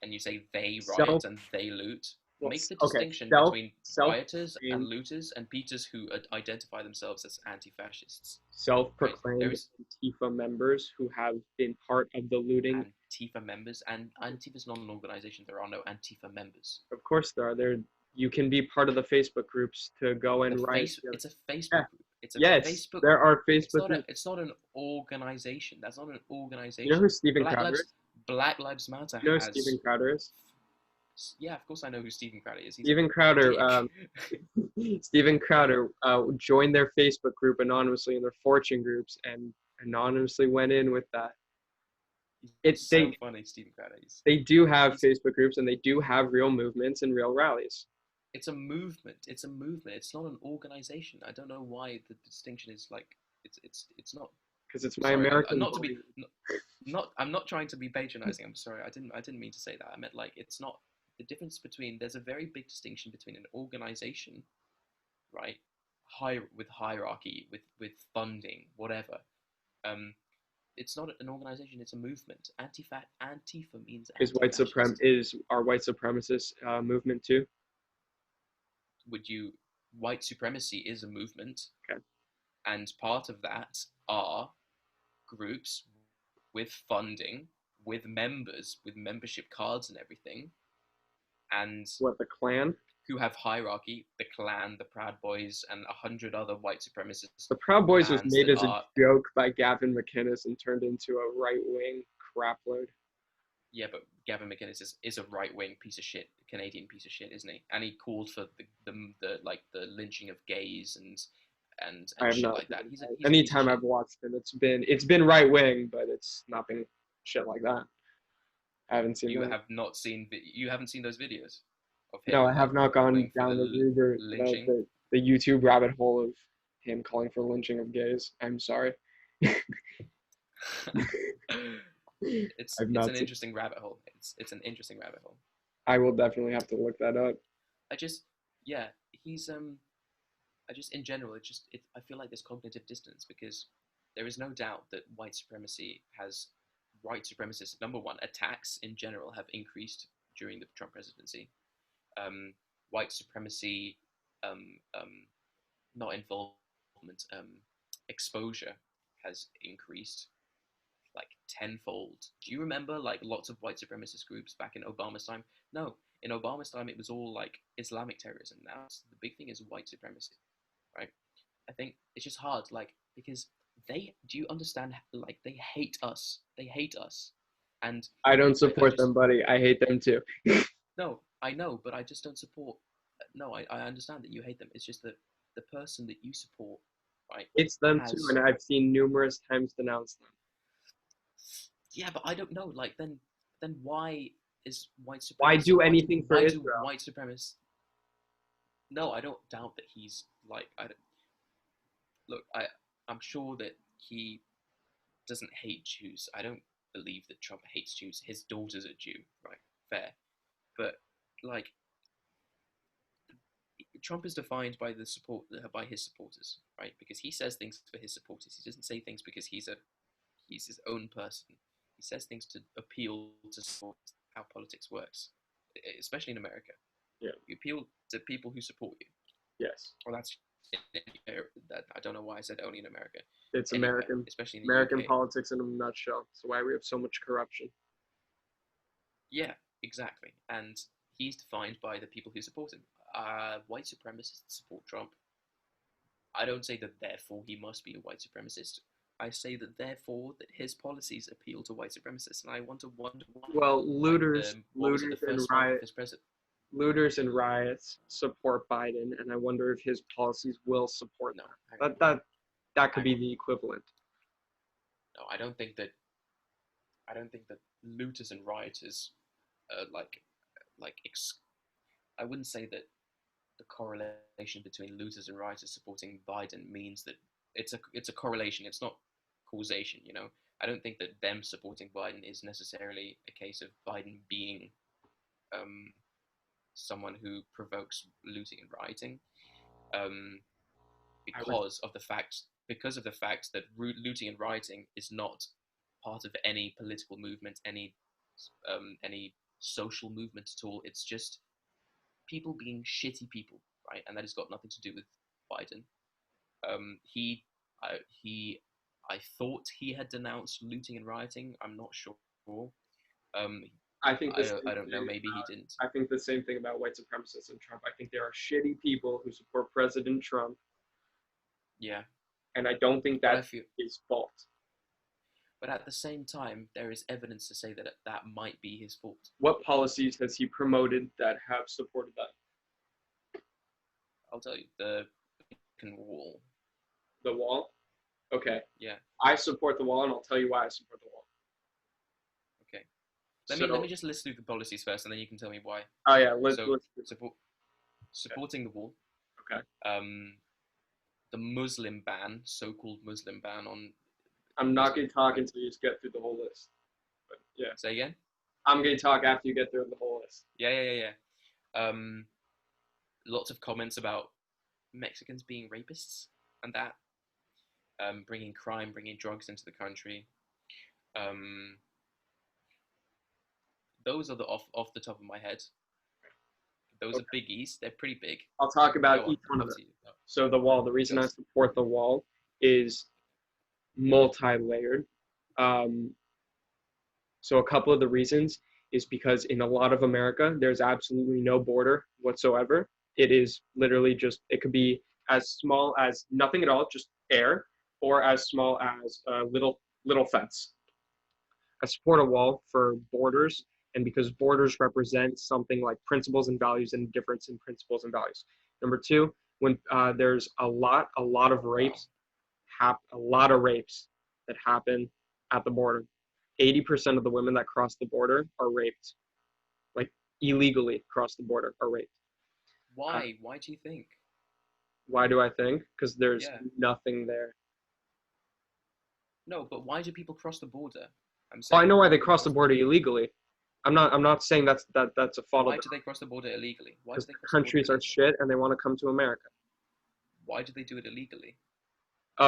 and you say they Self riot and they loot, well, make the okay, distinction between rioters and self-proclaimed looters and Peters who identify themselves as anti-fascists, right? There self-proclaimed is Antifa members who have been part of the looting. Antifa members, and Antifa is not an organization. There are no Antifa members. Of course, there are. There, you can be part of the Facebook groups to go and write. It's a Facebook Yeah. group. It's a Yes, Facebook there group. are Facebook groups. It's not an organization. That's not an You know who organization. Steven Black Crowder Lives is? Black Lives Matter You know who has. Steven Crowder is? Yeah, of course I know who Stephen Crowder is. He's a Steven Crowder, dick. Steven Crowder joined their Facebook group anonymously in their fortune groups and anonymously went in with that. He's It so funny, Stephen Crowder. they do have He's Facebook groups and they do have real movements and real rallies. it's a movement. It's a movement. It's not an organization. I don't know why the distinction is like it's not. Because it's my Sorry, I'm American not to be bully. not. I'm not trying to be patronizing. I'm sorry. I didn't mean to say that. I meant like it's not the difference between. There's a very big distinction between an organization, right? High with hierarchy, with funding, whatever. Um, it's not an organization. It's a movement. Antifa means anti-fascist. Is our white supremacist movement too? Would you White supremacy is a movement, Okay. and part of that are groups with funding, with members, with membership cards and everything, and What, the Klan? who have hierarchy, the Klan, the Proud Boys, and 100 other white supremacist The Proud Boys was clans made that as a are. joke by Gavin McInnes and turned into a right wing crapload. Yeah, but Gavin McInnes is a right wing piece of shit, Canadian piece of shit, isn't he? And he called for the lynching of gays I and have shit not. like that. He's a piece of Anytime shit. I've watched him, it's been right wing, but it's not been shit like that. I haven't seen that. You haven't seen those videos of No, him I have like not gone calling for down the the Uber, lynching. the YouTube rabbit hole of him calling for lynching of gays. I'm sorry. I've It's not an seen. interesting rabbit hole. It's an interesting rabbit hole. I will definitely have to look that up. I just yeah, he's I just in general I feel like there's cognitive dissonance because there is no doubt that white supremacist number one attacks in general have increased during the Trump presidency. White supremacy um, um, not involvement exposure has increased like tenfold. Do you remember like lots of white supremacist groups back in Obama's time? No, in Obama's time it was all like Islamic terrorism. Now the big thing is white supremacy, right? I think it's just hard, like because they do you understand like they hate us, And I don't I support just them, buddy. I hate them too. no, I know, but I just don't support. No, I understand that you hate them. It's just that the person that you support, right, It's them too, has and I've seen numerous times denounce them. yeah, but I don't know. Like then why is white Why supremacy? do anything for Why do Israel? white supremacists? No, I don't doubt that he's like I don't, look. I'm sure that he doesn't hate Jews. I don't believe that Trump hates Jews. His daughter's a Jew, right? Fair, but like Trump is defined by the support by his supporters, right? Because he says things for his supporters. He doesn't say things because he's his own person. He says things to appeal to support how politics works, especially in America. Yeah. You appeal to people who support you. Yes. Well, that's that I don't know why I said only in America. It's Anywhere, American especially in the American UK. politics in a nutshell. That's why we have so much corruption. Yeah, exactly. And he's defined by the people who support him. White supremacists support Trump. I don't say that therefore he must be a white supremacist. I say that therefore that his policies appeal to white supremacists, and I want to wonder why. Well, Like what was it, the looters and first month of his president? looters and riots support Biden, and I wonder if his policies will support No, hang on. that. That could Hang be on. the equivalent. No, I don't think that. I don't think that looters and rioters, like I wouldn't say that the correlation between looters and rioters supporting Biden means that it's a correlation. It's not causation. You know, I don't think that them supporting Biden is necessarily a case of Biden being um, someone who provokes looting and rioting, um, I would. because of the fact that looting and rioting is not part of any political movement, any social movement at all. It's just people being shitty people, right? And that has got nothing to do with Biden. He, he, I thought he had denounced looting and rioting. I'm not sure. Um, I think the same I don't know. thing. Maybe he didn't. I think the same thing about white supremacists and Trump. I think there are shitty people who support President Trump, Yeah, and I don't think but I that's feel, his fault. but at the same time, there is evidence to say that that might be his fault. What policies has he promoted that have supported that? I'll tell you, the wall. The wall? Okay. Yeah. I support the wall, and I'll tell you why I support the wall. Okay. Let me So, just list through the policies first, and then you can tell me why. oh yeah, So let's supporting the wall. okay. The Muslim ban, so-called Muslim ban on I'm not Muslim. going to talk Right? until you just get through the whole list. But yeah, Say again. I'm going to talk after you get through the whole list. Yeah. Lots of comments about Mexicans being rapists and that. Bringing crime, bringing drugs into the country. Um, those are the off the top of my head. Those are Okay. biggies. They're pretty big. I'll talk about Go on. each one of Up them. to you. So the wall, the reason I Yes. support the wall is multi-layered. Um, so a couple of the reasons is because in a lot of America, there's absolutely no border whatsoever. It is literally just, it could be as small as nothing at all, just air, or as small as a little fence. I support a wall for borders, and because borders represent something like principles and values and difference in principles and values. Number two, when there's a lot of rapes, a lot of rapes that happen at the border. 80% of the women that cross the border are raped, like illegally cross the border are raped. Uh, Why? Why do you think? why do I think? Because there's Yeah. nothing there. No, but why do people cross the border? I'm Oh, I saying know why why they do they cross the cross the border border? illegally. I'm not saying that's a fault of Why the do they cross the border illegally? Why do because they the cross the border countries are illegally? shit and they want to come to America. Why do they do it illegally?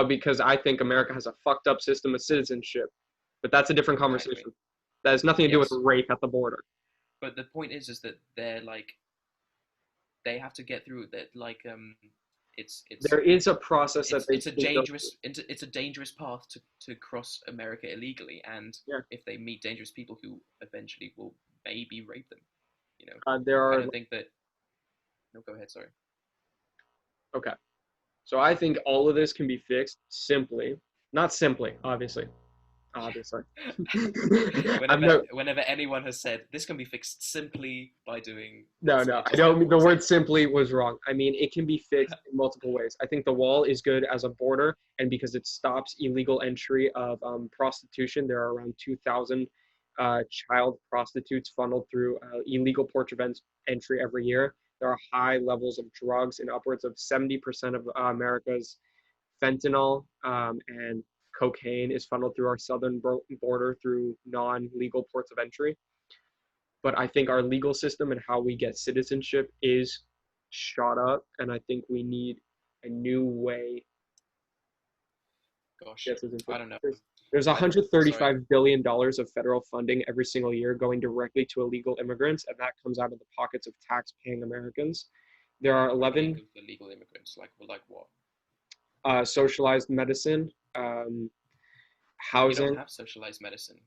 Because I think America has a fucked up system of citizenship. But that's a different Exactly. conversation. That has nothing to do with Yes, rape at the border. but the point is that they're like they have to get through that. Like it's it's There is a process that they it's a can go through. it's a dangerous path to cross America illegally, and Yeah. if they meet dangerous people who eventually will maybe rape them, you know, There I are don't think that. No, go ahead. Sorry. okay. So I think all of this can be fixed simply, not simply, obviously. obviously. I'm whenever no, whenever anyone has said this can be fixed simply by doing no, this, no. I it's don't mean the always word like, simply was wrong. I mean, it can be fixed in multiple ways. I think the wall is good as a border, and because it stops illegal entry of prostitution, there are around 2,000 child prostitutes funneled through illegal ports of entry every year. There are high levels of drugs, and upwards of 70% of America's fentanyl and cocaine is funneled through our southern border through non-legal ports of entry. But I think our legal system and how we get citizenship is shot up, and I think we need a new way to gosh, get citizenship. I don't know. There's I sorry, $135 billion of federal funding every single year going directly to illegal immigrants, and that comes out of the pockets of tax-paying Americans. There are what about 11 illegal immigrants? Like what? socialized medicine, We don't housing. have socialized medicine.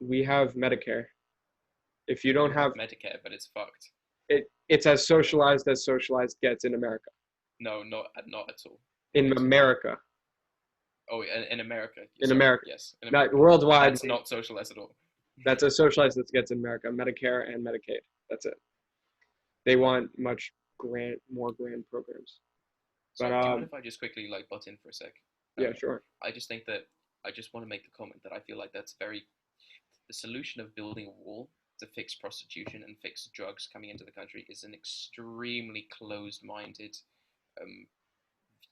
We have Medicare. If you don't You have have Medicare, but it's fucked. it, it's as socialized gets in America. No, not at all. Not In at all. America, Oh, in America. in Sorry, America, yes, in not America. worldwide. That's not socialized at all. That's as socialized as gets in America. Medicare and Medicaid. That's it. They want much more grand programs. But Sorry, do you mind if I just quickly like butt in for a sec? yeah, sure. I just think that I just want to make the comment that I feel like that's very the solution of building a wall to fix prostitution and fix drugs coming into the country is an extremely closed-minded um,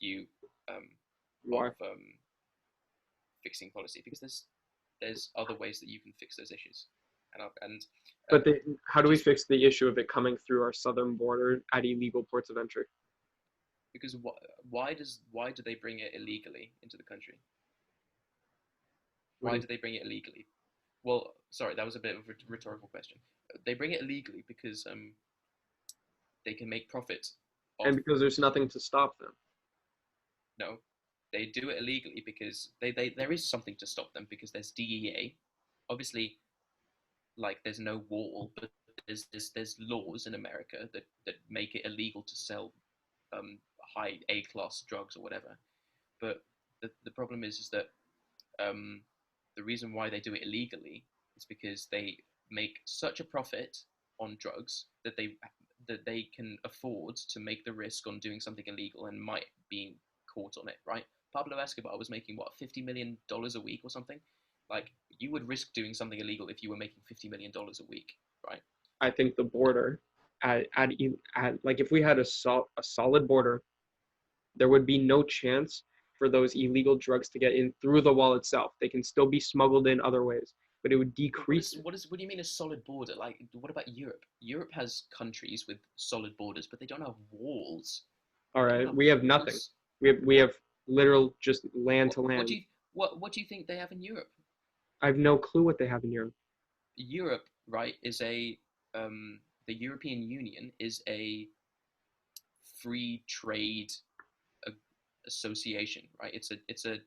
view um, of Why? fixing policy because there's other ways that you can fix those issues, and But um, how do we just fix the issue of it coming through our southern border at illegal ports of entry? because why do they bring it illegally into the country? What do Why you, do they bring it illegally? Well, sorry, that was a bit of a rhetorical question. They bring it illegally because they can make profit and off. because there's nothing to stop them. No, they do it illegally because they there is something to stop them because there's DEA. Obviously, like there's no wall, but there's laws in America that make it illegal to sell high A class drugs or whatever. But the problem is that um, the reason why they do it illegally is because they make such a profit on drugs that they can afford to make the risk on doing something illegal and might be caught on it, right? Pablo Escobar was making what $50 million a week or something. Like you would risk doing something illegal if you were making $50 million a week, right? I think the border, like if we had a solid border, there would be no chance for those illegal drugs to get in through the wall itself. They can still be smuggled in other ways, but it would But decrease it. what do you mean a solid border? Like what about Europe? Europe has countries with solid borders, but they don't have walls. All They don't right, have we have nothing. walls. We have literal just land What to what land. do you what do you think they have in Europe? I have no clue what they have in Europe. Europe, right, is a the European Union is a free trade uh, association, right? It's a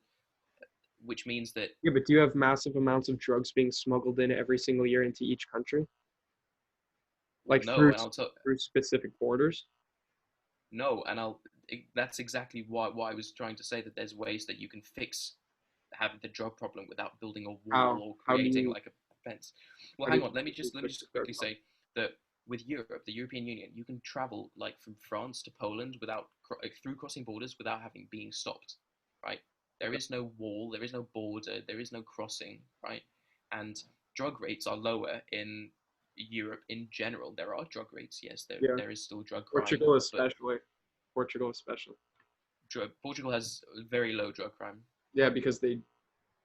which means that Yeah, but do you have massive amounts of drugs being smuggled in every single year into each country, well like through I'll tell through specific borders? no, and I'll that's exactly why I was trying to say that there's ways that you can fix having the drug problem without building a wall or How do creating you like a fence. Well, how do hang you on. Let me fix just the drug quickly problem? say that with Europe, the European Union, you can travel like from France to Poland without through crossing borders without having being stopped. Right? There is no wall. There is no border. There is no crossing. Right? And drug rates are lower in Europe in general. There are drug rates. Yes, Yeah, there is still drug crime, Portugal but especially. Portugal especially. Portugal has very low drug crime. Yeah, because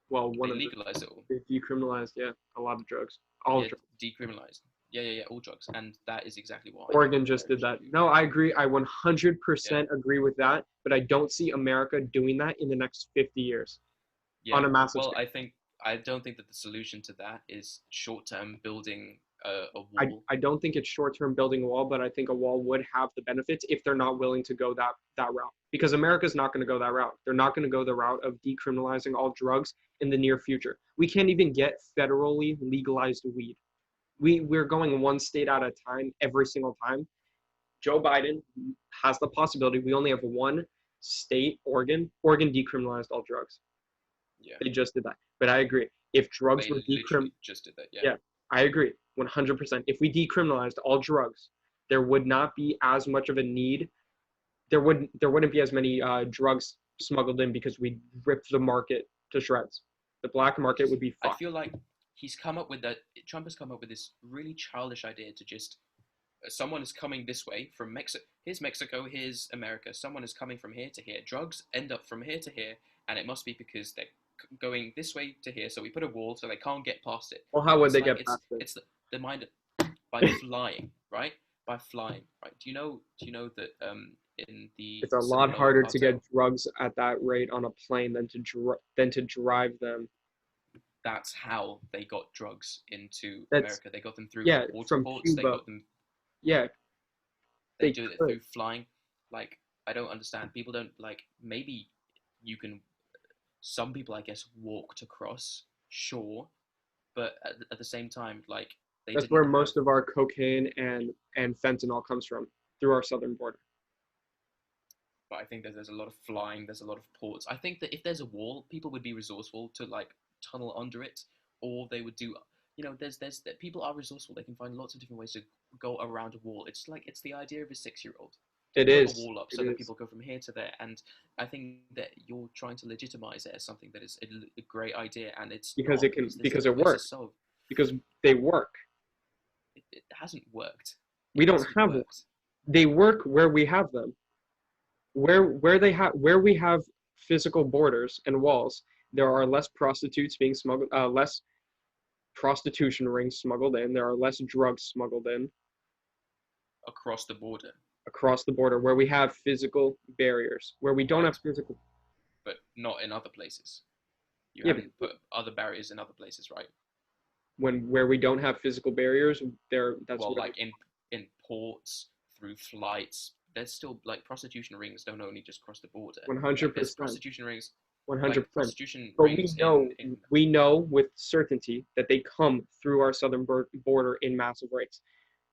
one They of the legalize it all. they decriminalized, yeah, a lot of drugs, all Yeah, drugs. decriminalized. Yeah, all drugs, and that is exactly why Oregon just there did is that. No, I agree. I yeah, 100% agree with that, but I don't see America doing that in the next 50 years yeah. on a massive Well, scale. I don't think that the solution to that is short term building a I, wall. I don't think it's short term building a wall, but I think a wall would have the benefits if they're not willing to go that route. Because America's not going to go that route. They're not going to go the route of decriminalizing all drugs in the near future. We can't even get federally legalized weed. We're going one state at a time every single time. Joe Biden has the possibility. We only have one state, Oregon. Oregon decriminalized all drugs. Yeah, They just did that. But I agree. If drugs They were literally just did that. Yeah. yeah, I agree 100%. If we decriminalized all drugs, there would not be as much of a need. There wouldn't be as many drugs smuggled in because we ripped the market to shreds. The black market would be I fucked. feel like he's come up with that. Trump has come up with this really childish idea to just someone is coming this way from Mexico. Here's Mexico. Here's America. Someone is coming from here to here. Drugs end up from here to here, and it must be because they're going this way to here. So we put a wall so they can't get past it. Well, how And would it's they like get past it? it's the mind by flying, right? By flying, right? Do you know that in the It's a lot Sinaloa harder to cartel, get drugs at that rate on a plane than to drive them. that's how they got drugs into That's America. They got them through yeah, water from ports. They Cuba. got them. Yeah, They they do it could. through flying. Like I don't understand. People don't like. Maybe you can. Some people, I guess, walked across. Sure, but at the same time, like they That's didn't where have. most of our cocaine and fentanyl comes from, through our southern border. But I think that there's a lot of flying. There's a lot of ports. I think that if there's a wall, people would be resourceful to like tunnel under it, or they would do. There's that people are resourceful. They can find lots of different ways to go around a wall. It's the idea of a 6-year-old to It put a is. wall up It so that is people go from here to there. And I think that you're trying to legitimize it as something that is a great idea, and it's because not it can because there's because other it ways to works. solve. Because they work. It hasn't worked. We It don't hasn't have worked. they work where we have them. Where we have physical borders and walls, there are less prostitutes being smuggled, less prostitution rings smuggled in. There are less drugs smuggled in Across the border, across the border. Where we have physical barriers, where we don't have right? physical. But not in other places. You Yeah, haven't put other barriers in other places, right? where we don't have physical barriers, there that's Well, where like in ports, through flights, there's still like prostitution rings don't only just cross the border. one hundred Like there's percent, prostitution rings, one like hundred percent. prostitution But rings in we know with certainty that they come through our southern border in massive rates.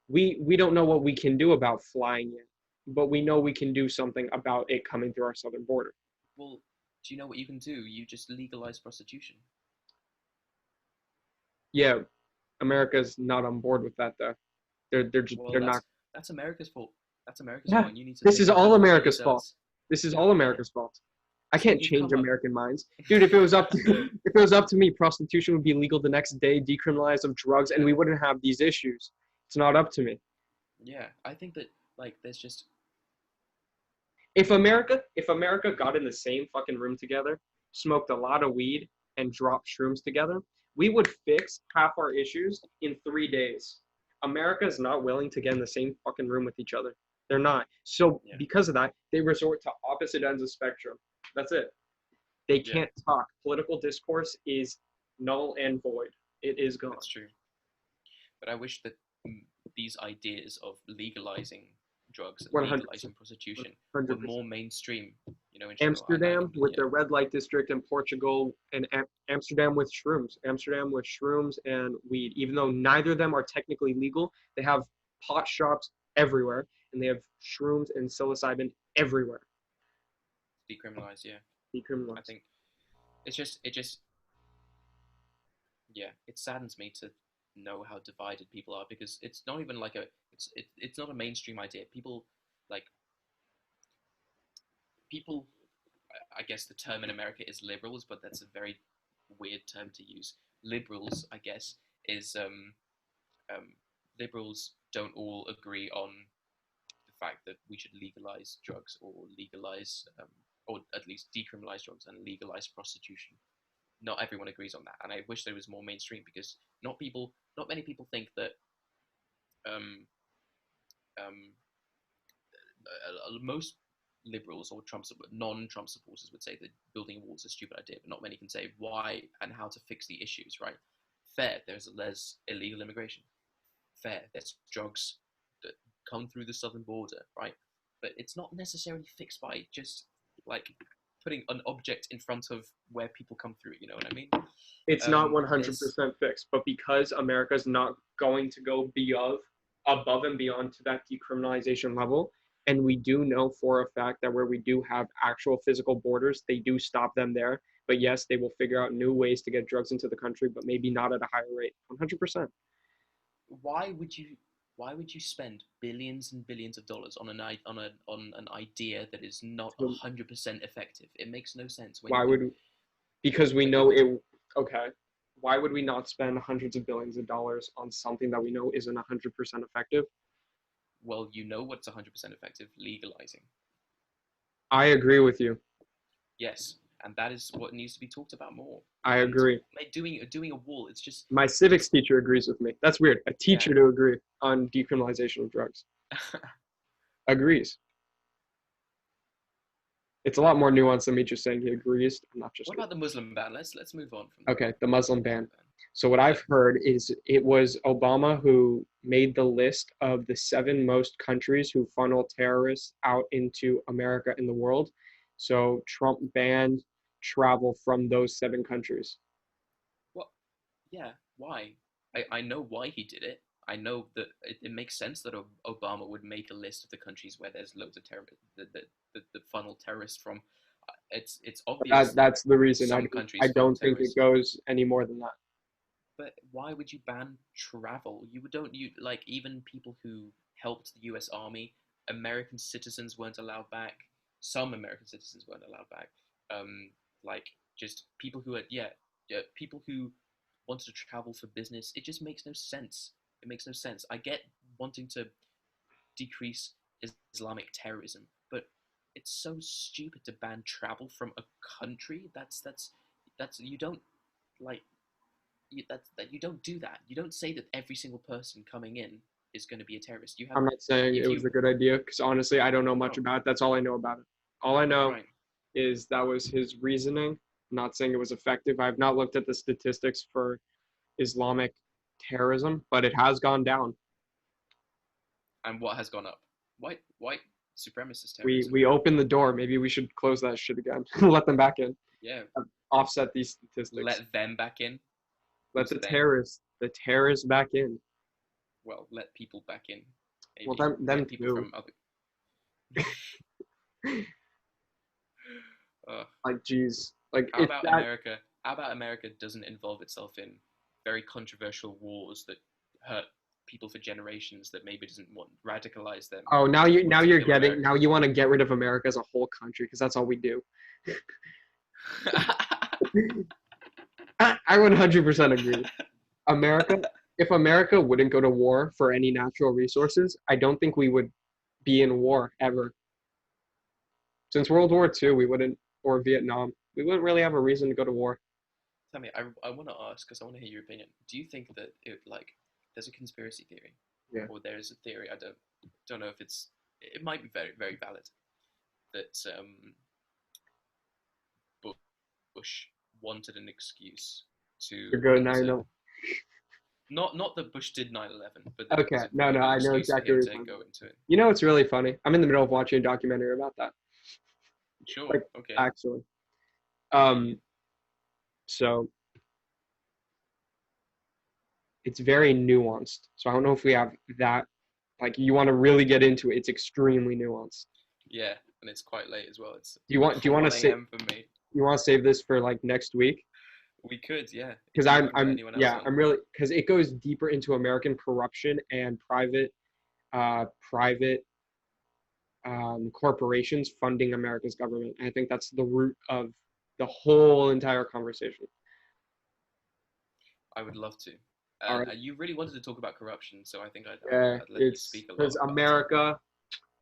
We don't know what we can do about flying it, but we know we can do something about it coming through our southern border. well, do you know what you can do? You just legalize prostitution. Yeah, America's not on board with that though. Well, they're not. that's America's fault. That's America's Yeah, fault, and you need to this take is over all what it America's fault. does. This is all Yeah, America's fault. I it's what can't you've change come up. American minds, dude. If it was up to if it was up to me, prostitution would be legal the next day, decriminalized of drugs, and Yeah, we wouldn't have these issues. It's not up to me. yeah. I think that like there's just If America got in the same fucking room together, smoked a lot of weed, and dropped shrooms together, we would fix half our issues in 3 days. America is not willing to get in the same fucking room with each other. They're not. So yeah, because of that, they resort to opposite ends of spectrum. That's it. They yeah. can't talk. Political discourse is null and void. It is gone. That's true. But I wish that these ideas of legalizing drugs and 100%. legalizing prostitution were 100%. more mainstream, in general. And I Amsterdam with completely, the red light district in Portugal, and Amsterdam with shrooms. Amsterdam with shrooms and weed. Even though neither of them are technically legal, they have pot shops everywhere, and they have shrooms and psilocybin everywhere. decriminalize. Yeah, I Decriminalized. think it just yeah, it saddens me to know how divided people are because it's not even like it's not a mainstream idea. People like people I guess the term in America is liberals, but that's a very weird term to use. Liberals, I guess, is um, liberals don't all agree on the fact that we should legalize drugs or legalize or at least decriminalize drugs and legalize prostitution. Not everyone agrees on that, and I wish there was more mainstream because not many people think that um, um, most liberals or non-Trump supporters would say that building walls is a stupid idea, but not many can say why and how to fix the issues. Right? Fair, there's illegal immigration. Fair, there's drugs that come through the southern border. Right? But it's not necessarily fixed by just like putting an object in front of where people come through. You know what I mean? It's not There's 100% fixed, but because America's not going to go above and beyond to that decriminalization level, and we do know for a fact that where we do have actual physical borders, they do stop them there. But yes, they will figure out new ways to get drugs into the country, but maybe not at a higher rate. 100%. Why would you why would you spend billions and billions of dollars on on an idea that is not So 100% effective? It makes no sense when why you could would, because we when you know could it, okay. Why would we not spend hundreds of billions of dollars on something that we know isn't 100% effective? well, you know what's 100% effective? Legalizing. I agree with you. Yes, and that is what needs to be talked about more. I And agree. doing a wall, it's just My civics it's teacher agrees with me. That's weird. A yeah. teacher to agree on decriminalization of drugs. Agrees. It's a lot more nuanced than me just saying he agrees. I'm not just What about the Muslim ban? Let's move on from okay. The Muslim Muslim ban. ban. So what Yeah. I've heard is it was Obama who made the list of the 7 most countries who funnel terrorists out into America and the world. So Trump banned travel from those 7 countries. What? Yeah. Why? I know why he did it. I know that it makes sense that Obama would make a list of the countries where there's loads of terrorists that funnel terrorists from. It's But obvious that that's the reason some I countries funnel don't think it terrorists. goes any more than that. But why would you ban travel? You don't you like even people who helped the U.S. Army, American citizens weren't allowed back. Some American citizens weren't allowed back. Um, like just people who yeah, people who wanted to travel for business. It just makes no sense. It makes no sense. I get wanting to decrease Islamic terrorism, but it's so stupid to ban travel from a country. That's you don't like that you don't do that. You don't say that every single person coming in is going to be a terrorist. You have I'm not saying it if was you a good idea because honestly, I don't know much oh about it. That's all I know about it. All I know right. is that was his reasoning. I'm not saying it was effective. I've not looked at the statistics for Islamic terrorism, but it has gone down. And what has gone up? White supremacist We terrorism. we opened the door. Maybe we should close that shit again. Let them back in. Yeah, Offset these statistics. let them back in. Let Who's them? the terrorists back in. Well, let people back in. Well, Maybe them get people too. from other. Uh, Like, geez, like how it's about that. America? How about America doesn't involve itself in very controversial wars that hurt people for generations that maybe doesn't want radicalize them Oh, now to you're kill getting now Americans. you want to get rid of America as a whole country because that's all we do. I 100% agree. America, if America wouldn't go to war for any natural resources, I don't think we would be in war ever. Since World War II, we wouldn't, or Vietnam, we wouldn't really have a reason to go to war. Tell me, I want to ask because I want to hear your opinion. Do you think that there's a conspiracy theory, Yeah. or there is a theory? I don't know if it might be very valid that Bush wanted an excuse to To go him nine. to No. not that Bush did 9/11, but that it Okay. was a No, very no, good I know excuse for exactly him what you're to talking go about. into it. You know, it's really funny. I'm in the middle of watching a documentary about that. Sure, Like, okay. actually. Um, so it's very nuanced. So I don't know if we have that. Like, you want to really get into it, it's extremely nuanced. Yeah, and it's quite late as well. It's Do you want to 1 say a.m. for me. you want to save this for like next week? We could, yeah, Because if you haven't got anyone else yeah, on. I'm really, because it goes deeper into American corruption and private corporations funding America's government. And I think that's the root of the whole entire conversation. I would love to. All And right. you really wanted to talk about corruption, so I think Yeah, I'd let you it's speak a because lot about it. America,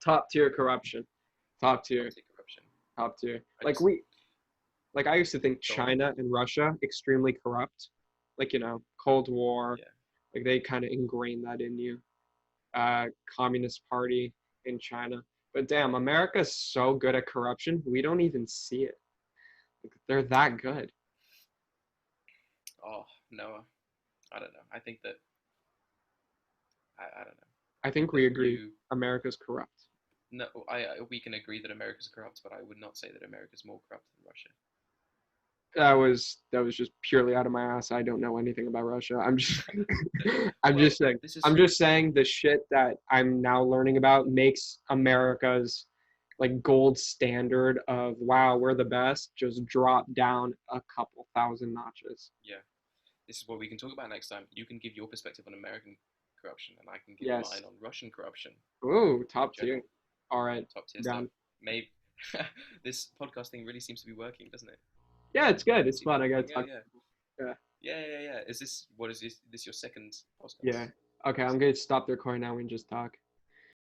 top tier corruption, top tier, Toxic corruption. top tier. I Like just we, like I used to think go on. China and Russia extremely corrupt. Like, Cold War, Yeah. like they kind of ingrain that in you. Communist Party in China. But damn, America's so good at corruption, we don't even see it. Like, they're that good. Oh no, I don't know. I think that I don't know. I I think think we that agree. America's corrupt. no, we can agree that America's corrupt, but I would not say that America's more corrupt than Russia. That was just purely out of my ass. I don't know anything about Russia. I'm just I'm Well, just saying this is I'm just saying the shit that I'm now learning about makes America's like gold standard of wow, we're the best, just drop down a couple thousand notches. Yeah, this is what we can talk about next time. You can give your perspective on American corruption, and I can give Yes. mine on Russian corruption Ooh, in top tier. general. All Yeah, right, top tier stuff. down. Maybe this podcast thing really seems to be working, doesn't it? Yeah, it's good. It's People fun. are I gotta coming out. talk. Yeah, Yeah. yeah. Is this what is this? This your second podcast? Yeah. Okay, I'm gonna stop the recording now and just talk.